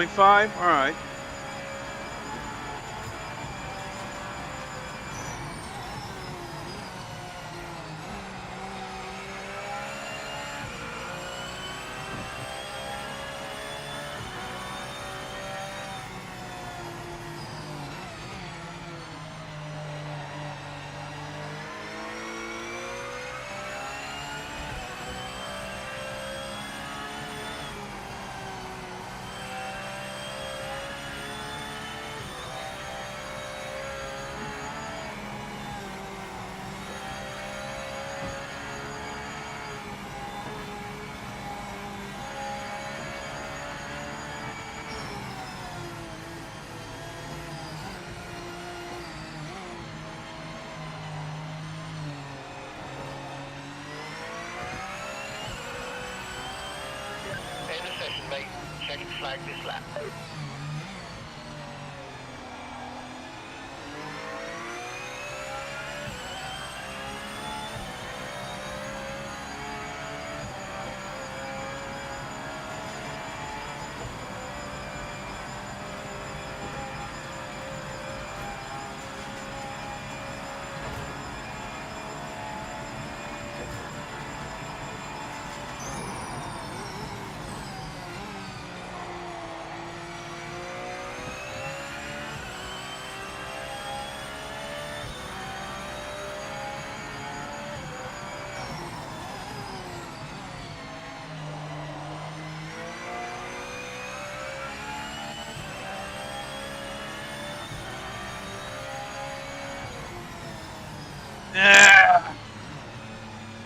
.5. All right. End of session, mate. Check and flag this lap.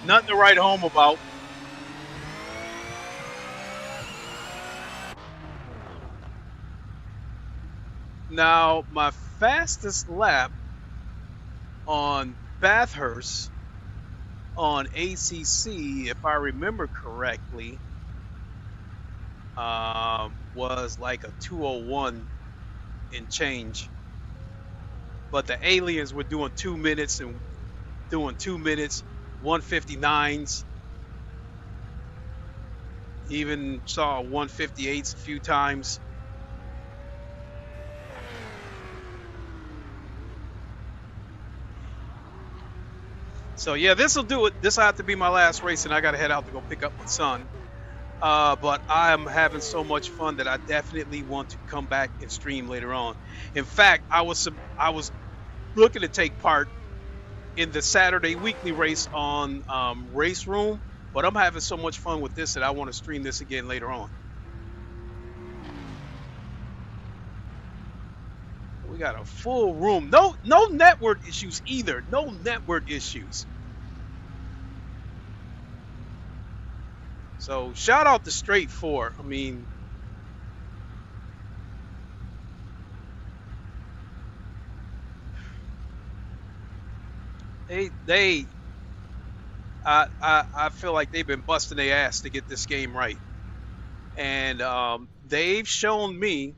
Nothing to write home about. Now, my fastest lap on Bathurst on ACC, if I remember correctly, was like a 2:01 and change. But the aliens were doing 2 minutes and doing 2 minutes, 159s. Even saw 158s a few times. So yeah, this will do it. This will have to be my last race, and I got to head out to go pick up my son. But I am having so much fun that I definitely want to come back and stream later on. In fact, I was looking to take part in the Saturday weekly race on Race Room, but I'm having so much fun with this that I want to stream this again later on. We got a full room. No network issues either. No network issues. So shout out to Straight 4. I mean, I feel like they've been busting their ass to get this game right, and they've shown me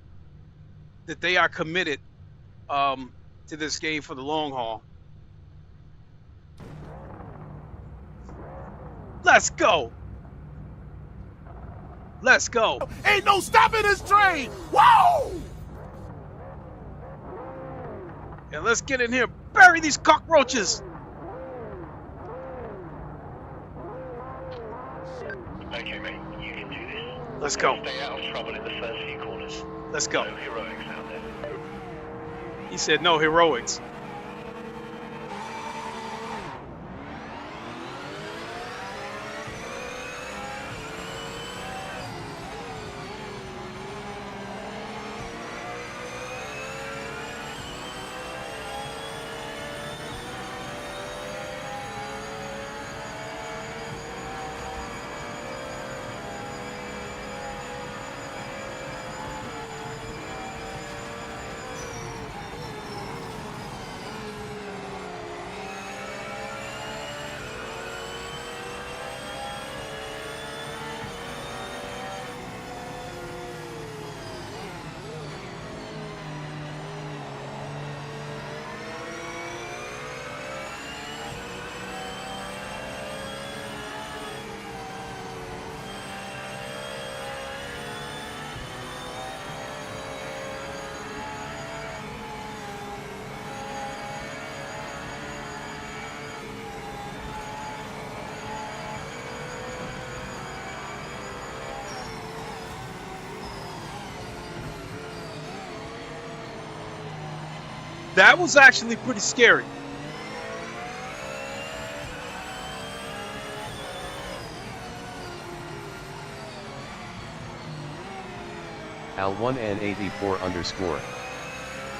that they are committed to this game for the long haul. Let's go. Let's go. Ain't no stopping this train. Whoa! And let's get in here. Bury these cockroaches. Okay, mate, you can do this. Let's go. Stay out of trouble in the first few corners. Let's go. No heroics out there. He said no heroics. That was actually pretty scary. Al1N84_.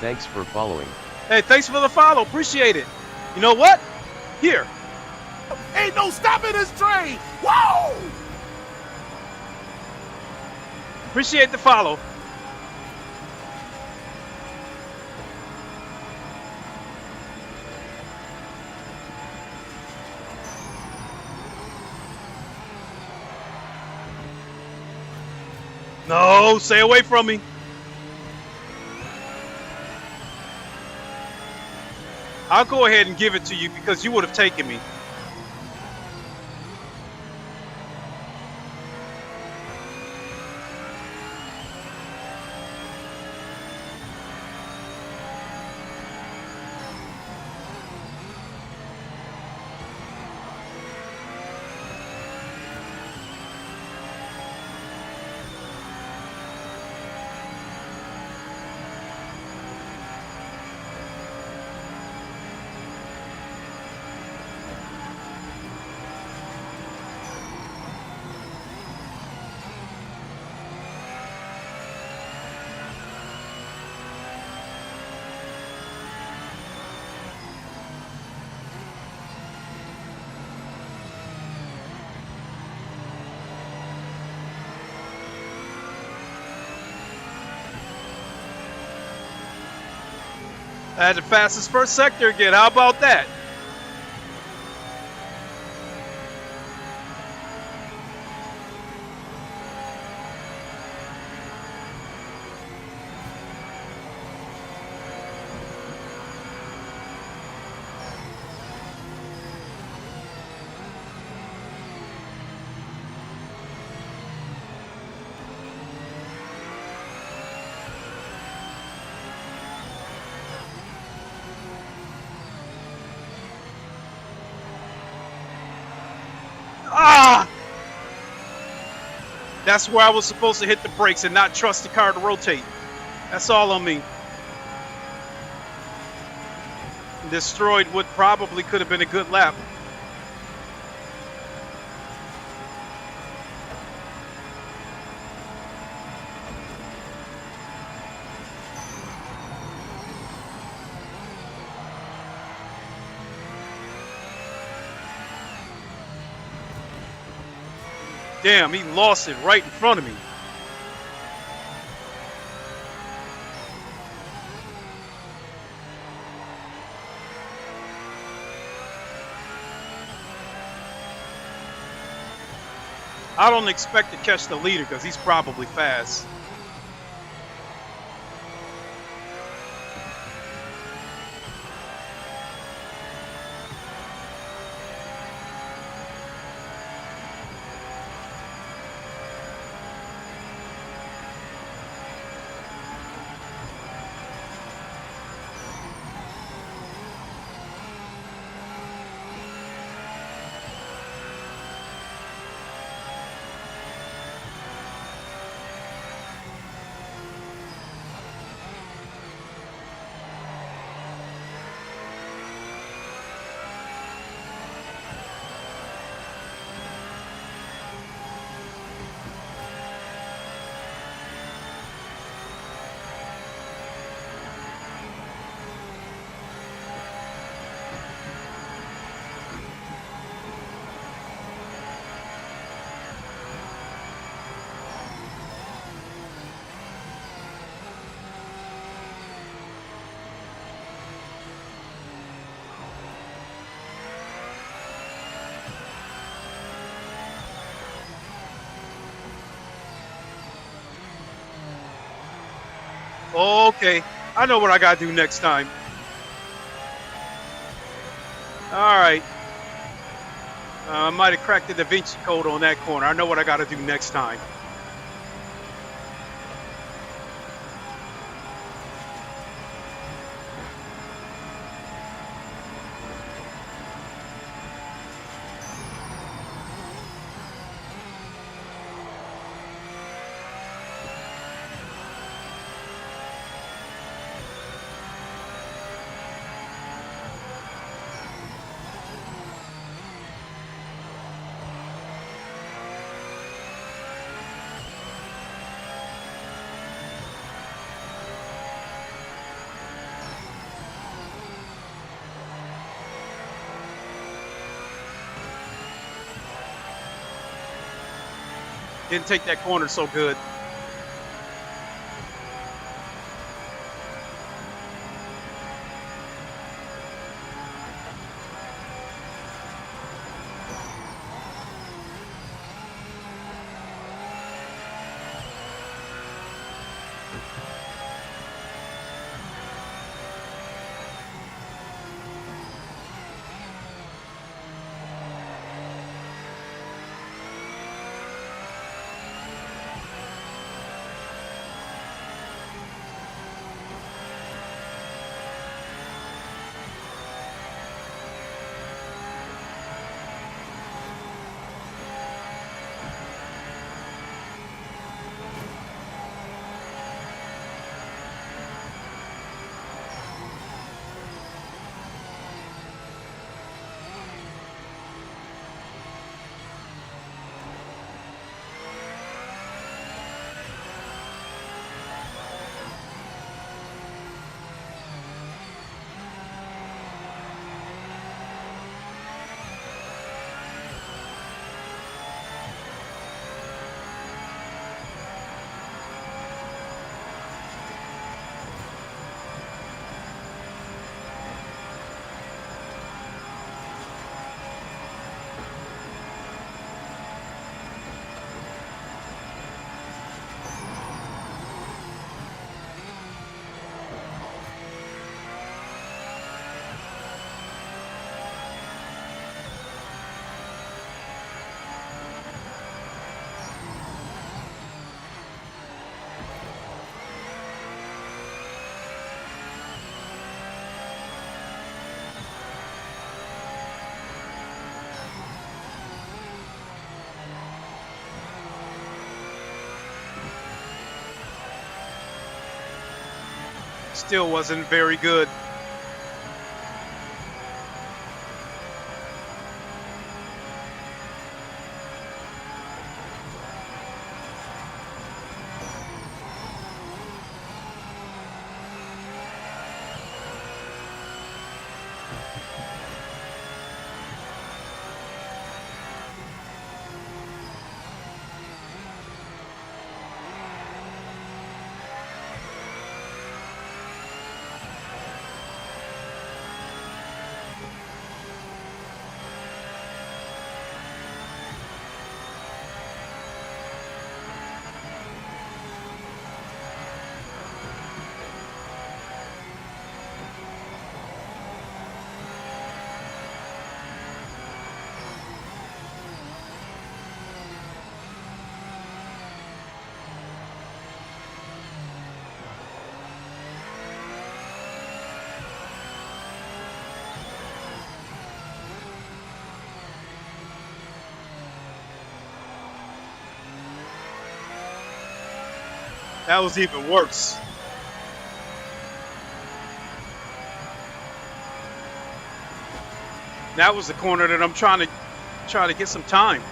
Thanks for following. Hey, thanks for the follow. Appreciate it. You know what? Here. Ain't no stopping this train. Whoa! Appreciate the follow. No, stay away from me. I'll go ahead and give it to you because you would have taken me. I had the fastest first sector again. How about that? Ah! That's where I was supposed to hit the brakes and not trust the car to rotate. That's all on me. Destroyed what probably could have been a good lap. Damn, he lost it right in front of me. I don't expect to catch the leader because he's probably fast. Okay, I know what I gotta do next time. All right. I might have cracked the Da Vinci Code on that corner. I know what I gotta do next time. Didn't take that corner so good. Still wasn't very good. That was even worse. That was the corner that I'm trying to get some time.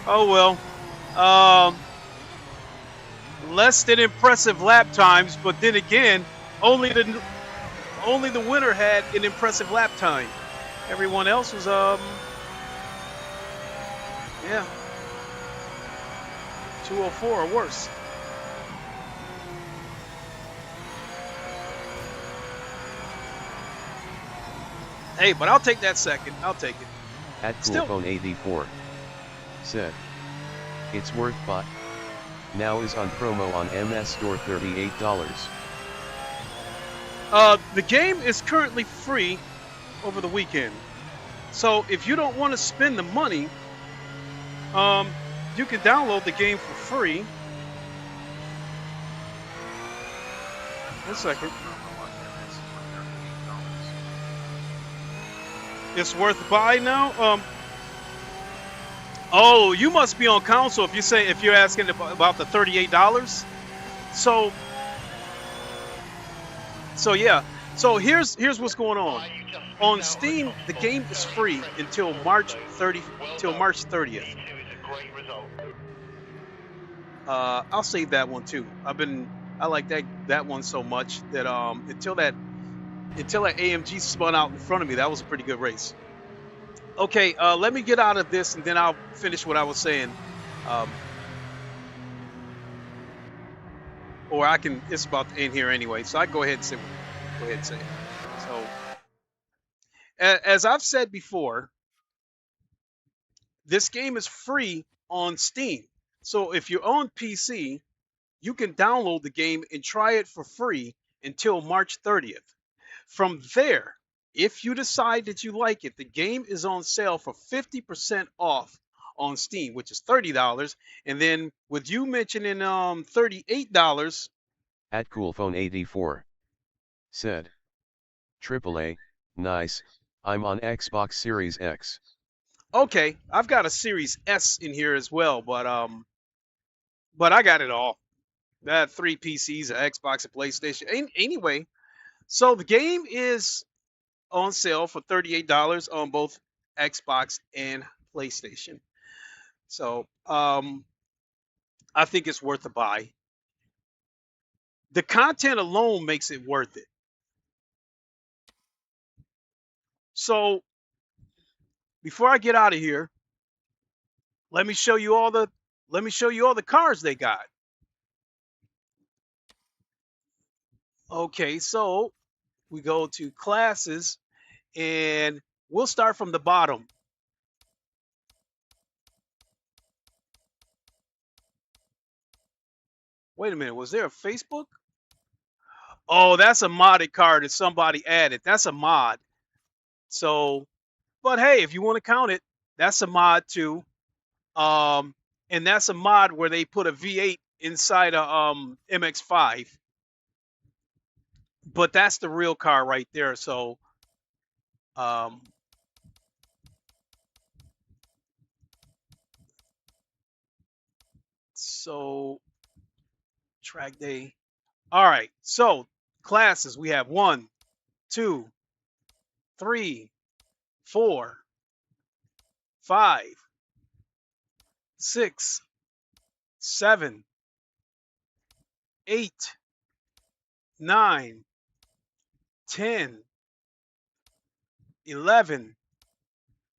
Oh well, less than impressive lap times, but then again, only the winner had an impressive lap time. Everyone else was yeah, 204 or worse. Hey, but I'll take that second. I'll take it. At Coolphone84 said, it's worth buy. Now is on promo on MS Store $38. The game is currently free over the weekend. So if you don't want to spend the money, you can download the game for free. One second. It's worth buy now. Oh, you must be on console if you're asking about the $38. So yeah. So here's what's going on. On Steam, the game is free until March 30th. I'll save that one too. I like that one so much that until that AMG spun out in front of me, that was a pretty good race. Okay, let me get out of this and then I'll finish what I was saying. Or I can, it's about to end here anyway, so I can go ahead and say it. So, as I've said before, this game is free on Steam. So if you're on PC, you can download the game and try it for free until March 30th. From there, if you decide that you like it, the game is on sale for 50% off on Steam, which is $30. And then with you mentioning $38. At CoolPhone84 said, AAA, nice, I'm on Xbox Series X. Okay, I've got a Series S in here as well, but I got it all. I had 3 PCs, an Xbox, a PlayStation. Anyway, so the game is on sale for $38 on both Xbox and PlayStation. So I think it's worth a buy. The content alone makes it worth it. So before I get out of here, let me show you all the cars they got. Okay, so we go to classes and we'll start from the bottom. Wait a minute, was there a Facebook? Oh, that's a modded car that somebody added. That's a mod. So, but hey, if you want to count it, that's a mod too. And that's a mod where they put a V8 inside a MX-5. But that's the real car right there. So, track day. All right. So classes, we have 1, 2, 3, 4, 5, 6, 7, 8, 9, 10, 11,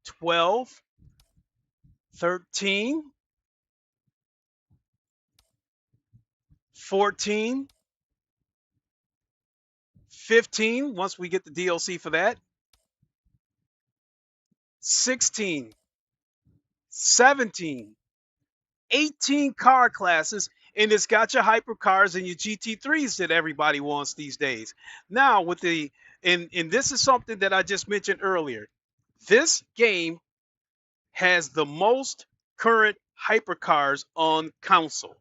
12, 13, 14, 15, once we get the DLC for that, 16, 17, 18 car classes, and it's got your hypercars and your GT3s that everybody wants these days. Now with the, and this is something that I just mentioned earlier, this game has the most current hypercars on console.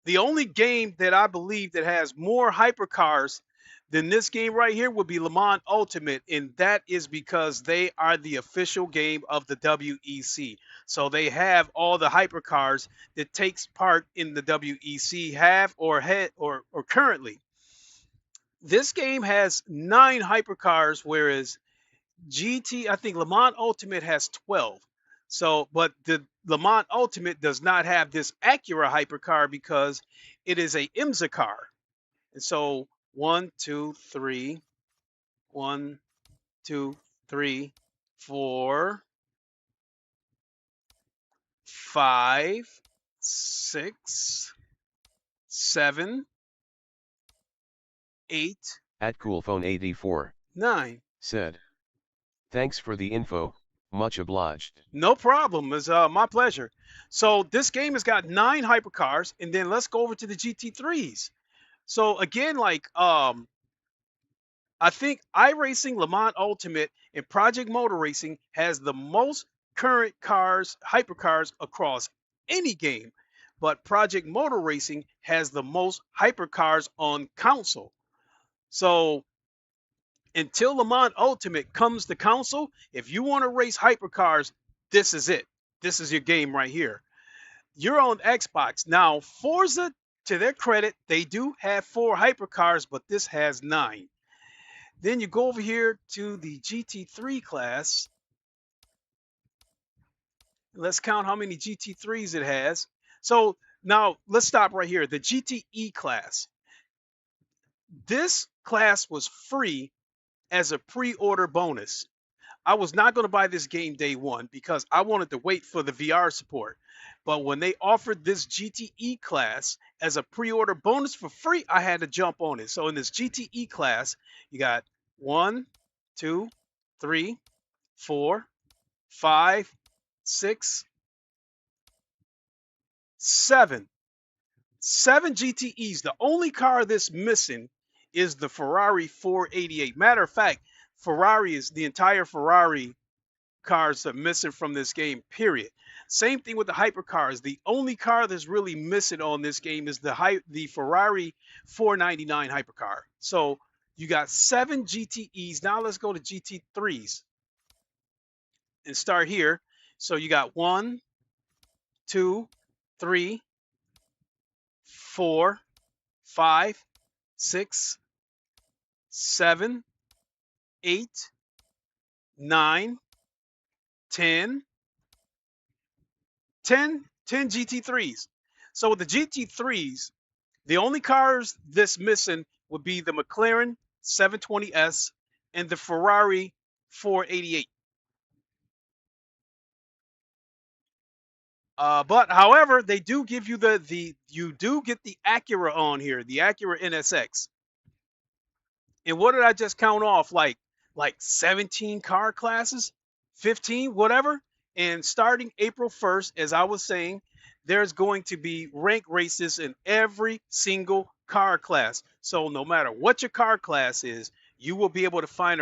The only game that I believe that has more hypercars than this game right here would be Le Mans Ultimate, and that is because they are the official game of the WEC. So they have all the hypercars that takes part in the WEC have or currently. This game has 9 hypercars, whereas I think Le Mans Ultimate has 12. So, but the Le Mans Ultimate does not have this Acura hypercar because it is a IMSA car. And so 1, 2, 3, 1, 2, 3, 4, 5, 6, 7, 8. At CoolPhone84 9. said, thanks for the info. Much obliged. No problem. It's my pleasure. So this game has got 9 hypercars, and then let's go over to the GT3s. So again, like I think iRacing, Le Mans Ultimate, and Project Motor Racing has the most current cars, hypercars across any game, but Project Motor Racing has the most hypercars on console. So until Le Mans Ultimate comes to console, if you want to race hypercars, this is it. This is your game right here. You're on Xbox. Now, Forza, to their credit, they do have 4 hypercars, but this has 9. Then you go over here to the GT3 class. Let's count how many GT3s it has. So now let's stop right here. The GTE class. This class was free as a pre-order bonus. I was not going to buy this game day one because I wanted to wait for the VR support. But when they offered this GTE class as a pre-order bonus for free, I had to jump on it. So in this GTE class, you got 1, 2, 3, 4, 5, 6, 7. 7 GTEs. The only car that's missing is the Ferrari 488. Matter of fact, Ferrari is the entire Ferrari cars are missing from this game, period. Same thing with the hypercars. The only car that's really missing on this game is the Ferrari 499 hypercar. So you got 7 GTEs. Now let's go to GT3s and start here. So you got 1, 2, 3, 4, 5, 6, 7, 8, 9, 10 GT3s. So with the GT3s, the only cars this missing would be the McLaren 720S and the Ferrari 488. But however, they do give you you do get the Acura on here, the Acura NSX. And what did I just count off? Like 17 car classes, 15, whatever. And starting April 1st, as I was saying, there's going to be rank races in every single car class. So no matter what your car class is, you will be able to find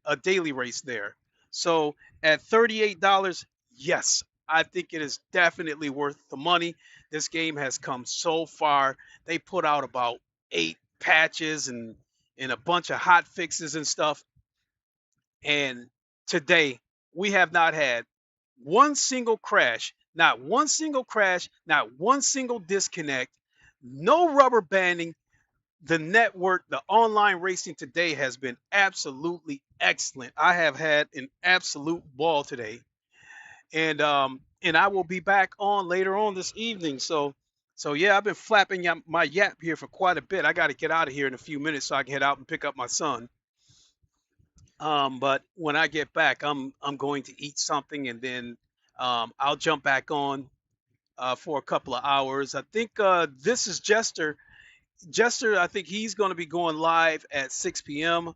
a daily race there. So at $38, yes, I think it is definitely worth the money. This game has come so far. They put out about 8 patches and a bunch of hot fixes and stuff. And today, we have not had one single crash, not one single crash, not one single disconnect, no rubber banding. The network, the online racing today has been absolutely excellent. I have had an absolute ball today. And I will be back on later on this evening. So yeah, I've been flapping my yap here for quite a bit. I got to get out of here in a few minutes so I can head out and pick up my son. But when I get back, I'm going to eat something, and then I'll jump back on for a couple of hours. I think this is Jester. Jester, I think he's going to be going live at 6 p.m.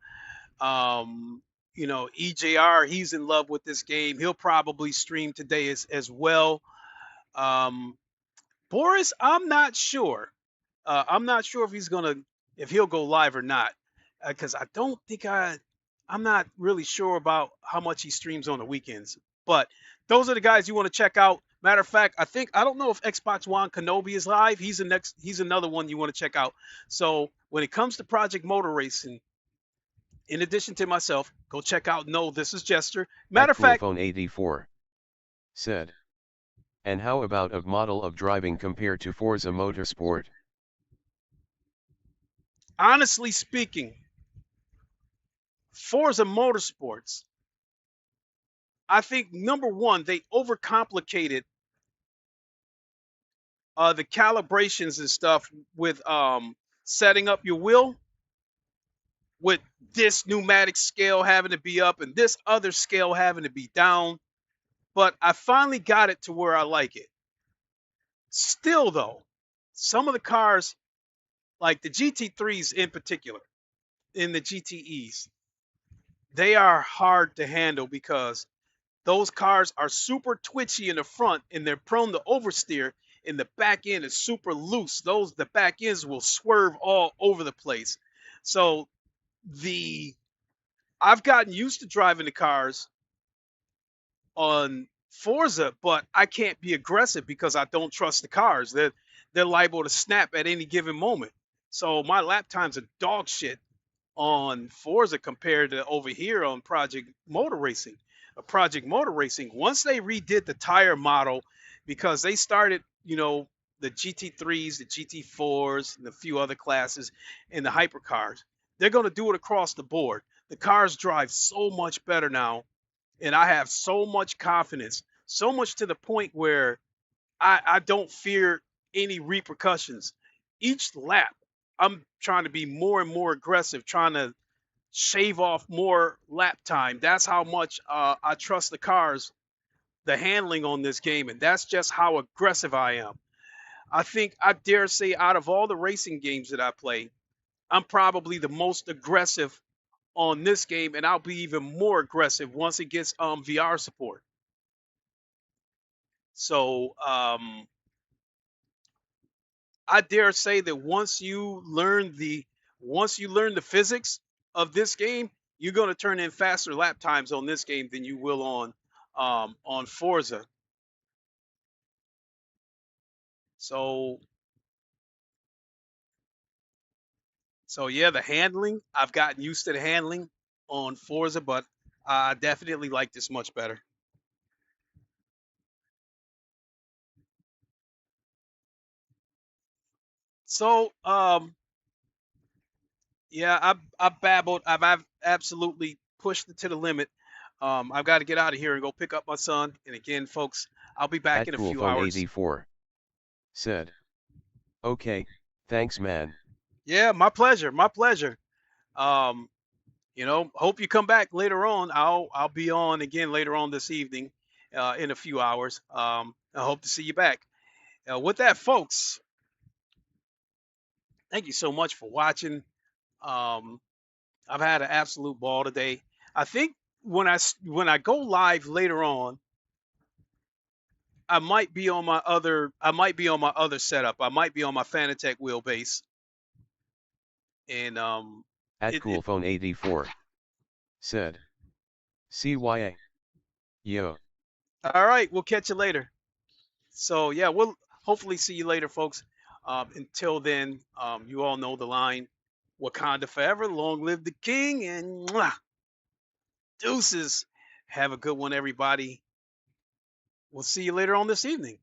You know, EJR, he's in love with this game. He'll probably stream today as well. Boris, I'm not sure. I'm not sure if he'll go live or not, because I don't think I'm not really sure about how much he streams on the weekends. But those are the guys you want to check out. Matter of fact, I don't know if Xbox One Kenobi is live. He's another one you want to check out. So when it comes to Project Motor Racing, in addition to myself, go check out No, This is Jester. Matter of fact, Phone 84 said, and how about a model of driving compared to Forza Motorsport? Honestly speaking, Forza Motorsports, I think number one, they overcomplicated the calibrations and stuff with setting up your wheel, with this pneumatic scale having to be up and this other scale having to be down. But I finally got it to where I like it. Still though, some of the cars, like the GT3s in particular, in the GTEs, they are hard to handle because those cars are super twitchy in the front and they're prone to oversteer, and the back end is super loose. The back ends will swerve all over the place. So I've gotten used to driving the cars on Forza, but I can't be aggressive because I don't trust the cars. They're liable to snap at any given moment. So my lap times are dog shit on Forza compared to over here on Project Motor Racing. of Project Motor Racing, once they redid the tire model, because they started, the GT3s, the GT4s, and a few other classes, and the hypercars, they're going to do it across the board. The cars drive so much better now, and I have so much confidence, so much to the point where I don't fear any repercussions. Each lap, I'm trying to be more and more aggressive, trying to shave off more lap time. That's how much I trust the cars, the handling on this game, and that's just how aggressive I am. I think I dare say out of all the racing games that I play, I'm probably the most aggressive on this game, and I'll be even more aggressive once it gets VR support. So I dare say that once you learn the physics of this game, you're going to turn in faster lap times on this game than you will on Forza. So yeah, the handling, I've gotten used to the handling on Forza, but I definitely like this much better. So yeah, I've babbled. I've absolutely pushed it to the limit. I've got to get out of here and go pick up my son. And again, folks, I'll be back in a few hours. 84 said, "Okay, thanks, man." Yeah, my pleasure. My pleasure. Hope you come back later on. I'll be on again later on this evening, in a few hours. I hope to see you back. With that, folks, thank you so much for watching. I've had an absolute ball today. I think when I go live later on, I might be on my other setup. I might be on my Fanatec wheelbase. And Coolphone 84 said, "CYA. Yo." All right, we'll catch you later. So yeah, we'll hopefully see you later, folks. Until then, you all know the line: Wakanda forever, long live the king, and mwah, deuces. Have a good one, everybody. We'll see you later on this evening.